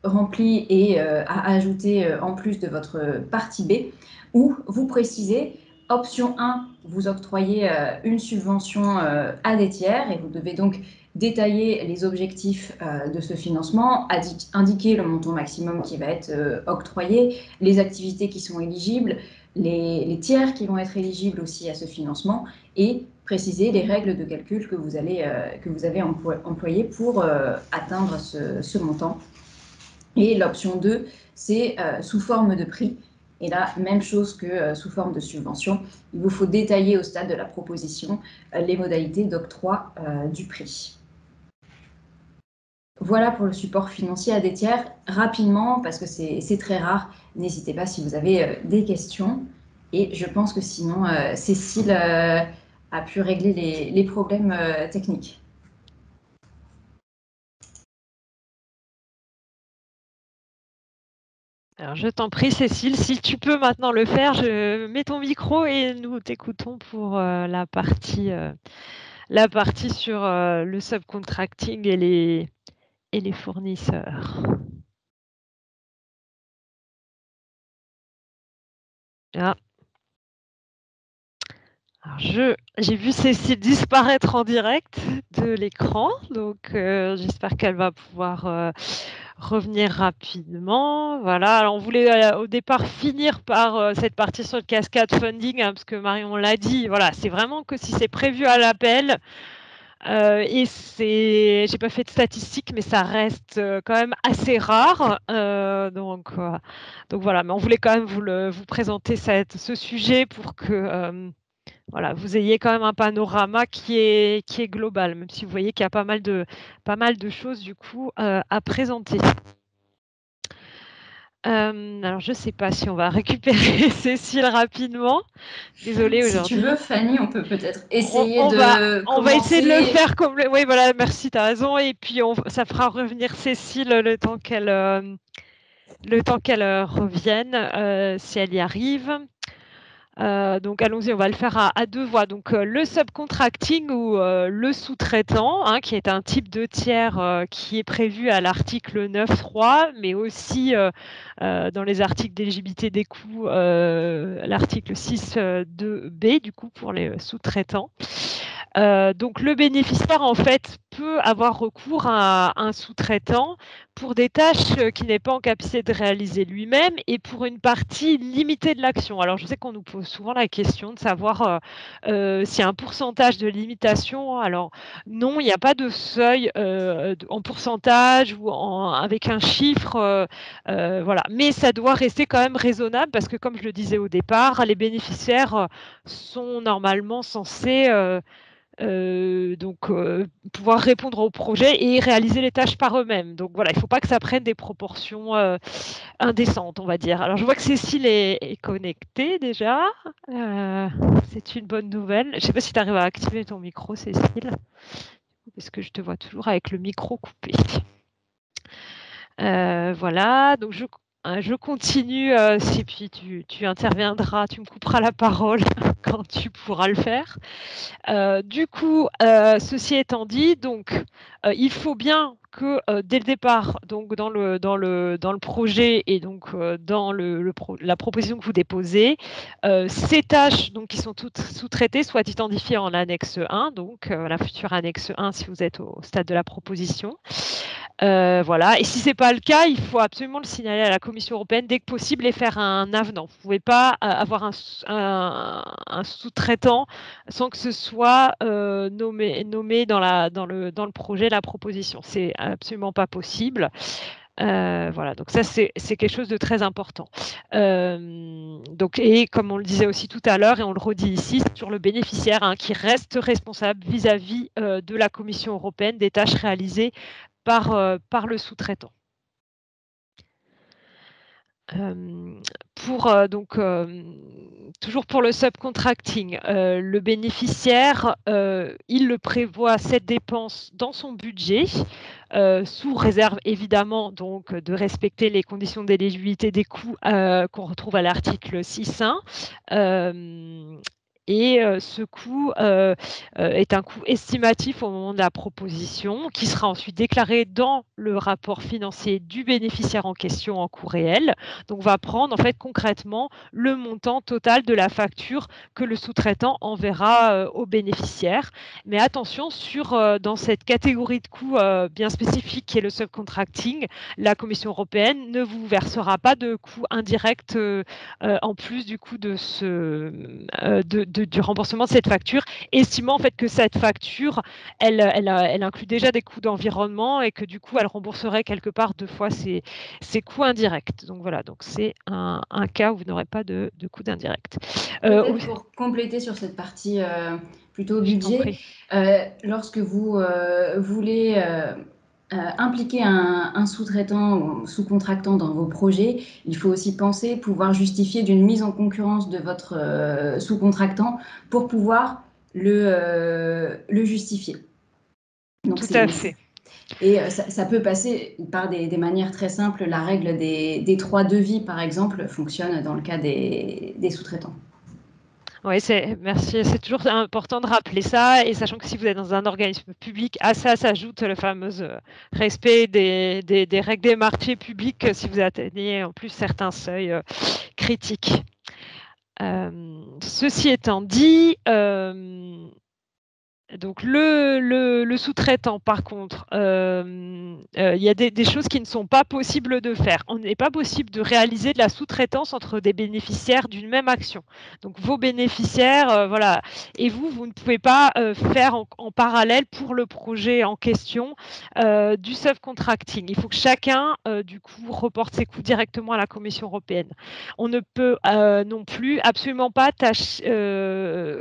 [SPEAKER 3] remplie et à ajouter en plus de votre partie B, où vous précisez, option 1, vous octroyez une subvention à des tiers et vous devez donc détailler les objectifs de ce financement, indiquer le montant maximum qui va être octroyé, les activités qui sont éligibles, les tiers qui vont être éligibles aussi à ce financement et préciser les règles de calcul que vous avez employées pour atteindre ce montant. Et l'option 2, c'est sous forme de prix. Et là, même chose que sous forme de subvention, il vous faut détailler au stade de la proposition les modalités d'octroi du prix. Voilà pour le support financier à des tiers. Rapidement, parce que c'est très rare, n'hésitez pas si vous avez des questions. Et je pense que sinon, Cécile a pu régler les problèmes techniques.
[SPEAKER 1] Alors, je t'en prie, Cécile, si tu peux maintenant le faire, je mets ton micro et nous t'écoutons pour la partie sur le subcontracting et les fournisseurs. Ah. Alors j'ai vu Cécile disparaître en direct de l'écran, donc j'espère qu'elle va pouvoir revenir rapidement. Voilà, alors on voulait au départ finir par cette partie sur le cascade funding, hein, parce que Marion l'a dit, voilà, c'est vraiment que si c'est prévu à l'appel. Et j'ai pas fait de statistiques, mais ça reste quand même assez rare. Donc voilà, mais on voulait quand même vous présenter ce sujet pour que voilà, vous ayez quand même un panorama qui est global, même si vous voyez qu'il y a pas mal de choses du coup à présenter. Alors, je ne sais pas si on va récupérer Cécile rapidement. Désolée
[SPEAKER 3] Si tu
[SPEAKER 1] aujourd'hui.
[SPEAKER 3] veux, Fanny, on peut peut-être essayer
[SPEAKER 1] On
[SPEAKER 3] de
[SPEAKER 1] va essayer de le
[SPEAKER 3] commencer.
[SPEAKER 1] faire comme... Oui, voilà, merci, tu as raison. Et puis, ça fera revenir Cécile le temps qu'elle revienne, si elle y arrive. Donc allons-y, on va le faire à deux voix. Donc le subcontracting ou le sous-traitant, hein, qui est un type de tiers qui est prévu à l'article 9.3, mais aussi dans les articles d'éligibilité des coûts, l'article 6.2b du coup pour les sous-traitants. Donc le bénéficiaire en fait peut avoir recours à un sous-traitant pour des tâches qu'il n'est pas en capacité de réaliser lui-même et pour une partie limitée de l'action. Alors je sais qu'on nous pose souvent la question de savoir s'il y a un pourcentage de limitation. Alors non, il n'y a pas de seuil en pourcentage ou avec un chiffre. Voilà. Mais ça doit rester quand même raisonnable parce que comme je le disais au départ, les bénéficiaires sont normalement censés pouvoir répondre au projet et réaliser les tâches par eux-mêmes. Donc voilà, il ne faut pas que ça prenne des proportions indécentes, on va dire. Alors je vois que Cécile est connectée déjà. C'est une bonne nouvelle. Je ne sais pas si tu arrives à activer ton micro, Cécile, parce que je te vois toujours avec le micro coupé. Voilà, donc je continue, si puis tu interviendras, tu me couperas la parole quand tu pourras le faire. Du coup, ceci étant dit, donc il faut bien que dès le départ, donc dans le projet et donc dans la proposition que vous déposez, ces tâches donc qui sont toutes sous-traitées soient identifiées en annexe 1, donc la future annexe 1 si vous êtes au stade de la proposition. Voilà. Et si ce n'est pas le cas, il faut absolument le signaler à la Commission européenne dès que possible et faire un avenant. Vous ne pouvez pas avoir un sous-traitant sans que ce soit nommé dans le projet, la proposition. C'est absolument pas possible. Voilà, donc ça c'est quelque chose de très important. Et comme on le disait aussi tout à l'heure et on le redit ici, sur le bénéficiaire qui reste responsable vis-à-vis de la Commission européenne des tâches réalisées par le sous-traitant. Toujours pour le subcontracting, le bénéficiaire, il le prévoit cette dépense dans son budget, sous réserve évidemment donc de respecter les conditions d'éligibilité des coûts qu'on retrouve à l'article 6.1. Et ce coût est un coût estimatif au moment de la proposition qui sera ensuite déclaré dans le rapport financier du bénéficiaire en question en coût réel. Donc, on va prendre en fait concrètement le montant total de la facture que le sous-traitant enverra au bénéficiaire. Mais attention, dans cette catégorie de coûts bien spécifique qui est le subcontracting, la Commission européenne ne vous versera pas de coûts indirects en plus du coût de du remboursement de cette facture, estimant en fait que cette facture, elle inclut déjà des coûts d'environnement et que du coup, elle rembourserait quelque part deux fois ses coûts indirects. Donc voilà, donc c'est un cas où vous n'aurez pas de coûts d'indirect.
[SPEAKER 3] Peut-être pour compléter sur cette partie plutôt budget, lorsque vous voulez impliquer un sous-traitant ou sous-contractant dans vos projets, il faut aussi penser pouvoir justifier d'une mise en concurrence de votre sous-contractant pour pouvoir le justifier. Donc,
[SPEAKER 1] tout à fait.
[SPEAKER 3] Et ça peut passer par des manières très simples. La règle des 3 devis, par exemple, fonctionne dans le cas des sous-traitants.
[SPEAKER 1] Oui, merci. C'est toujours important de rappeler ça, et sachant que si vous êtes dans un organisme public, à ça s'ajoute le fameux respect des règles des marchés publics si vous atteignez en plus certains seuils critiques. Ceci étant dit, donc le sous-traitant, par contre, il y a des choses qui ne sont pas possibles de faire. On n'est pas possible de réaliser de la sous-traitance entre des bénéficiaires d'une même action. Donc vos bénéficiaires, voilà, et vous ne pouvez pas faire en parallèle pour le projet en question du subcontracting. Il faut que chacun, du coup, reporte ses coûts directement à la Commission européenne. On ne peut non plus absolument pas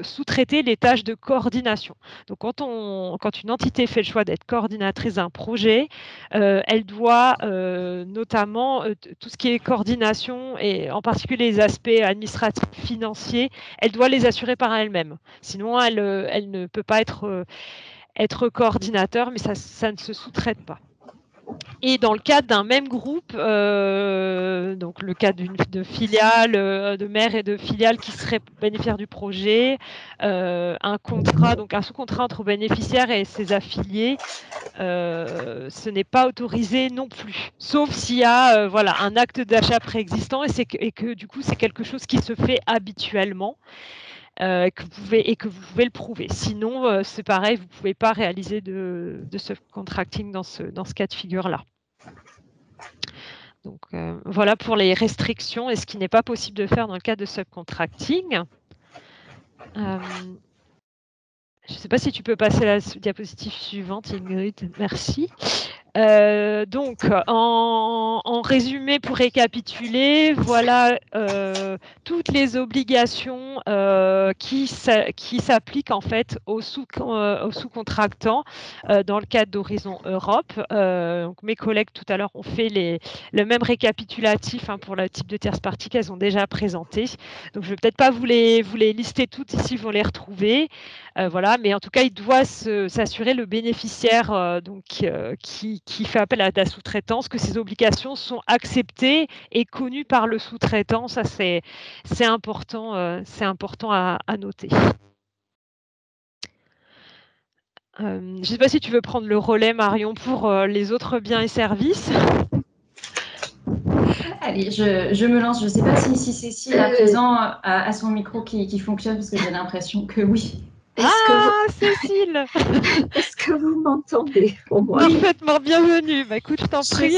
[SPEAKER 1] sous-traiter les tâches de coordination. Donc, quand une entité fait le choix d'être coordinatrice d'un projet, elle doit notamment tout ce qui est coordination et en particulier les aspects administratifs, financiers, elle doit les assurer par elle-même. Sinon, elle ne peut pas être coordinateur, mais ça ne se sous-traite pas. Et dans le cadre d'un même groupe, donc le cas de filiales, de mères et de filiales qui seraient bénéficiaires du projet, un contrat, donc un sous-contrat entre bénéficiaires et ses affiliés, ce n'est pas autorisé non plus, sauf s'il y a voilà, un acte d'achat préexistant et que du coup c'est quelque chose qui se fait habituellement. Que vous pouvez le prouver. Sinon, c'est pareil, vous ne pouvez pas réaliser de subcontracting dans ce cas de figure-là. Donc, voilà pour les restrictions et ce qui n'est pas possible de faire dans le cas de subcontracting. Je ne sais pas si tu peux passer à la diapositive suivante, Ingrid. Merci. Donc, en résumé, pour récapituler, voilà toutes les obligations qui s'appliquent en fait aux sous-contractants dans le cadre d'Horizon Europe. Donc, mes collègues tout à l'heure ont fait le même récapitulatif pour le type de tierce partie qu'elles ont déjà présenté. Donc, je ne vais peut-être pas vous les lister toutes ici, vous les retrouver. Voilà, mais en tout cas, il doit s'assurer le bénéficiaire qui fait appel à la sous-traitance que ces obligations sont acceptées et connues par le sous-traitant. Ça, c'est important, à noter. Je ne sais pas si tu veux prendre le relais, Marion, pour les autres biens et services.
[SPEAKER 3] Allez, je me lance. Je ne sais pas si Cécile à présent a son micro qui fonctionne, parce que j'ai l'impression que oui.
[SPEAKER 1] Cécile.
[SPEAKER 6] Est-ce que vous m'entendez pour moi?
[SPEAKER 1] Parfaitement, bienvenue. Bah, écoute, je t'en prie.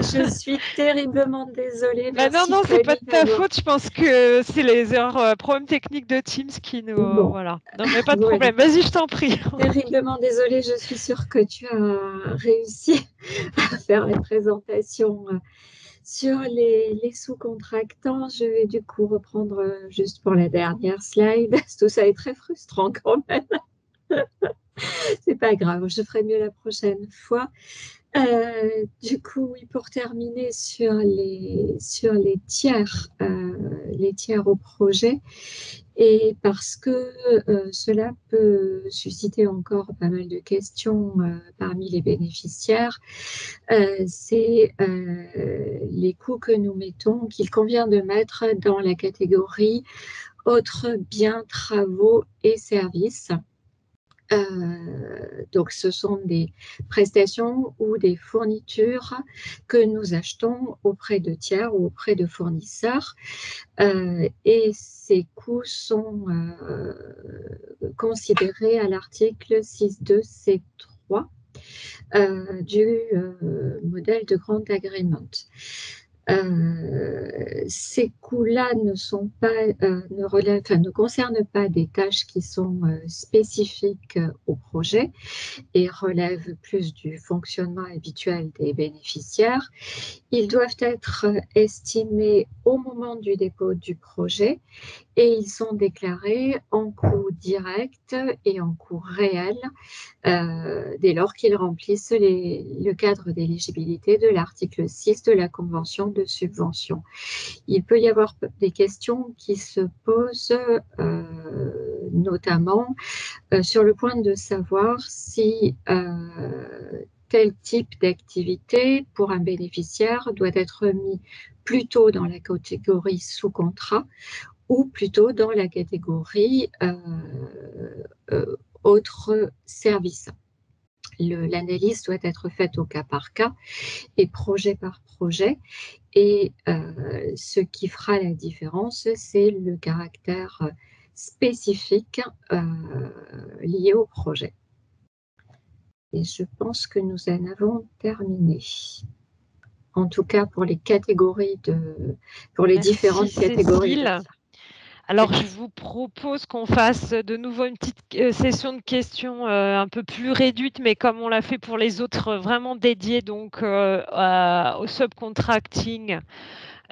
[SPEAKER 6] Je suis terriblement désolée.
[SPEAKER 1] Non, c'est pas de ta faute. Je pense que c'est les erreurs, problèmes techniques de Teams qui nous... voilà. Non, mais pas de problème. Vas-y, je t'en prie.
[SPEAKER 6] Terriblement désolée. Je suis sûre que tu as réussi à faire la présentation sur les sous-contractants. Je vais du coup reprendre juste pour la dernière slide. Tout ça est très frustrant quand même. C'est pas grave, je ferai mieux la prochaine fois. Du coup, oui, pour terminer sur les tiers au projet, et parce que cela peut susciter encore pas mal de questions parmi les bénéficiaires, c'est les coûts que nous mettons, qu'il convient de mettre dans la catégorie autres biens, travaux et services. Donc, ce sont des prestations ou des fournitures que nous achetons auprès de tiers ou auprès de fournisseurs. Et ces coûts sont considérés à l'article 6.2C3 du modèle de Grant Agreement. Ces coûts-là ne concernent pas des tâches qui sont spécifiques au projet et relèvent plus du fonctionnement habituel des bénéficiaires. Ils doivent être estimés au moment du dépôt du projet et ils sont déclarés en coût direct et en coût réel dès lors qu'ils remplissent le cadre d'éligibilité de l'article 6 de la Convention de subvention. Il peut y avoir des questions qui se posent notamment sur le point de savoir si tel type d'activité pour un bénéficiaire doit être mis plutôt dans la catégorie sous contrat ou plutôt dans la catégorie autres services. L'analyse doit être faite au cas par cas et projet par projet. Et ce qui fera la différence, c'est le caractère spécifique lié au projet. Et je pense que nous en avons terminé. En tout cas, pour les catégories pour les différentes catégories.
[SPEAKER 1] Cécile. Alors, je vous propose qu'on fasse de nouveau une petite session de questions un peu plus réduite, mais comme on l'a fait pour les autres, vraiment dédiées donc au subcontracting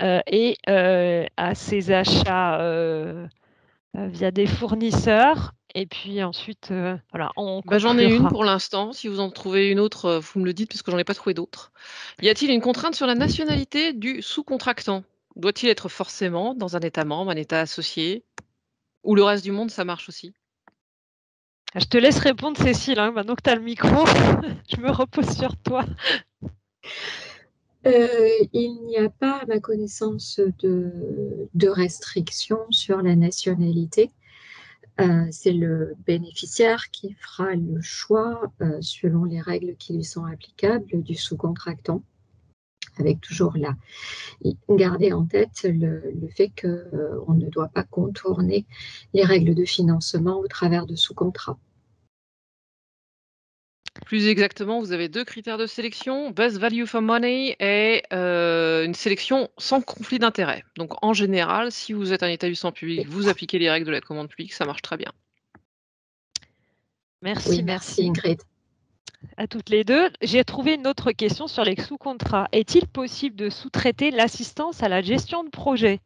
[SPEAKER 1] et à ces achats via des fournisseurs. Et puis ensuite, voilà, on
[SPEAKER 2] J'en ai une
[SPEAKER 1] conclura.
[SPEAKER 2] pour l'instant. Si vous en trouvez une autre, vous me le dites parce que j'en ai pas trouvé d'autres. Y a-t-il une contrainte sur la nationalité du sous-contractant? Doit-il être forcément dans un État membre, un État associé? Ou le reste du monde, ça marche aussi?
[SPEAKER 1] Je te laisse répondre, Cécile, hein, maintenant que tu as le micro, je me repose sur toi.
[SPEAKER 6] Il n'y a pas, à ma connaissance, de restrictions sur la nationalité. C'est le bénéficiaire qui fera le choix, selon les règles qui lui sont applicables, du sous-contractant, avec toujours garder en tête le fait qu'on ne doit pas contourner les règles de financement au travers de sous-contrats.
[SPEAKER 2] Plus exactement, vous avez 2 critères de sélection, best value for money et une sélection sans conflit d'intérêts. Donc en général, si vous êtes un établissement public, vous appliquez les règles de la commande publique, ça marche très bien.
[SPEAKER 1] Merci,
[SPEAKER 6] Oui, merci Ingrid.
[SPEAKER 1] À toutes les deux. J'ai trouvé une autre question sur les sous-contrats. Est-il possible de sous-traiter l'assistance à la gestion de projet,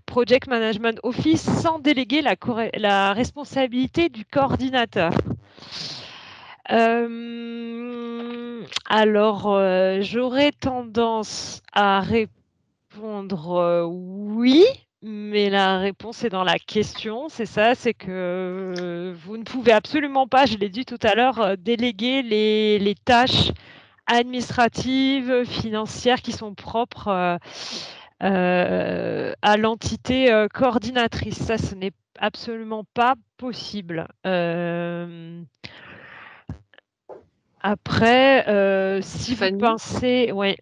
[SPEAKER 1] Project Management Office, sans déléguer la responsabilité du coordinateur? Alors, j'aurais tendance à répondre oui, mais la réponse est dans la question, c'est ça, c'est que vous ne pouvez absolument pas, je l'ai dit tout à l'heure, déléguer les tâches administratives, financières qui sont propres à l'entité coordinatrice. Ça, ce n'est absolument pas possible. Après, si vous
[SPEAKER 2] Fanny?
[SPEAKER 1] pensez... Ouais.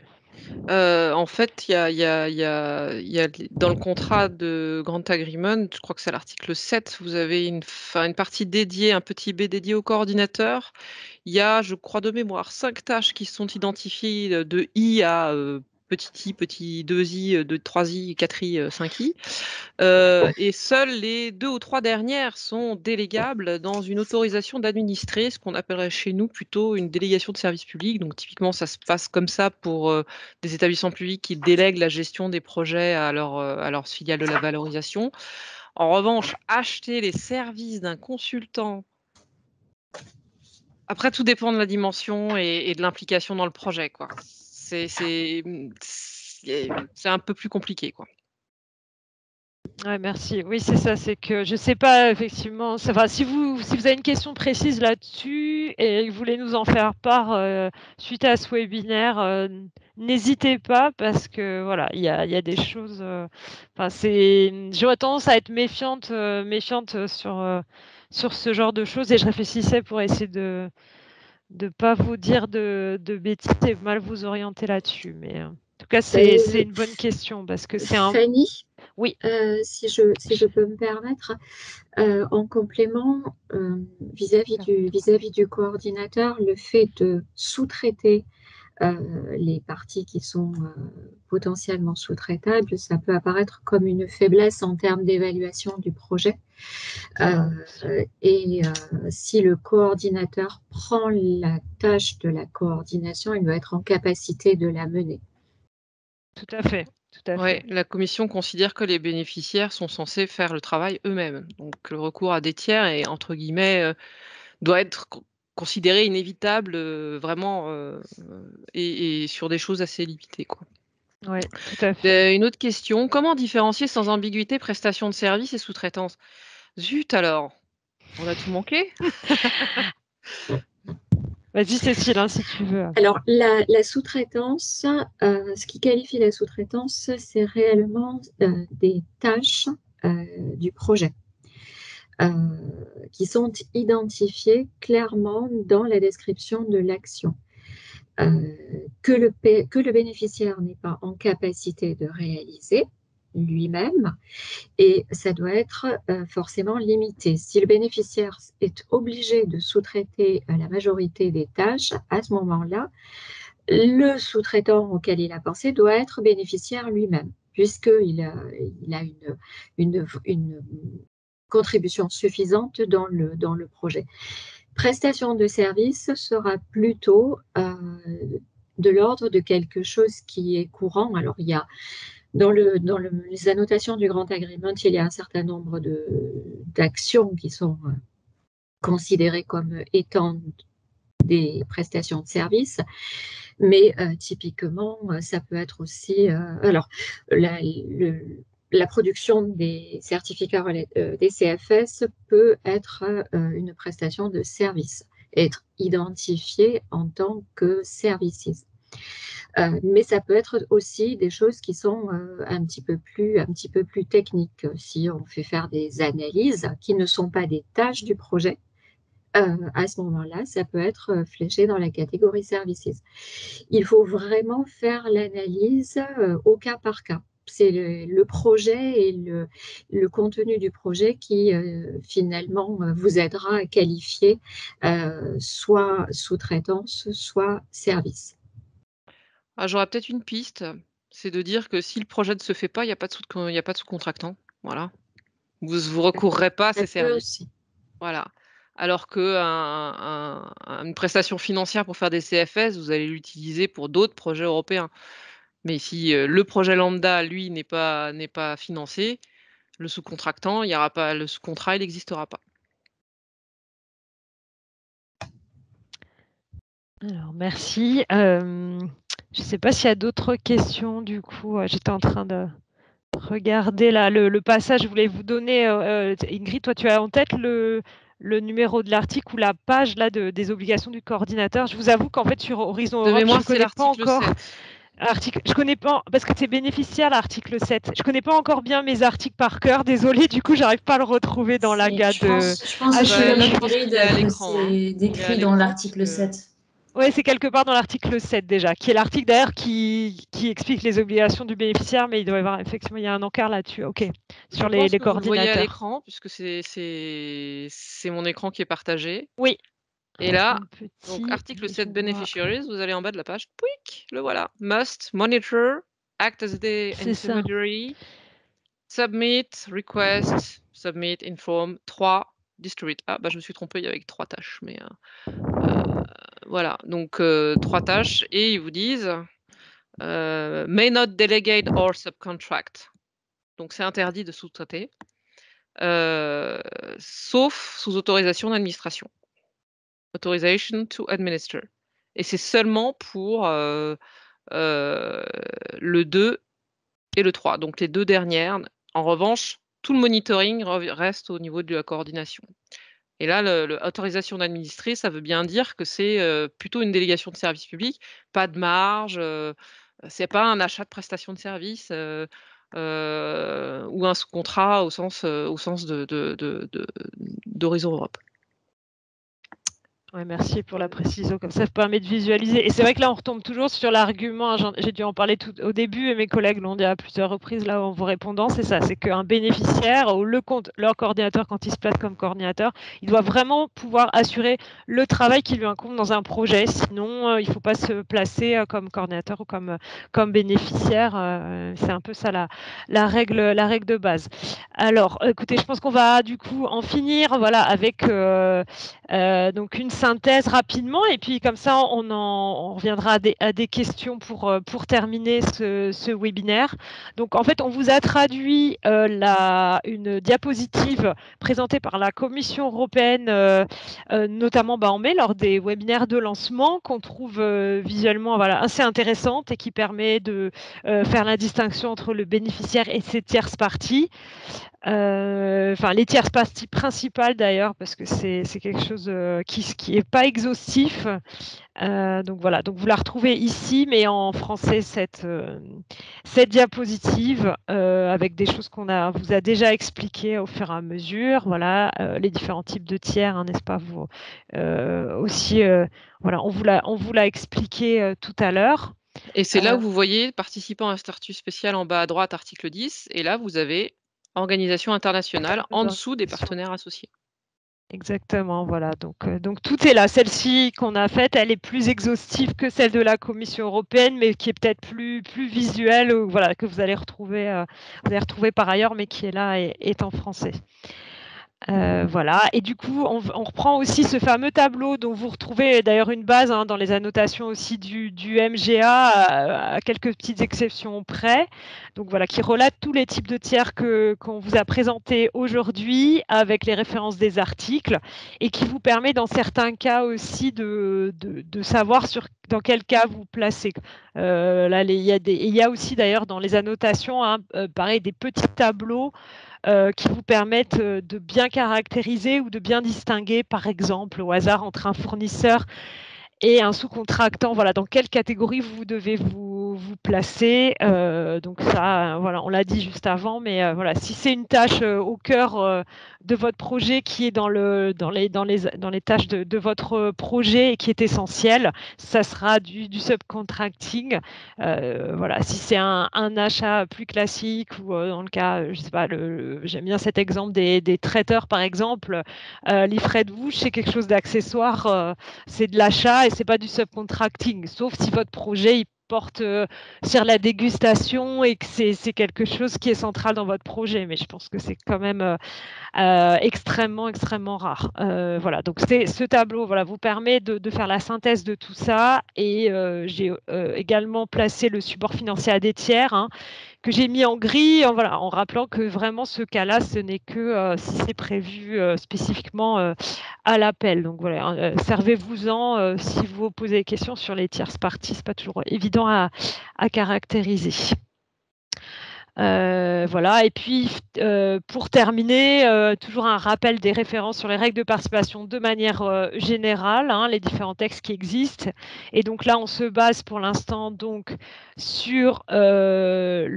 [SPEAKER 2] En fait, il y a dans le contrat de Grant Agreement, je crois que c'est à l'article 7, vous avez une partie dédiée, un petit B dédié au coordinateur. Il y a, je crois de mémoire, 5 tâches qui sont identifiées de I à petit i, petit 2i, 3i, 4i, 5i. Et seules les 2 ou 3 dernières sont délégables dans une autorisation d'administrer, ce qu'on appellerait chez nous plutôt une délégation de service public. Donc typiquement, ça se passe comme ça pour des établissements publics qui délèguent la gestion des projets à leurs filiales de la valorisation. En revanche, acheter les services d'un consultant, après tout dépend de la dimension et de l'implication dans le projet, quoi. C'est un peu plus compliqué, quoi.
[SPEAKER 1] Ouais, merci. Oui, c'est ça, c'est que je ne sais pas effectivement, enfin, si vous avez une question précise là-dessus et que vous voulez nous en faire part suite à ce webinaire, n'hésitez pas parce que voilà, il y a des choses, j'aurais tendance à être méfiante sur ce genre de choses et je réfléchissais pour essayer de ne pas vous dire de bêtises et mal vous orienter là-dessus. Mais en tout cas, c'est une bonne question parce que c'est un...
[SPEAKER 6] Fanny,
[SPEAKER 1] Oui.
[SPEAKER 6] si je peux me permettre, en complément, vis-à-vis du coordinateur, le fait de sous-traiter les parties qui sont potentiellement sous-traitables, ça peut apparaître comme une faiblesse en termes d'évaluation du projet. Si le coordinateur prend la tâche de la coordination, il doit être en capacité de la mener.
[SPEAKER 1] Tout à fait. Tout à
[SPEAKER 2] Ouais,
[SPEAKER 1] fait.
[SPEAKER 2] la commission considère que les bénéficiaires sont censés faire le travail eux-mêmes. Donc le recours à des tiers est, entre guillemets, doit être considéré inévitable, vraiment, et sur des choses assez limitées, quoi.
[SPEAKER 1] Oui, tout à fait.
[SPEAKER 2] Une autre question, comment différencier sans ambiguïté prestation de service et sous-traitance? Zut alors! On a tout manqué?
[SPEAKER 1] Vas-y Cécile, hein, si tu veux.
[SPEAKER 6] Alors, la sous-traitance, ce qui qualifie la sous-traitance, c'est réellement des tâches du projet qui sont identifiées clairement dans la description de l'action. Que le bénéficiaire n'est pas en capacité de réaliser lui-même, et ça doit être forcément limité. Si le bénéficiaire est obligé de sous-traiter la majorité des tâches, à ce moment-là, le sous-traitant auquel il a pensé doit être bénéficiaire lui-même, puisqu'il a une contribution suffisante dans le projet. Prestation de service sera plutôt de l'ordre de quelque chose qui est courant. Alors, il y a Dans les annotations du Grant Agreement, il y a un certain nombre d'actions qui sont considérées comme étant des prestations de services, mais typiquement, ça peut être aussi... alors, la production des certificats des CFS peut être une prestation de service, être identifiée en tant que services. Mais ça peut être aussi des choses qui sont un petit peu plus techniques. Si on fait faire des analyses qui ne sont pas des tâches du projet, à ce moment-là, ça peut être fléché dans la catégorie services. Il faut vraiment faire l'analyse au cas par cas. C'est le projet et le contenu du projet qui finalement vous aidera à qualifier soit sous-traitance, soit service.
[SPEAKER 2] Ah, j'aurais peut-être une piste, c'est de dire que si le projet ne se fait pas, il n'y a pas de sous-contractant. Voilà. Vous recourrez pas à ces services.
[SPEAKER 6] Aussi.
[SPEAKER 2] Voilà. Alors que une prestation financière pour faire des CFS, vous allez l'utiliser pour d'autres projets européens. Mais si le projet lambda, lui, n'est pas financé, le sous-contractant, il y aura pas, le sous-contrat, il n'existera pas.
[SPEAKER 1] Alors, merci. Je ne sais pas s'il y a d'autres questions. Du coup, j'étais en train de regarder là, le passage. Je voulais vous donner, Ingrid, toi, tu as en tête le numéro de l'article ou la page là, des obligations du coordinateur. Je vous avoue qu'en fait, sur Horizon
[SPEAKER 2] De
[SPEAKER 1] Europe,
[SPEAKER 2] mémoire,
[SPEAKER 1] je ne
[SPEAKER 2] c'est
[SPEAKER 1] connais pas
[SPEAKER 2] l'article
[SPEAKER 1] encore.
[SPEAKER 2] 7.
[SPEAKER 1] Je connais pas, parce que c'est bénéficiaire l'article 7. Je connais pas encore bien mes articles par cœur, désolée, du coup j'arrive pas à le retrouver dans la gamme de...
[SPEAKER 3] Je pense
[SPEAKER 1] Ah,
[SPEAKER 3] que
[SPEAKER 1] je-
[SPEAKER 3] c'est
[SPEAKER 2] là, je pense qu'il est à l'écran,
[SPEAKER 3] c'est
[SPEAKER 2] hein. Il est à
[SPEAKER 3] décrit
[SPEAKER 2] l'écran
[SPEAKER 3] dans l'article
[SPEAKER 2] parce que-
[SPEAKER 3] 7.
[SPEAKER 1] Ouais, c'est quelque part dans l'article 7 déjà, qui est l'article d'ailleurs qui explique les obligations du bénéficiaire, mais il doit y avoir, effectivement, il y a un encart là-dessus, ok, sur
[SPEAKER 2] Je pense
[SPEAKER 1] les
[SPEAKER 2] que vous le voyez à
[SPEAKER 1] coordinateurs.
[SPEAKER 2] l'écran, puisque c'est mon écran qui est partagé.
[SPEAKER 1] Oui.
[SPEAKER 2] Et là,
[SPEAKER 1] Un petit,
[SPEAKER 2] donc article
[SPEAKER 1] je
[SPEAKER 2] 7
[SPEAKER 1] vois.
[SPEAKER 2] beneficiaries, vous allez en bas de la page, pouic, le voilà. Must monitor, act as the
[SPEAKER 1] C'est ça.
[SPEAKER 2] intermediary, submit, request, submit, inform, 3, distribute. Ah, bah je me suis trompée, il y avait 3 tâches, mais voilà, donc 3 tâches, et ils vous disent may not delegate or subcontract. Donc c'est interdit de sous-traiter, sauf sous autorisation d'administration. Authorization to administer. Et c'est seulement pour le 2 et le 3, donc les 2 dernières. En revanche, tout le monitoring reste au niveau de la coordination. Et là, l'autorisation d'administrer, ça veut bien dire que c'est plutôt une délégation de service public, pas de marge, c'est pas un achat de prestation de service ou un sous-contrat au sens d'Horizon Europe.
[SPEAKER 1] Ouais, merci pour la précision, comme ça permet de visualiser. Et c'est vrai que là, on retombe toujours sur l'argument, j'ai dû en parler tout au début, et mes collègues l'ont dit à plusieurs reprises là en vous répondant, c'est ça, c'est qu'un bénéficiaire ou leur coordinateur, quand il se place comme coordinateur, il doit vraiment pouvoir assurer le travail qui lui incombe dans un projet, sinon il ne faut pas se placer comme coordinateur ou comme bénéficiaire. C'est un peu ça la règle de base. Alors, écoutez, je pense qu'on va du coup en finir voilà, avec donc une synthèse rapidement, et puis comme ça, on reviendra à des questions pour terminer ce webinaire. Donc en fait, on vous a traduit une diapositive présentée par la Commission européenne, notamment en mai, lors des webinaires de lancement, qu'on trouve visuellement assez intéressante et qui permet de faire la distinction entre le bénéficiaire et ses tierces parties. Les tierces parties principales d'ailleurs, parce que c'est quelque chose qui n'est pas exhaustif. Donc voilà, donc vous la retrouvez ici, mais en français, cette diapositive, avec des choses qu'on vous a déjà expliquées au fur et à mesure. Voilà, les différents types de tiers, hein, n'est-ce pas, vous aussi, voilà, on vous l'a expliqué tout à l'heure.
[SPEAKER 2] Et c'est là où vous voyez participant à un statut spécial en bas à droite, article 10, et là vous avez organisation internationale en dessous des partenaires associés.
[SPEAKER 1] Exactement, voilà. Donc tout est là. Celle-ci qu'on a faite, elle est plus exhaustive que celle de la Commission européenne, mais qui est peut-être plus visuelle, voilà, que vous allez retrouver par ailleurs, mais qui est là et est en français. Voilà, et du coup, on reprend aussi ce fameux tableau dont vous retrouvez d'ailleurs une base dans les annotations aussi du MGA, à quelques petites exceptions près. Donc voilà, qui relate tous les types de tiers qu'on vous a présentés aujourd'hui avec les références des articles et qui vous permet dans certains cas aussi de savoir dans quel cas vous placez. Là, il y a aussi d'ailleurs dans les annotations, pareil, des petits tableaux qui vous permettent de bien caractériser ou de bien distinguer, par exemple, au hasard, entre un fournisseur et un sous-contractant. Voilà, dans quelle catégorie vous devez vous placer. Donc ça, voilà, on l'a dit juste avant, mais voilà, si c'est une tâche au cœur de votre projet qui est dans les tâches de votre projet et qui est essentielle, ça sera du subcontracting. Voilà, si c'est un achat plus classique ou dans le cas, je sais pas, j'aime bien cet exemple des traiteurs par exemple, les frais de bouche, c'est quelque chose d'accessoire, c'est de l'achat et c'est pas du subcontracting, sauf si votre projet il porte sur la dégustation et que c'est quelque chose qui est central dans votre projet. Mais je pense que c'est quand même extrêmement rare. Voilà, donc ce tableau vous permet de faire la synthèse de tout ça. Et j'ai également placé le support financier à des tiers, que j'ai mis en gris, en rappelant que vraiment ce cas-là, ce n'est que si c'est prévu spécifiquement à l'appel. Donc voilà, servez-vous-en si vous vous posez des questions sur les tierces parties, c'est pas toujours évident à caractériser. Voilà, et puis pour terminer, toujours un rappel des références sur les règles de participation de manière générale, les différents textes qui existent. Et donc là, on se base pour l'instant donc sur la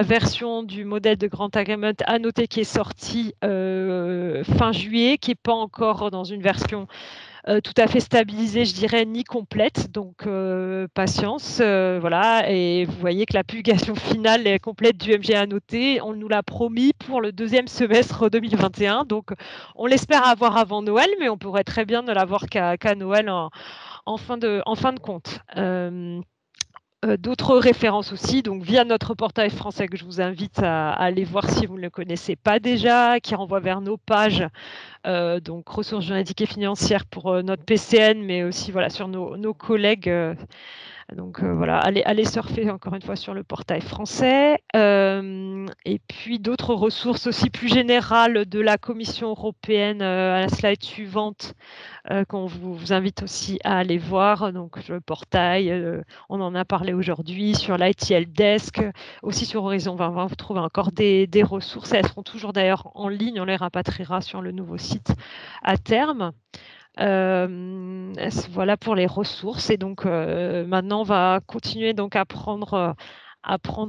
[SPEAKER 1] version du modèle de Grant Agreement annoté qui est sorti fin juillet, qui n'est pas encore dans une version tout à fait stabilisée, je dirais, ni complète. Donc, patience. Voilà. Et vous voyez que la publication finale est complète du MGA annoté. On nous l'a promis pour le deuxième semestre 2021. Donc, on l'espère avoir avant Noël, mais on pourrait très bien ne l'avoir qu'à Noël en fin de compte. D'autres références aussi, donc via notre portail français que je vous invite à aller voir si vous ne le connaissez pas déjà, qui renvoie vers nos pages, donc ressources juridiques et financières pour notre PCN, mais aussi voilà, sur nos collègues. Donc voilà, allez surfer encore une fois sur le portail français. Et puis d'autres ressources aussi plus générales de la Commission européenne à la slide suivante, qu'on vous invite aussi à aller voir. Donc le portail, on en a parlé aujourd'hui, sur l'ITL Desk, aussi sur Horizon 2020, vous trouvez encore des ressources. Elles seront toujours d'ailleurs en ligne, on les rapatriera sur le nouveau site à terme. Voilà pour les ressources. Et donc maintenant, on va continuer donc à apprendre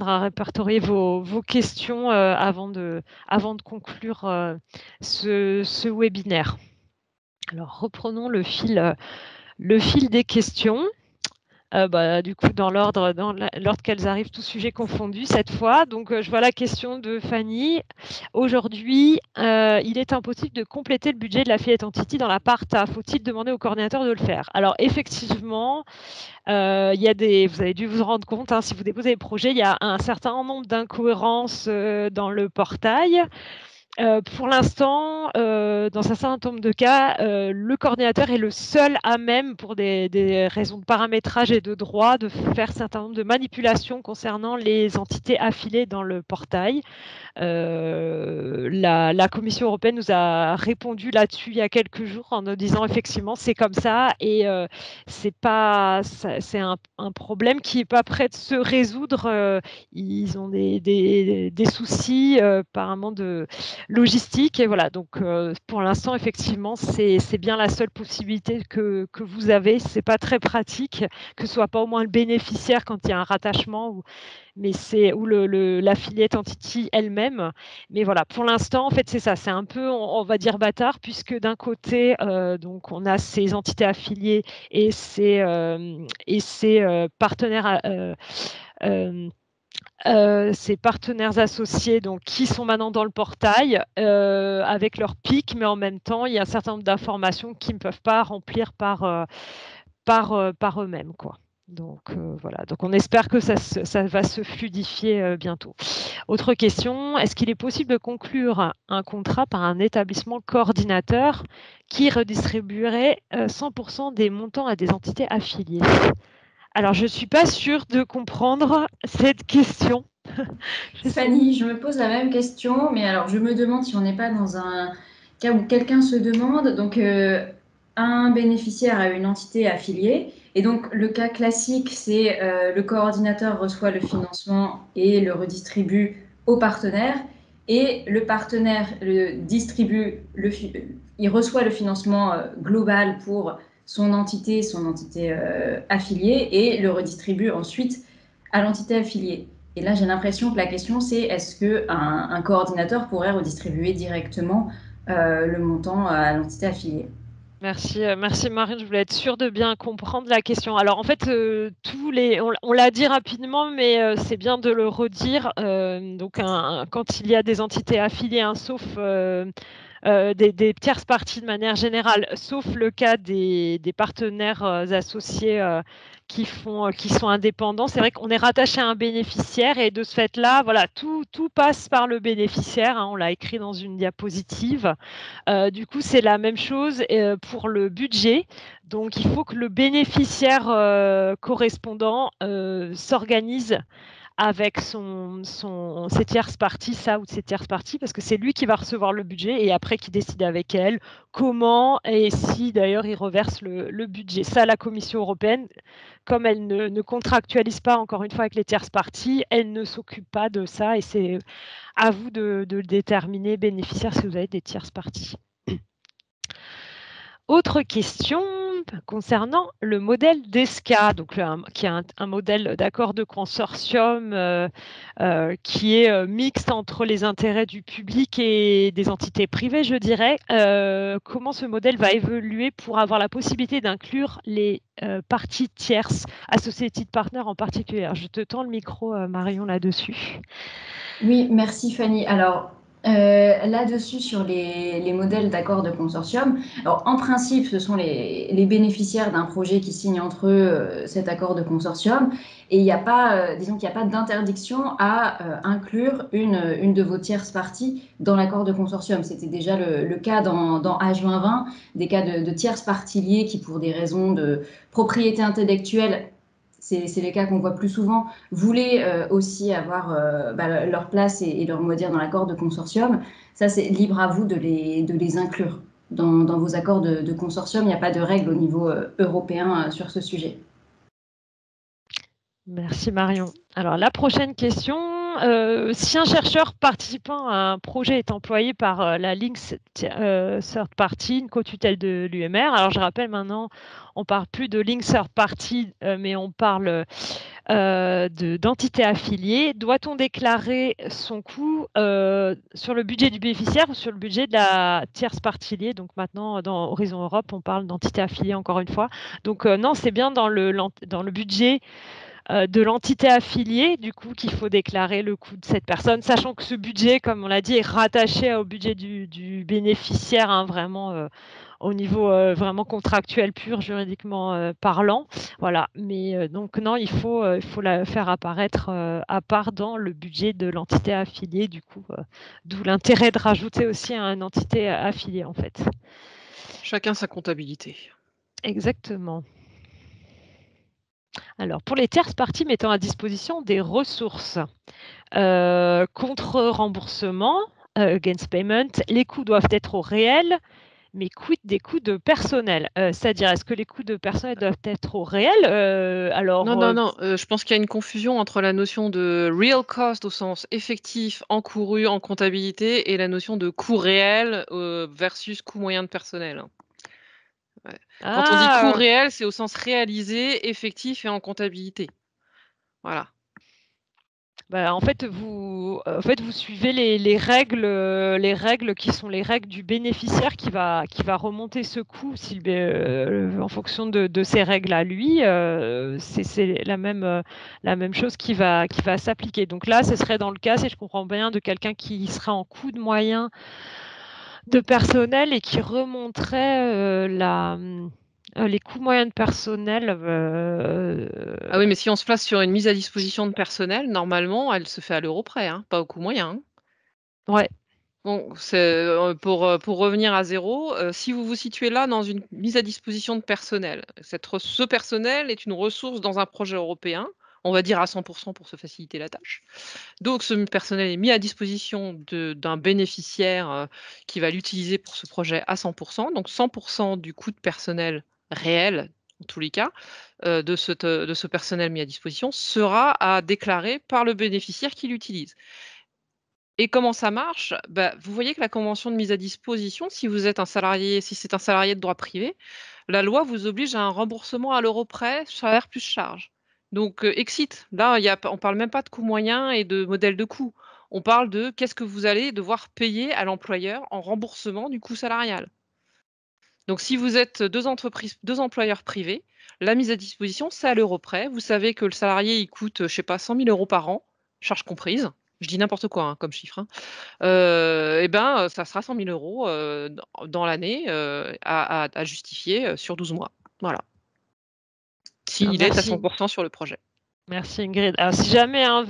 [SPEAKER 1] à répertorier vos questions avant de conclure ce webinaire. Alors, reprenons le fil des questions. Du coup, dans l'ordre qu'elles arrivent, tous sujets confondus cette fois. Donc, je vois la question de Fanny. Aujourd'hui, il est impossible de compléter le budget de l'affiliate entity dans la part A. Faut-il demander au coordinateur de le faire? Alors, effectivement, vous avez dû vous rendre compte, si vous déposez des projets, il y a un certain nombre d'incohérences dans le portail. Pour l'instant, dans un certain nombre de cas, le coordinateur est le seul à même, pour des raisons de paramétrage et de droit, de faire un certain nombre de manipulations concernant les entités affiliées dans le portail. La Commission européenne nous a répondu là-dessus il y a quelques jours en nous disant effectivement c'est comme ça et c'est un problème qui n'est pas prêt de se résoudre. Ils ont des soucis apparemment de logistique et voilà, donc pour l'instant effectivement c'est bien la seule possibilité que vous avez. C'est pas très pratique que ce soit pas au moins le bénéficiaire quand il y a un rattachement mais c'est ou l'affiliate entity elle-même. Mais voilà, pour l'instant, en fait, c'est ça. C'est un peu, on va dire, bâtard, puisque d'un côté, donc, on a ces entités affiliées et ces partenaires. Ces partenaires associés donc, qui sont maintenant dans le portail avec leur PIC, mais en même temps, il y a un certain nombre d'informations qu'ils ne peuvent pas remplir par eux-mêmes, quoi. Donc voilà, donc on espère que ça va se fluidifier bientôt. Autre question, est-ce qu'il est possible de conclure un contrat par un établissement coordinateur qui redistribuerait 100% des montants à des entités affiliées? Alors, je ne suis pas sûre de comprendre cette question.
[SPEAKER 3] Fanny, je me pose la même question, mais alors je me demande si on n'est pas dans un cas où quelqu'un se demande, donc un bénéficiaire a une entité affiliée, et donc le cas classique, c'est le coordinateur reçoit le financement et le redistribue au partenaire, et le partenaire il reçoit le financement global pour son entité affiliée, et le redistribue ensuite à l'entité affiliée. Et là, j'ai l'impression que la question, c'est est-ce qu'un coordinateur pourrait redistribuer directement le montant à l'entité affiliée?
[SPEAKER 1] Merci, merci Marine, je voulais être sûre de bien comprendre la question. Alors en fait, on l'a dit rapidement, mais c'est bien de le redire. Donc quand il y a des entités affiliées, sauf des tierces parties de manière générale, sauf le cas des partenaires associés qui sont indépendants. C'est vrai qu'on est rattaché à un bénéficiaire et de ce fait-là, voilà, tout passe par le bénéficiaire. On l'a écrit dans une diapositive. Du coup, c'est la même chose pour le budget. Donc, il faut que le bénéficiaire correspondant s'organise avec ses tierces parties, sa ou ses tierces parties, parce que c'est lui qui va recevoir le budget et après qui décide avec elle comment et si d'ailleurs il reverse le budget. Ça, la Commission européenne, comme elle ne contractualise pas encore une fois avec les tierces parties, elle ne s'occupe pas de ça et c'est à vous de déterminer, bénéficiaire, si vous avez des tierces parties. Autre question concernant le modèle d'ESCA, donc qui est un modèle d'accord de consortium qui est mixte entre les intérêts du public et des entités privées, je dirais. Comment ce modèle va évoluer pour avoir la possibilité d'inclure les parties tierces, associated partners en particulier? Alors, je te tends le micro, Marion, là-dessus.
[SPEAKER 3] Oui, merci Fanny. Alors, là-dessus, sur les modèles d'accords de consortium, alors, en principe, ce sont les bénéficiaires d'un projet qui signent entre eux cet accord de consortium. Et il n'y a pas, disons qu'il n'y a pas d'interdiction à inclure une de vos tierces parties dans l'accord de consortium. C'était déjà le cas dans H2020, des cas de tierces parties liées qui, pour des raisons de propriété intellectuelle, c'est les cas qu'on voit plus souvent, voulaient aussi avoir leur place et leur mot à dire dans l'accord de consortium. Ça, c'est libre à vous de les inclure dans vos accords de consortium. Il n'y a pas de règles au niveau européen sur ce sujet.
[SPEAKER 1] Merci Marion. Alors la prochaine question, si un chercheur participant à un projet est employé par la Links Third Party, une co-tutelle de l'UMR, alors je rappelle maintenant, on ne parle plus de Links Third Party, mais on parle d'entités affiliées, doit-on déclarer son coût sur le budget du bénéficiaire ou sur le budget de la tierce partie liée? Donc maintenant, dans Horizon Europe, on parle d'entités affiliées encore une fois. Donc non, c'est bien dans le budget de l'entité affiliée, du coup, qu'il faut déclarer le coût de cette personne, sachant que ce budget, comme on l'a dit, est rattaché au budget du bénéficiaire, vraiment au niveau vraiment contractuel pur, juridiquement parlant. Voilà. Mais donc non, il faut la faire apparaître à part dans le budget de l'entité affiliée, du coup, d'où l'intérêt de rajouter aussi une entité affiliée, en fait.
[SPEAKER 2] Chacun sa comptabilité.
[SPEAKER 1] Exactement. Alors, pour les tierces parties mettant à disposition des ressources contre remboursement, against payment, les coûts doivent être au réel, mais quid des coûts de personnel? C'est-à-dire, est-ce que les coûts de personnel doivent être au réel?
[SPEAKER 2] Non, je pense qu'il y a une confusion entre la notion de real cost au sens effectif, encouru en comptabilité, et la notion de coût réel versus coût moyen de personnel. Ouais. Quand on dit coût réel, c'est au sens réalisé, effectif et en comptabilité. Voilà.
[SPEAKER 1] En fait, vous suivez les règles qui sont les règles du bénéficiaire qui va remonter ce coût en fonction de ces règles à lui. C'est la même chose qui va s'appliquer. Donc là, ce serait dans le cas, si je comprends bien, de quelqu'un qui serait en coût de moyens de personnel et qui remonterait les coûts moyens de personnel.
[SPEAKER 2] Ah oui, mais si on se place sur une mise à disposition de personnel, normalement, elle se fait à l'euro près, hein, pas au coût moyen. Hein.
[SPEAKER 1] Ouais.
[SPEAKER 2] Bon, pour revenir à 0, si vous vous situez là dans une mise à disposition de personnel, ce personnel est une ressource dans un projet européen, on va dire à 100 pour se faciliter la tâche. Donc ce personnel est mis à disposition d'un bénéficiaire, qui va l'utiliser pour ce projet à 100 donc 100 du coût de personnel réel, en tous les cas, de ce personnel mis à disposition sera à déclarer par le bénéficiaire qui l'utilise. Et comment ça marche? Bah, vous voyez que la convention de mise à disposition, si c'est un salarié de droit privé, la loi vous oblige à un remboursement à l'euro près, salaire plus charge. Donc, exit. Là, on parle même pas de coût moyen et de modèle de coût. On parle de qu'est-ce que vous allez devoir payer à l'employeur en remboursement du coût salarial. Donc, si vous êtes deux employeurs privés, la mise à disposition, c'est à l'euro près. Vous savez que le salarié, il coûte, je sais pas, 100 000 € par an, charges comprises. Je dis n'importe quoi, hein, comme chiffre, hein. Ça sera 100 000 € dans l'année, à justifier, sur 12 mois. Voilà. S'il est à 100 sur le projet.
[SPEAKER 1] Merci Ingrid. Alors si jamais, hein,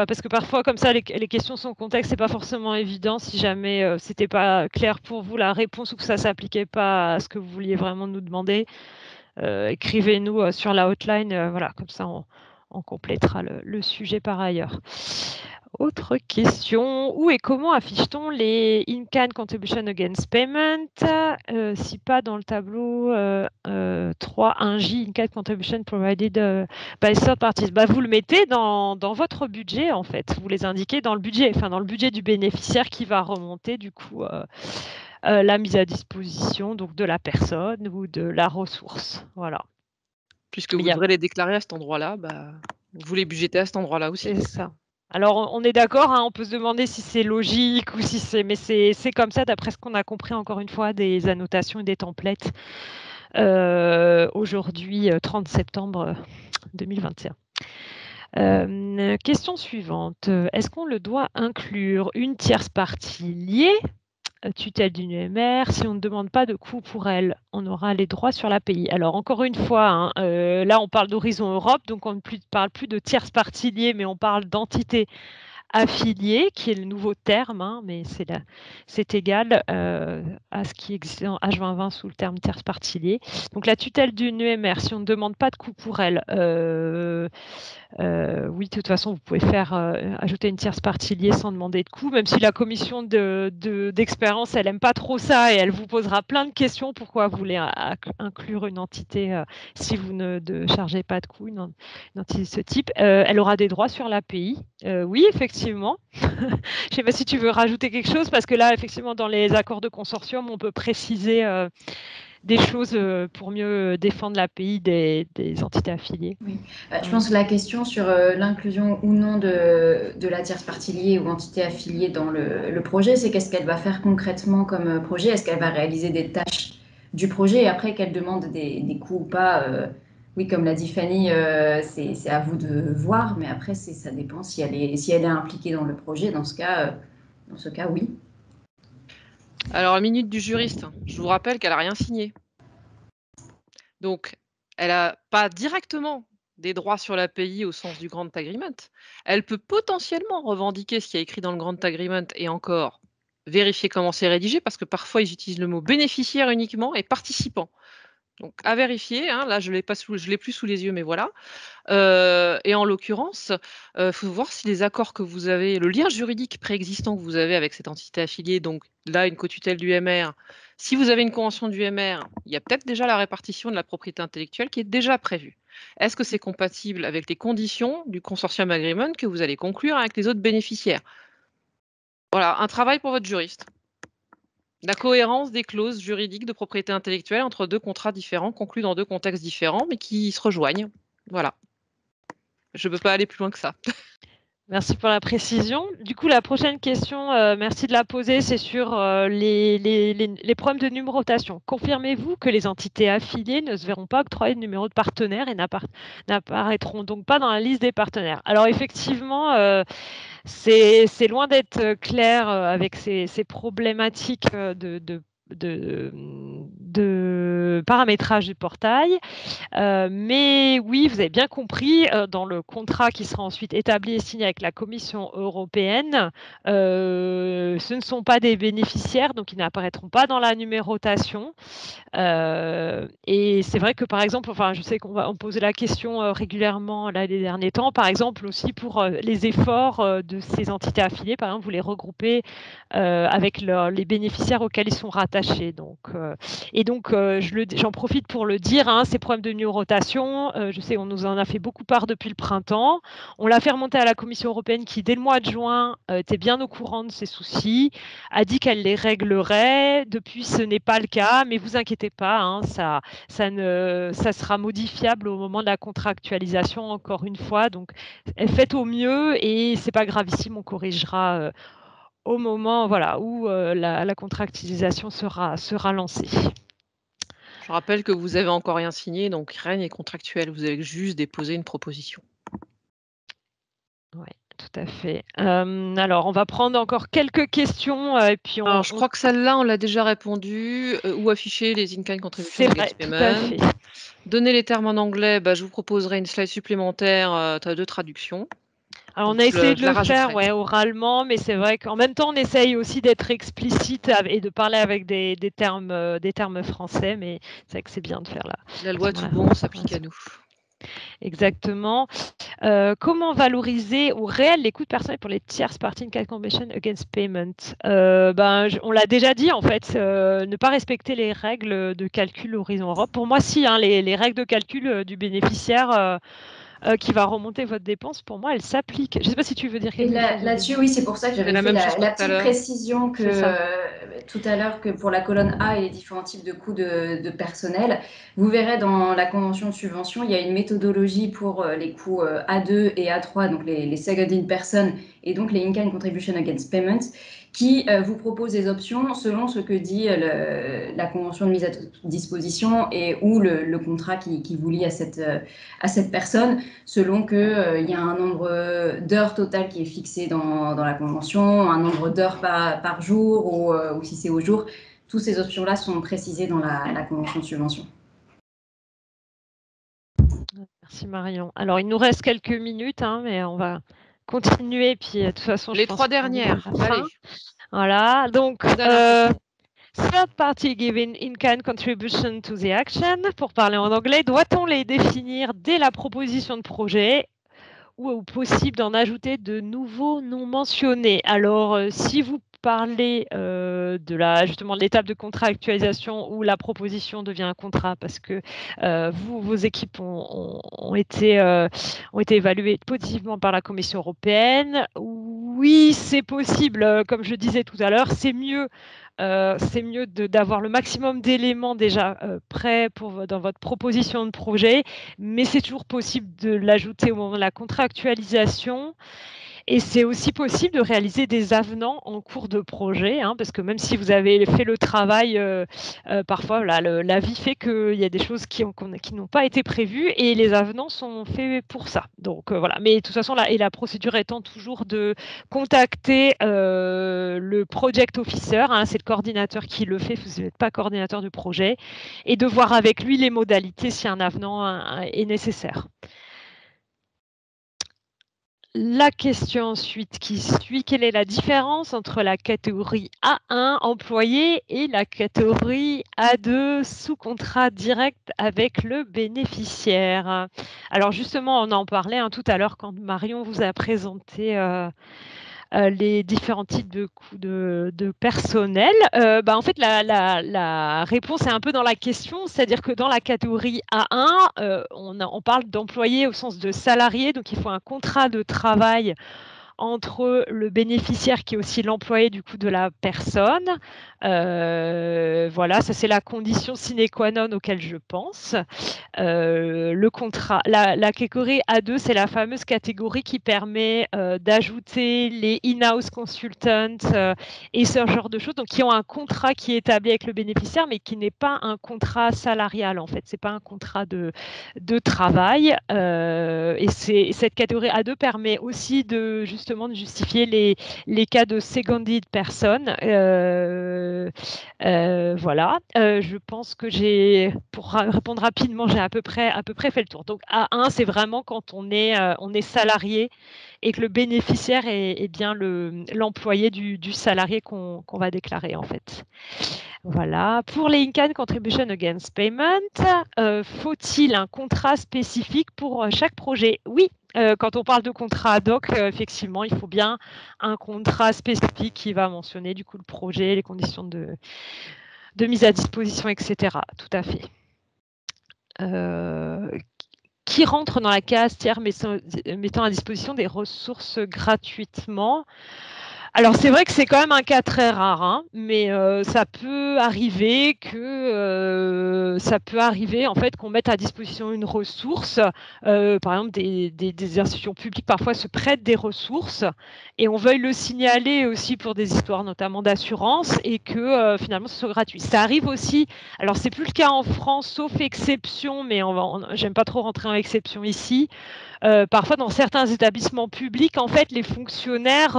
[SPEAKER 1] parce que parfois comme ça, les questions sont contexte, c'est pas forcément évident. Si jamais c'était pas clair pour vous la réponse ou que ça s'appliquait pas à ce que vous vouliez vraiment nous demander, écrivez-nous sur la hotline. Voilà, comme ça on complétera le sujet par ailleurs. Autre question, où et comment affiche-t-on les in-kind contribution against payment si pas dans le tableau 3.1J, in-kind contribution provided by third parties? Vous le mettez dans votre budget en fait, vous les indiquez dans le budget, dans le budget du bénéficiaire qui va remonter du coup la mise à disposition donc de la personne ou de la ressource. Voilà.
[SPEAKER 2] Puisque vous devrez les déclarer à cet endroit-là, vous les budgétez à cet endroit-là aussi.
[SPEAKER 1] C'est ça. Alors, on est d'accord, hein, on peut se demander si c'est logique ou si c'est... Mais c'est comme ça, d'après ce qu'on a compris, encore une fois, des annotations et des templates. Aujourd'hui, 30 septembre 2021. Question suivante. Est-ce qu'on le doit inclure une tierce partie liée, tutelle d'une UMR, si on ne demande pas de coût pour elle, on aura les droits sur l'API. Alors, encore une fois, hein, là, on parle d'Horizon Europe, donc on ne parle plus de tierce partie liée, mais on parle d'entité affiliée, qui est le nouveau terme, hein, mais c'est égal à ce qui existe en H2020 sous le terme tierce partie liée. Donc, la tutelle d'une UMR, si on ne demande pas de coût pour elle, oui, de toute façon, vous pouvez ajouter une tierce partie liée sans demander de coût, même si la commission d'expérience, elle n'aime pas trop ça et elle vous posera plein de questions. Pourquoi vous voulez inclure une entité si vous ne chargez pas de coût, une entité de ce type? Elle aura des droits sur l'API. Oui, effectivement. Je ne sais pas si tu veux rajouter quelque chose, parce que là, effectivement, dans les accords de consortium, on peut préciser des choses pour mieux défendre l'API des entités affiliées.
[SPEAKER 3] Oui, je pense que la question sur l'inclusion ou non de la tierce partie liée ou entité affiliée dans le projet, c'est qu'est-ce qu'elle va faire concrètement comme projet? Est-ce qu'elle va réaliser des tâches du projet et après qu'elle demande des coûts ou pas? Oui, comme l'a dit Fanny, c'est à vous de voir, mais après, ça dépend si elle est impliquée dans le projet. Dans ce cas, oui.
[SPEAKER 2] Alors, la minute du juriste, je vous rappelle qu'elle n'a rien signé. Donc, elle n'a pas directement des droits sur l'API au sens du Grant Agreement. Elle peut potentiellement revendiquer ce qui est écrit dans le Grant Agreement et encore vérifier comment c'est rédigé, parce que parfois, ils utilisent le mot bénéficiaire uniquement et participant. Donc, à vérifier, hein, là, je l'ai plus sous les yeux, mais voilà. Et en l'occurrence, faut voir si les accords que vous avez, le lien juridique préexistant que vous avez avec cette entité affiliée, donc là, une cotutelle d'UMR, si vous avez une convention d'UMR, il y a peut-être déjà la répartition de la propriété intellectuelle qui est déjà prévue. Est-ce que c'est compatible avec les conditions du consortium agreement que vous allez conclure avec les autres bénéficiaires? Voilà, un travail pour votre juriste. La cohérence des clauses juridiques de propriété intellectuelle entre deux contrats différents, conclus dans deux contextes différents, mais qui se rejoignent. Voilà. Je ne peux pas aller plus loin que ça.
[SPEAKER 1] Merci pour la précision. Du coup, la prochaine question, merci de la poser, c'est sur les problèmes de numérotation. Confirmez-vous que les entités affiliées ne se verront pas octroyer de numéro de partenaire et n'apparaîtront donc pas dans la liste des partenaires? Alors effectivement, c'est loin d'être clair avec ces problématiques paramétrage du portail. Mais oui, vous avez bien compris, dans le contrat qui sera ensuite établi et signé avec la Commission européenne, ce ne sont pas des bénéficiaires, donc ils n'apparaîtront pas dans la numérotation. Et c'est vrai que, par exemple, enfin, je sais qu'on va poser la question régulièrement là, les derniers temps, par exemple aussi pour les efforts de ces entités affiliées, par exemple, vous les regroupez avec les bénéficiaires auxquels ils sont rattachés. Donc, j'en profite pour le dire, hein, ces problèmes de numérotation, je sais, on nous en a fait beaucoup part depuis le printemps. On l'a fait remonter à la Commission européenne qui, dès le mois de juin, était bien au courant de ces soucis, a dit qu'elle les réglerait. Depuis, ce n'est pas le cas, mais vous inquiétez pas, hein, ça sera modifiable au moment de la contractualisation, encore une fois. Donc, faites au mieux et c'est pas gravissime, on corrigera au moment où la contractualisation sera lancée.
[SPEAKER 2] Je rappelle que vous avez encore rien signé, donc rien n'est contractuel. Vous avez juste déposé une proposition.
[SPEAKER 1] Oui, tout à fait. Alors, on va prendre encore quelques questions et puis
[SPEAKER 2] Alors, je crois que celle-là, on l'a déjà répondu. Où afficher les in-kind contributions against
[SPEAKER 1] tout à
[SPEAKER 2] payment.
[SPEAKER 1] fait.
[SPEAKER 2] Donner les termes en anglais, je vous proposerai une slide supplémentaire de traduction.
[SPEAKER 1] Alors,
[SPEAKER 2] Donc,
[SPEAKER 1] on a essayé de
[SPEAKER 2] la
[SPEAKER 1] le faire
[SPEAKER 2] rajouterai.
[SPEAKER 1] oralement, mais c'est vrai qu'en même temps, on essaye aussi d'être explicite et de parler avec des termes français, mais c'est vrai que c'est bien de faire
[SPEAKER 2] La loi tout bon s'applique à nous.
[SPEAKER 1] Exactement. Comment valoriser au réel les coûts de personnel pour les tierces parties in-kind contribution against payment? On l'a déjà dit, en fait, ne pas respecter les règles de calcul Horizon Europe. Pour moi, si, hein, les règles de calcul du bénéficiaire qui va remonter votre dépense, pour moi, elles s'appliquent. Je ne sais pas si tu veux dire quelque chose.
[SPEAKER 3] Là-dessus, oui, c'est pour ça que j'avais fait la petite précision tout à l'heure que pour la colonne A et les différents types de coûts de personnel, vous verrez dans la convention de subvention, il y a une méthodologie pour les coûts A2 et A3, donc les second in person et donc les in-kind contribution against payment, qui vous propose des options selon ce que dit la convention de mise à disposition et ou le contrat qui vous lie à cette personne, selon qu'il y a un nombre d'heures totales qui est fixé dans la convention, un nombre d'heures par jour ou si c'est au jour. Toutes ces options-là sont précisées dans la convention de subvention.
[SPEAKER 1] Merci Marion. Alors, il nous reste quelques minutes, hein, mais on va continuer. Puis, de toute façon,
[SPEAKER 2] les 3 dernières. Allez.
[SPEAKER 1] Voilà. Donc, third party giving in-kind contribution to the action, pour parler en anglais, doit-on les définir dès la proposition de projet ou possible d'en ajouter de nouveaux non mentionnés? Alors, si vous parlez justement de l'étape de contractualisation où la proposition devient un contrat parce que vos équipes ont été évaluées positivement par la Commission européenne, oui, c'est possible. Comme je disais tout à l'heure, c'est mieux d'avoir le maximum d'éléments déjà prêts dans votre proposition de projet, mais c'est toujours possible de l'ajouter au moment de la contractualisation. Et c'est aussi possible de réaliser des avenants en cours de projet, hein, parce que même si vous avez fait le travail, parfois la vie fait qu'il y a des choses qui n'ont pas été prévues et les avenants sont faits pour ça. Donc voilà. Mais de toute façon, la procédure étant toujours de contacter le project officer, hein, c'est le coordinateur qui le fait, vous n'êtes pas coordinateur du projet, et de voir avec lui les modalités si un avenant est nécessaire. La question ensuite qui suit, quelle est la différence entre la catégorie A1 employé et la catégorie A2 sous contrat direct avec le bénéficiaire? Alors justement, on en parlait tout à l'heure quand Marion vous a présenté les différents types de coûts de personnel. En fait, la réponse est un peu dans la question, c'est-à-dire que dans la catégorie A1, on parle d'employés au sens de salariés, donc il faut un contrat de travail entre le bénéficiaire qui est aussi l'employé du coup de la personne. Voilà, ça c'est la condition sine qua non auquel je pense. Le contrat, la catégorie A2, c'est la fameuse catégorie qui permet d'ajouter les in-house consultants et ce genre de choses, donc qui ont un contrat qui est établi avec le bénéficiaire, mais qui n'est pas un contrat salarial en fait, c'est pas un contrat de travail. Et cette catégorie A2 permet aussi justement justement de justifier les cas de seconded person. Voilà. Je pense que pour répondre rapidement, j'ai à peu près fait le tour. Donc A1, c'est vraiment quand on est salarié et que le bénéficiaire est bien l'employé du salarié qu'on va déclarer en fait. Voilà. Pour les in-kind contribution against payment, faut-il un contrat spécifique pour chaque projet? Oui. Quand on parle de contrat ad hoc, effectivement, il faut bien un contrat spécifique qui va mentionner du coup le projet, les conditions de mise à disposition, etc. Tout à fait. Qui rentre dans la case tiers mettant à disposition des ressources gratuitement? Alors c'est vrai que c'est quand même un cas très rare, hein, mais ça peut arriver en fait qu'on mette à disposition une ressource. Par exemple, des institutions publiques parfois se prêtent des ressources et on veuille le signaler aussi pour des histoires notamment d'assurance et que finalement ce soit gratuit. Ça arrive aussi. Alors c'est plus le cas en France, sauf exception, mais j'aime pas trop rentrer en exception ici. Parfois, dans certains établissements publics, en fait, les fonctionnaires,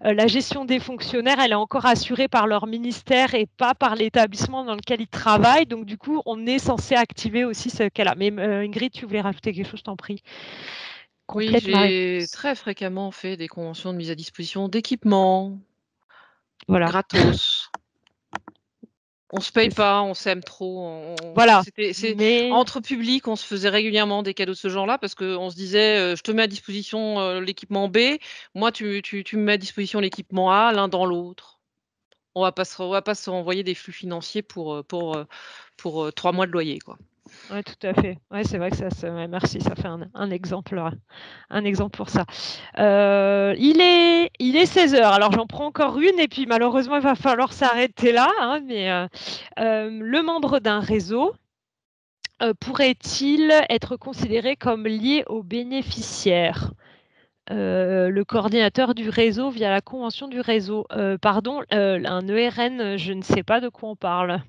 [SPEAKER 1] la gestion des fonctionnaires, elle est encore assurée par leur ministère et pas par l'établissement dans lequel ils travaillent. Donc, du coup, on est censé activer aussi ce cas-là. Mais Ingrid, tu voulais rajouter quelque chose, je t'en prie.
[SPEAKER 2] Oui, j'ai très fréquemment fait des conventions de mise à disposition d'équipements gratos. On se paye pas, on s'aime trop.
[SPEAKER 1] Voilà.
[SPEAKER 2] Entre publics, on se faisait régulièrement des cadeaux de ce genre-là parce qu'on se disait, je te mets à disposition l'équipement B, moi tu me mets à disposition l'équipement A, l'un dans l'autre. On va pas se renvoyer des flux financiers pour 3 mois de loyer, quoi.
[SPEAKER 1] Oui, tout à fait. Ouais, c'est vrai que merci, ça fait un exemple pour ça. Il est 16 h. Alors j'en prends encore une et puis malheureusement il va falloir s'arrêter là. Hein, mais le membre d'un réseau pourrait-il être considéré comme lié au bénéficiaire? Le coordinateur du réseau via la convention du réseau. Pardon, un ERN, je ne sais pas de quoi on parle.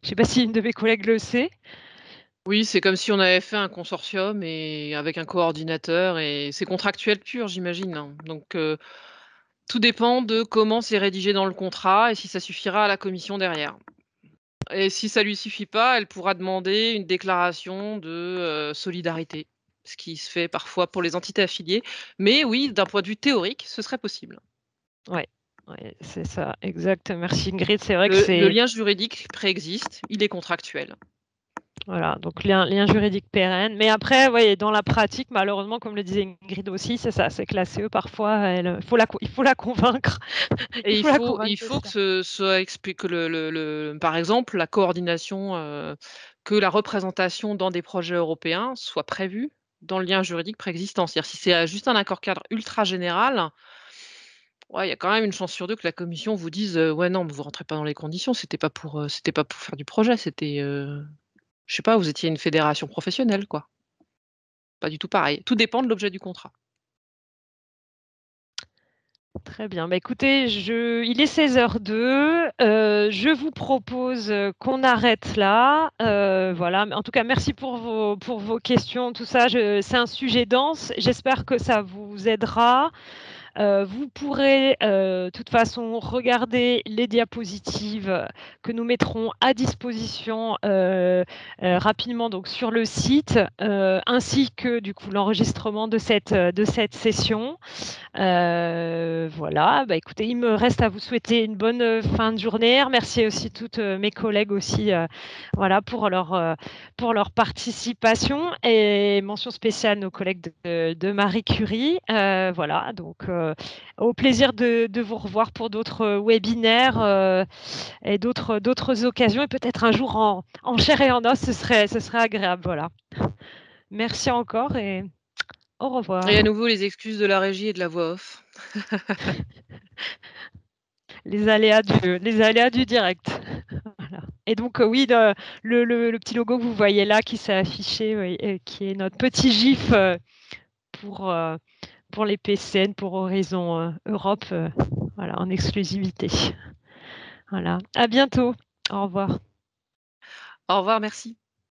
[SPEAKER 1] Je ne sais pas si une de mes collègues le sait.
[SPEAKER 2] Oui, c'est comme si on avait fait un consortium et avec un coordinateur et c'est contractuel pur, j'imagine, hein. Donc tout dépend de comment c'est rédigé dans le contrat et si ça suffira à la commission derrière. Et si ça lui suffit pas, elle pourra demander une déclaration de solidarité, ce qui se fait parfois pour les entités affiliées. Mais oui, d'un point de vue théorique, ce serait possible.
[SPEAKER 1] Ouais, c'est ça, exact. Merci Ingrid. C'est vrai que
[SPEAKER 2] le lien juridique préexiste, il est contractuel.
[SPEAKER 1] Voilà, donc lien juridique pérenne. Mais après, ouais, dans la pratique, malheureusement, comme le disait Ingrid aussi, c'est ça, c'est que la CE, parfois, il faut la convaincre.
[SPEAKER 2] Et il faut que ce soit expliqué, par exemple, la coordination, que la représentation dans des projets européens soit prévue dans le lien juridique préexistant. C'est-à-dire si c'est juste un accord cadre ultra général, ouais, il y a quand même une chance sur 2 que la commission vous dise: «Ouais, non, mais vous rentrez pas dans les conditions, c'était pas pour faire du projet, c'était, je sais pas, vous étiez une fédération professionnelle, quoi». Pas du tout pareil. Tout dépend de l'objet du contrat.
[SPEAKER 1] Très bien. Bah, écoutez, il est 16h02. Je vous propose qu'on arrête là. Voilà. En tout cas, merci pour vos questions. Tout ça, c'est un sujet dense. J'espère que ça vous aidera. Vous pourrez de toute façon regarder les diapositives que nous mettrons à disposition rapidement donc, sur le site, ainsi que du coup l'enregistrement de cette session. Voilà, bah, écoutez, il me reste à vous souhaiter une bonne fin de journée. Remercier aussi toutes mes collègues aussi voilà, pour leur participation et mention spéciale nos collègues de Marie Curie. Voilà, donc au plaisir de vous revoir pour d'autres webinaires et d'autres occasions et peut-être un jour en chair et en os, ce serait agréable. Voilà. Merci encore et au revoir.
[SPEAKER 2] Et à nouveau, les excuses de la régie et de la voix off.
[SPEAKER 1] Les aléas du direct. Voilà. Et donc, oui, le petit logo que vous voyez là qui s'est affiché, oui, qui est notre petit GIF pour les PCN, pour Horizon Europe, voilà, en exclusivité. Voilà. À bientôt. Au revoir.
[SPEAKER 2] Au revoir, merci.